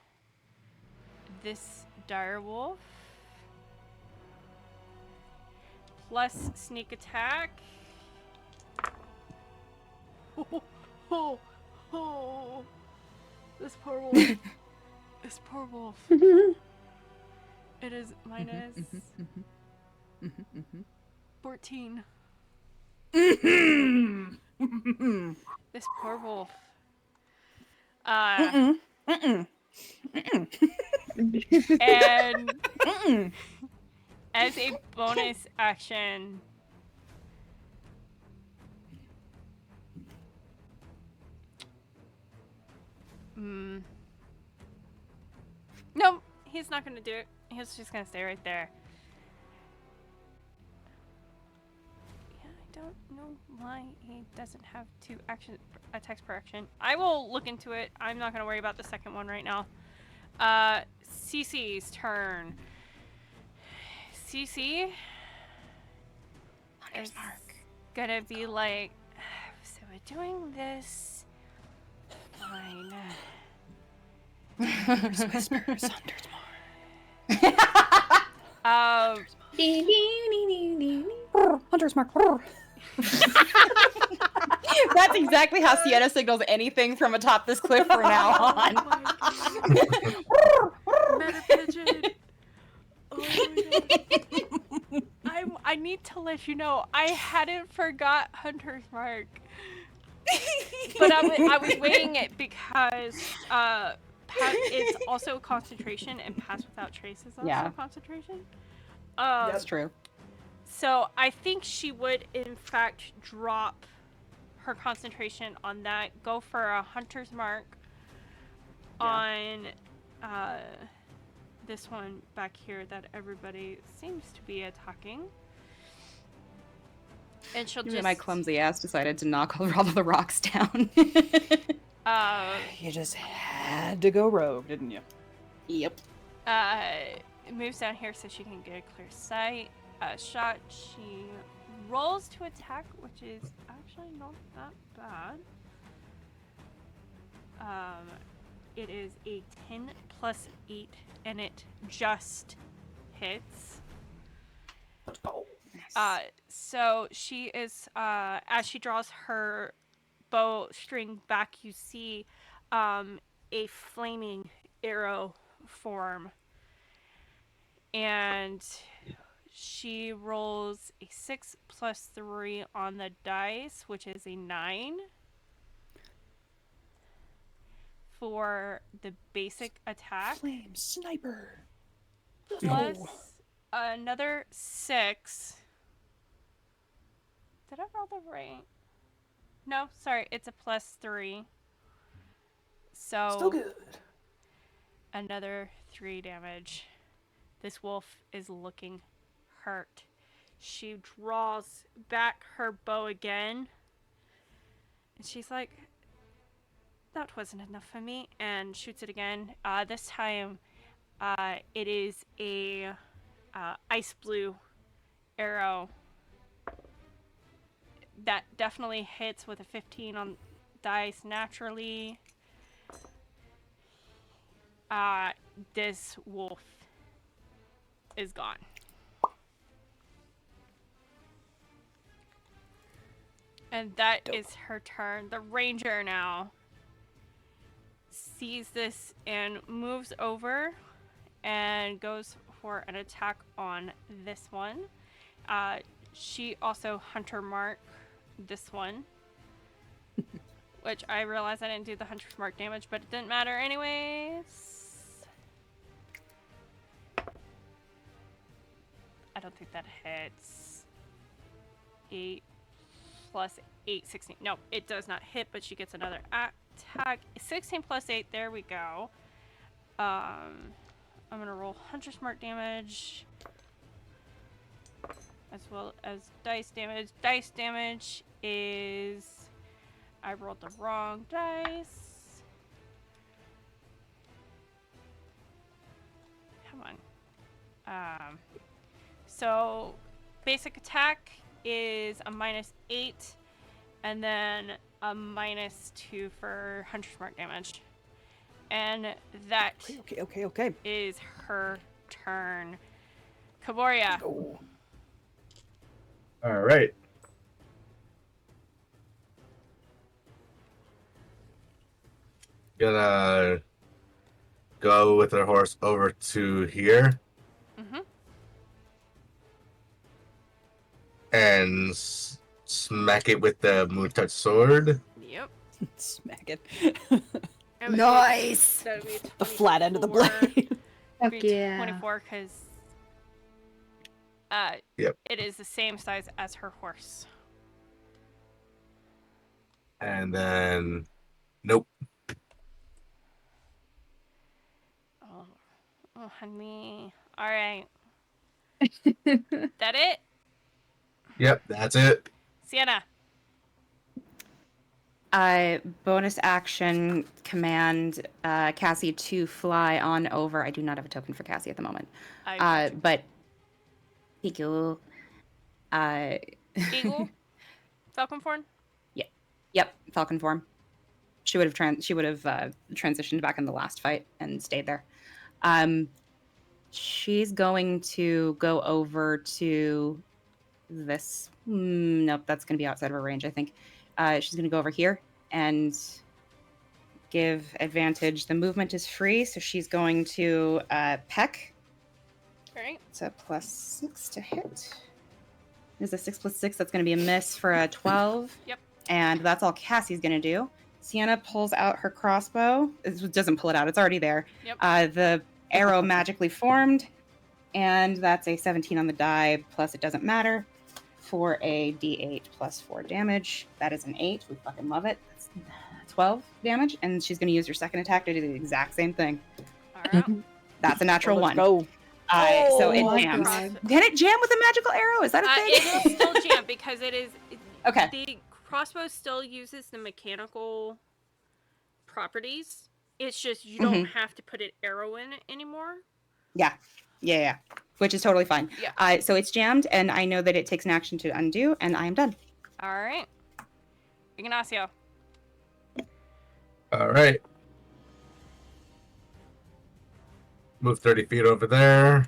this direwolf. Plus sneak attack. Oh. This poor wolf. This poor wolf. It is minus 14. This poor wolf. And as a bonus action, no, he's not gonna do it. He's just gonna stay right there. Yeah, I don't know why he doesn't have 2 attacks per action. I will look into it. I'm not gonna worry about the second one right now. Cece's turn. Cece is gonna be like, so we're doing this. Fine. Whispers, Hunter's Hunter's Mark. That's exactly how Sienna signals anything from atop this cliff from now on. Meta pigeon. Oh my god. I need to let you know, I hadn't forgot Hunter's Mark. But I was weighing it because it's also concentration, and Pass Without Trace is also concentration. That's true. So I think she would, in fact, drop her concentration on that. Go for a Hunter's Mark on this one back here that everybody seems to be attacking. And she'll just... my clumsy ass decided to knock all of the rocks down. You just had to go rogue, didn't you? Yep. It moves down here so she can get a clear sight. Shot. She rolls to attack, which is actually not that bad. It is a 10 plus 8, and it just hits. So she is, as she draws her bow string back, you see a flaming arrow form. And she rolls a 6 plus 3 on the dice, which is a 9. For the basic attack. Flame sniper. Plus another 6. Did I roll the right? No, sorry, it's a plus 3. So still good. Another 3 damage. This wolf is looking hurt. She draws back her bow again. And she's like, that wasn't enough for me, and shoots it again. This time, it is a ice blue arrow that definitely hits with a 15 on dice naturally. This wolf is gone. And that is her turn. The ranger now sees this and moves over and goes for an attack on this one. She also Hunter Mark this one. Which I realized I didn't do the Hunter's Mark damage, but it didn't matter anyways. I don't think that hits. 8 plus 8, 16. No, it does not hit, but she gets another attack. 16 plus 8, there we go. I'm gonna roll Hunter's Mark damage. As well as dice damage. Dice damage is... I rolled the wrong dice. Come on. So, basic attack is a -8. And then a -2 for Hunter's Mark damage. And that Okay. is her turn. Ka'voria. Oh. All right. Gonna go with her horse over to here Mm-hmm. and smack it with the Moon Touch sword. Yep. Smack it. That would Nice! That would be The flat end of the 24 blade. Fuck be yeah. 24 because Yep. it is the same size as her horse. And then, nope. Oh, honey. All right. That it? Yep, that's it. Sienna. Bonus action command Cassie to fly on over. I do not have a token for Cassie at the moment. But thank you. Eagle? Falcon form? Yep, Falcon form. She would have transitioned back in the last fight and stayed there. She's going to go over to this. Nope, that's going to be outside of her range, I think. She's going to go over here and give advantage. The movement is free, so she's going to peck. All right. It's a +6 to hit. There's a 6 + 6. That's going to be a miss for a 12. Yep. And that's all Cassie's going to do. Sienna pulls out her crossbow. It doesn't pull it out. It's already there. Yep. The arrow magically formed. And that's a 17 on the die. Plus, it doesn't matter. For a d8 + 4 damage. That is an 8. We fucking love it. That's 12 damage. And she's going to use her second attack to do the exact same thing. All right. That's a natural Let's 1. go. So it Oh my jams. God. Can it jam with a magical arrow? Is that a thing? It will still jam because it is. Okay. The crossbow still uses the mechanical properties. It's just you don't have to put an arrow in it anymore. Yeah. Which is totally fine. Yeah. So it's jammed, and I know that it takes an action to undo, and I am done. All right. Ignacio. All right. Move 30 feet over there.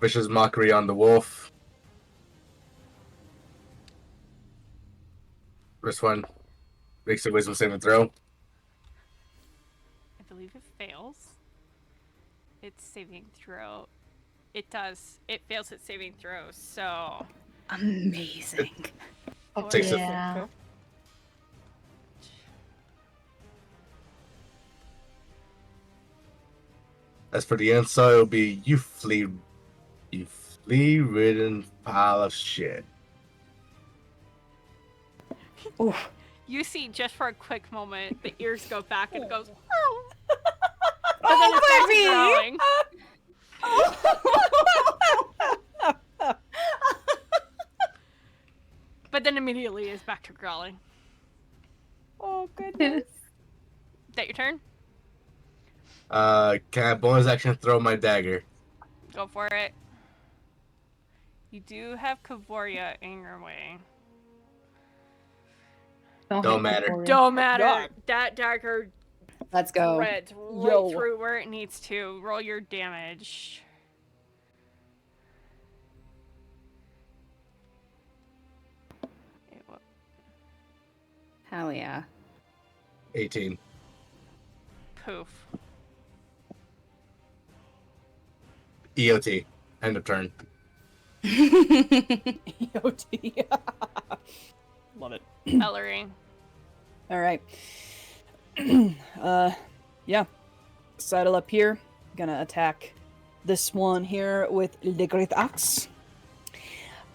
Vicious Mockery on the wolf. This one makes a wisdom saving throw. I believe it fails. Its saving throw. It does. It fails its saving throw. So. Amazing. Fuck Takes it. yeah. As for the insult, it'll be you flea-ridden pile of shit. Oof. You see, just for a quick moment, the ears go back and it goes. Oh. But then it starts growling. But then immediately is back to growling. Oh, goodness. Is that your turn? Can I bonus action throw my dagger? Go for it. You do have Ka'voria in your way. Don't hit matter. Ka'voria. Don't matter. God. That dagger Let's go. threads right Yo. through where it needs to. Roll your damage. Hell yeah. 18. Poof. EOT. End of turn. EOT. Love it. Elery. All right. Yeah. Saddle up here. Gonna attack this one here with the Great Axe.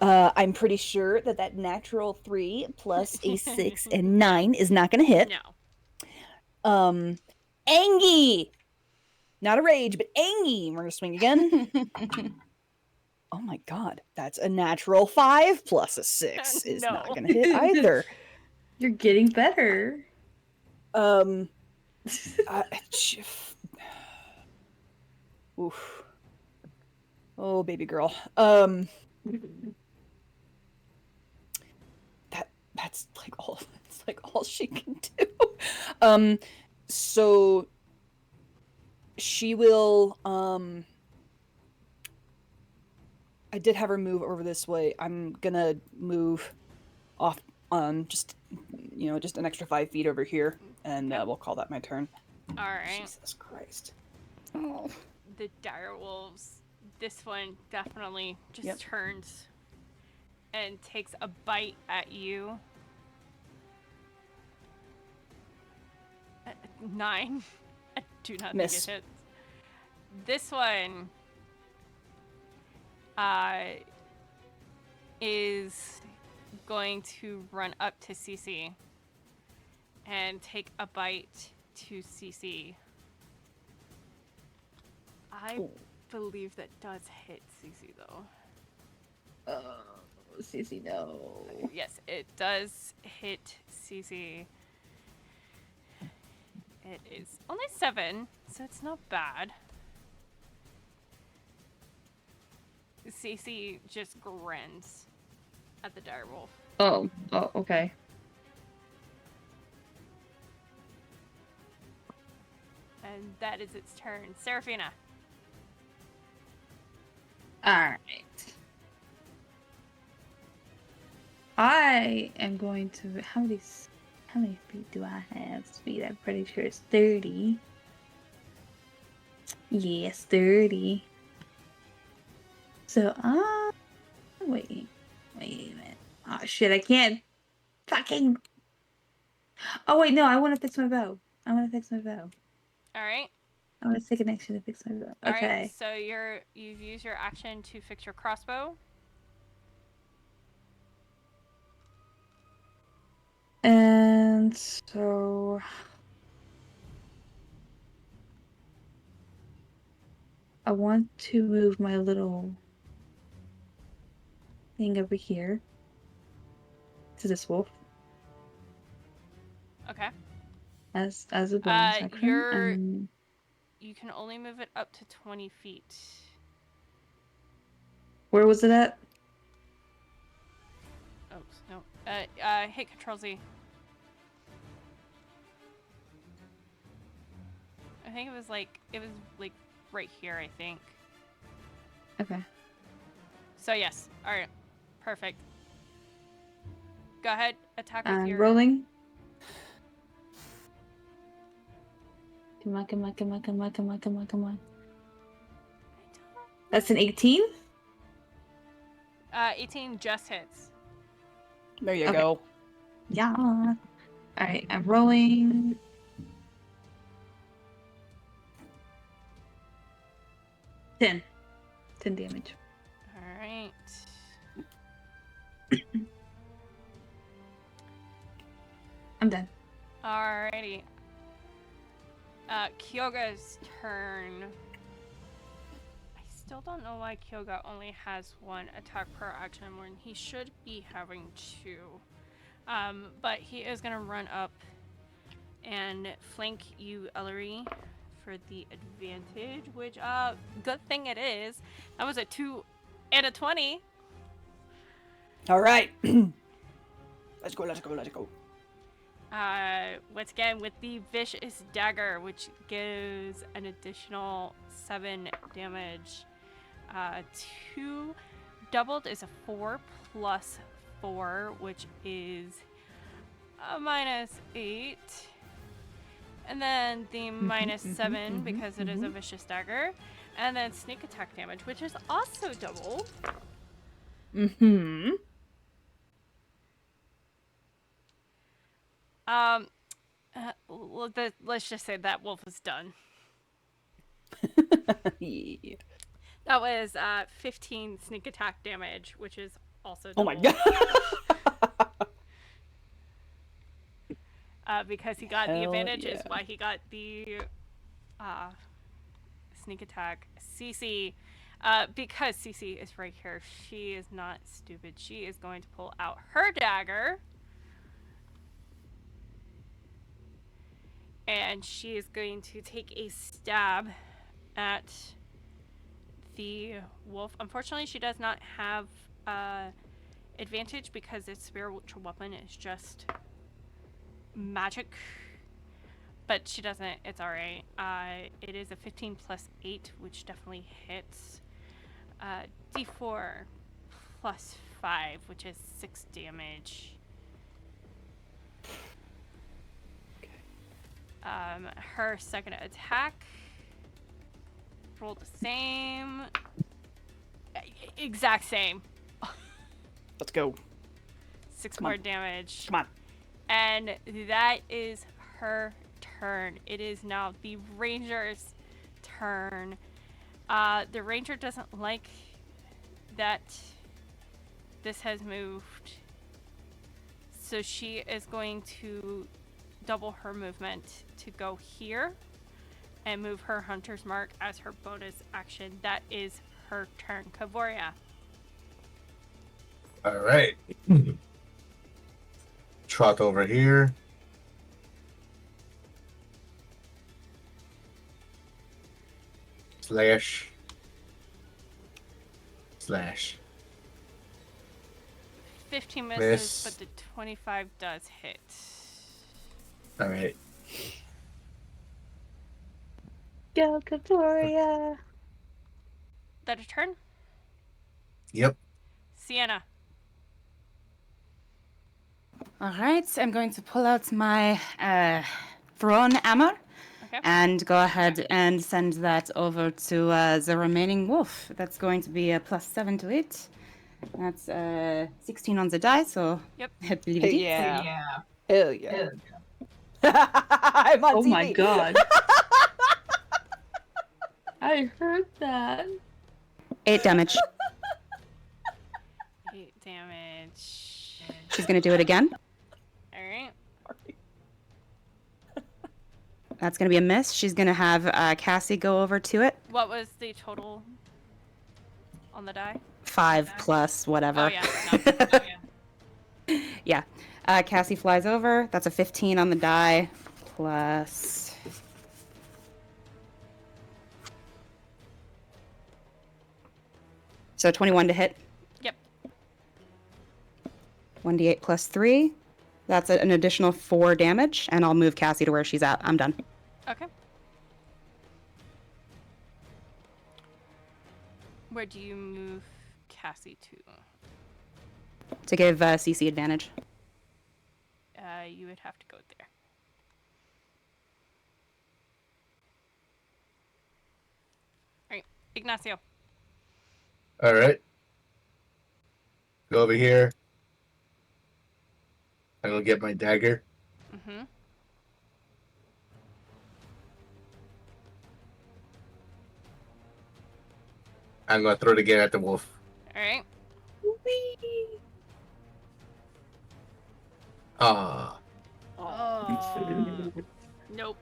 I'm pretty sure that natural 3 plus a 6 and 9 is not gonna hit. No. Angie! Not a rage, but Angie! We're gonna swing again. Oh my god. That's a natural 5 plus a 6 is No. not gonna hit either. You're getting better. Oof. Oh, baby girl. That's like all. It's like all she can do. So she will. I did have her move over this way. I'm gonna move off. Just just an extra 5 feet over here, and Okay. we'll call that my turn. All right. Jesus Christ. Oh. The Direwolves. This one definitely just Yep. turns and takes a bite at you. 9. I do not Miss. think it hits. This one is going to run up to Cece and take a bite to Cece. I Ooh. believe that does hit Cece though. Oh, Sissy, no. Yes, it does hit Cece. It is only 7, so it's not bad. Cece just grins at the direwolf. Oh, okay. And that is its turn. Serephina. Alright. I am going to... How many feet do I have? Speed, I'm pretty sure it's 30. Yes, 30. So, wait a minute. Oh, shit, I can't fucking... Oh, wait, no, I want to fix my bow. All right. I want to take an action to fix my bow. All Okay. right. So you've used your action to fix your crossbow. And so... I want to move my little thing over here to this wolf Okay. as a bonus action. You can only move it up to 20 feet. Where was it at? Oops, no. Hit Control Z. I think it was like right here, I think. Okay. So yes. All right. Perfect. Go ahead. Attack with I'm your... rolling. Come on, come on, come on, come on, come on, come on, come on. That's an 18? 18 just hits. There you Okay. go. Yeah. Alright, I'm rolling. 10 damage. All right. I'm done. Alrighty. Kyoga's turn. I still don't know why Kyoga only has 1 attack per action when he should be having 2. But he is gonna run up and flank you, Elery, for the advantage, which good thing it is. That was a 2 and a 20. All right. Let's go. Once again with the vicious dagger, which gives an additional 7 damage. 2 doubled is a 4 plus 4, which is a -8. And then the -7 because it is a vicious dagger. And then sneak attack damage, which is also doubled. Mm-hmm. Let's just say that wolf is done. Yeah. That was 15 sneak attack damage, which is also Oh doubled. my god. Because he got the Hell advantage is yeah. why he got the sneak attack. Cece, because Cece is right here, she is not stupid. She is going to pull out her dagger. And she is going to take a stab at the wolf. Unfortunately, she does not have advantage because its spiritual weapon is just magic. But she doesn't. It's alright. It is a 15 plus 8, which definitely hits. D4 plus 5, which is 6 damage. Her second attack rolled the same. Exact same. Let's go. 6 Come more on. damage. Come on. And that is her turn. It is now the ranger's turn. The ranger doesn't like that this has moved. So she is going to double her movement to go here and move her hunter's mark as her bonus action. That is her turn. Ka'voria. All right. Trot over here. Slash. Slash. 15 misses, Miss. but the 25 does hit. All right. Go, Ka'voria. That a turn? Yep. Sienna. All right, I'm going to pull out my thrown hammer Okay. and go ahead and send that over to the remaining wolf. That's going to be a +7 to it. That's 16 on the die, so Yep. I believe it is. Hell yeah. I'm on Oh TV. my god. I heard that. 8 damage. 8 damage. She's going to do it again. Alright. That's going to be a miss. She's going to have Cassie go over to it. What was the total on the die? 5 plus whatever. Oh, yeah. No. Yeah. Cassie flies over. That's a 15 on the die. Plus... So 21 to hit. Yep. 1d8 plus 3. That's an additional 4 damage, and I'll move Cassie to where she's at. I'm done. Okay. Where do you move Cassie to? To give CC advantage. You would have to go there. Alright. Ignacio. All right. Go over here. I'm gonna get my dagger. Mm-hmm. I'm gonna throw it again at the wolf. Alright. Ah. Oh. Nope.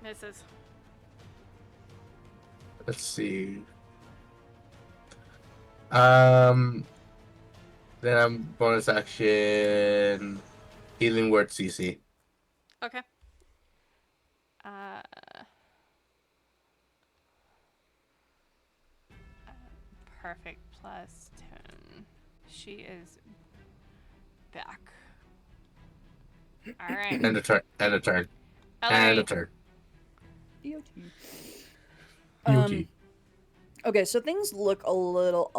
Misses. Let's see. Then I'm bonus action healing word CC. Okay. Perfect plus 10. She is back. Alright. And a turn. And a turn. And a Elery. turn. Okay, so things look a little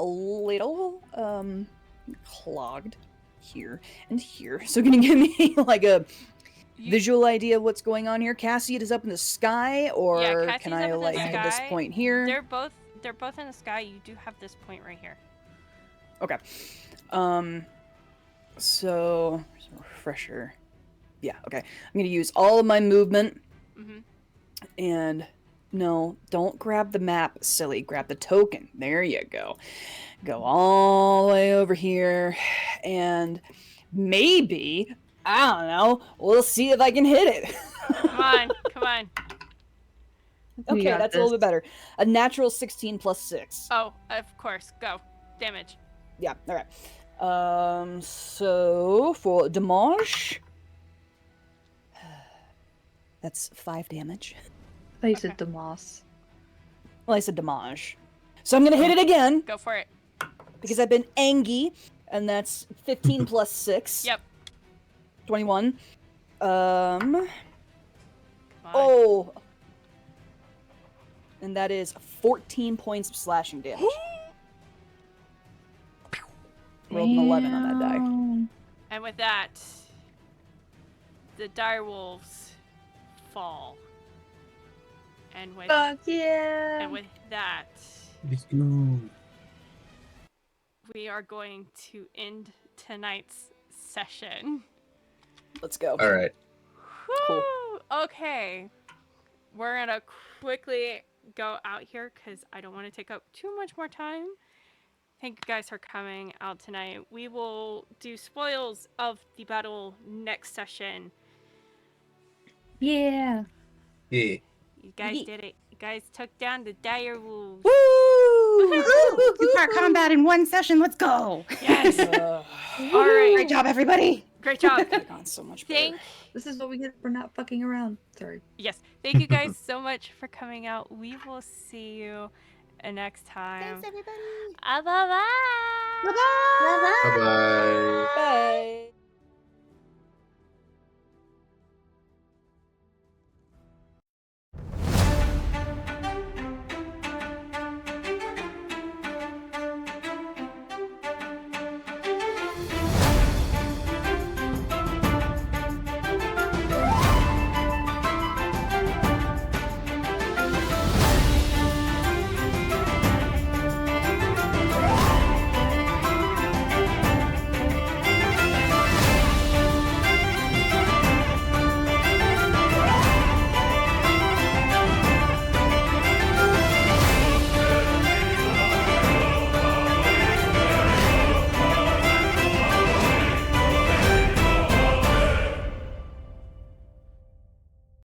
clogged here and here. So can you give me like a visual idea of what's going on here? Cassie is up in the sky, or Yeah, Cassie's can up I in the like hit this sky. point here? They're both in the sky. You do have this point right here. Okay. So just a refresher. Yeah, okay. I'm gonna use all of my movement. Mm-hmm. And no, don't grab the map, silly. Grab the token. There you go. Go all the way over here, and maybe, I don't know, we'll see if I can hit it. Come on, come on. We Okay, got that's a little this. bit better. A natural 16 plus 6. Oh, of course. Go. Damage. Yeah, alright. So for damage, that's 5 damage. Place it to Moss. Well, I said damage. So I'm gonna hit it again Go for it. because I've been angry, and that's 15 plus 6. Yep. 21. Come on. Oh. And that is 14 points of slashing damage. Rolled an 11 on that die. Damn. And with that, the direwolves fall. And with Fuck yeah. and with that, Let's go. we are going to end tonight's session. Let's go. All right. Cool. Woo! Okay. We're gonna quickly go out here because I don't want to take up too much more time. Thank you guys for coming out tonight. We will do spoils of the battle next session. Yeah. Yeah. You guys did it. You guys took down the direwolves. Woo! Two-part combat in one session. Let's go. Yes. Uh, All right. Great job, everybody. Great job. could've gone so much better. Thank This is what we get for not fucking around. Sorry. Yes. Thank you guys so much for coming out. We will see you next time. Thanks, everybody. Bye-bye. Bye-bye. Bye bye. Bye.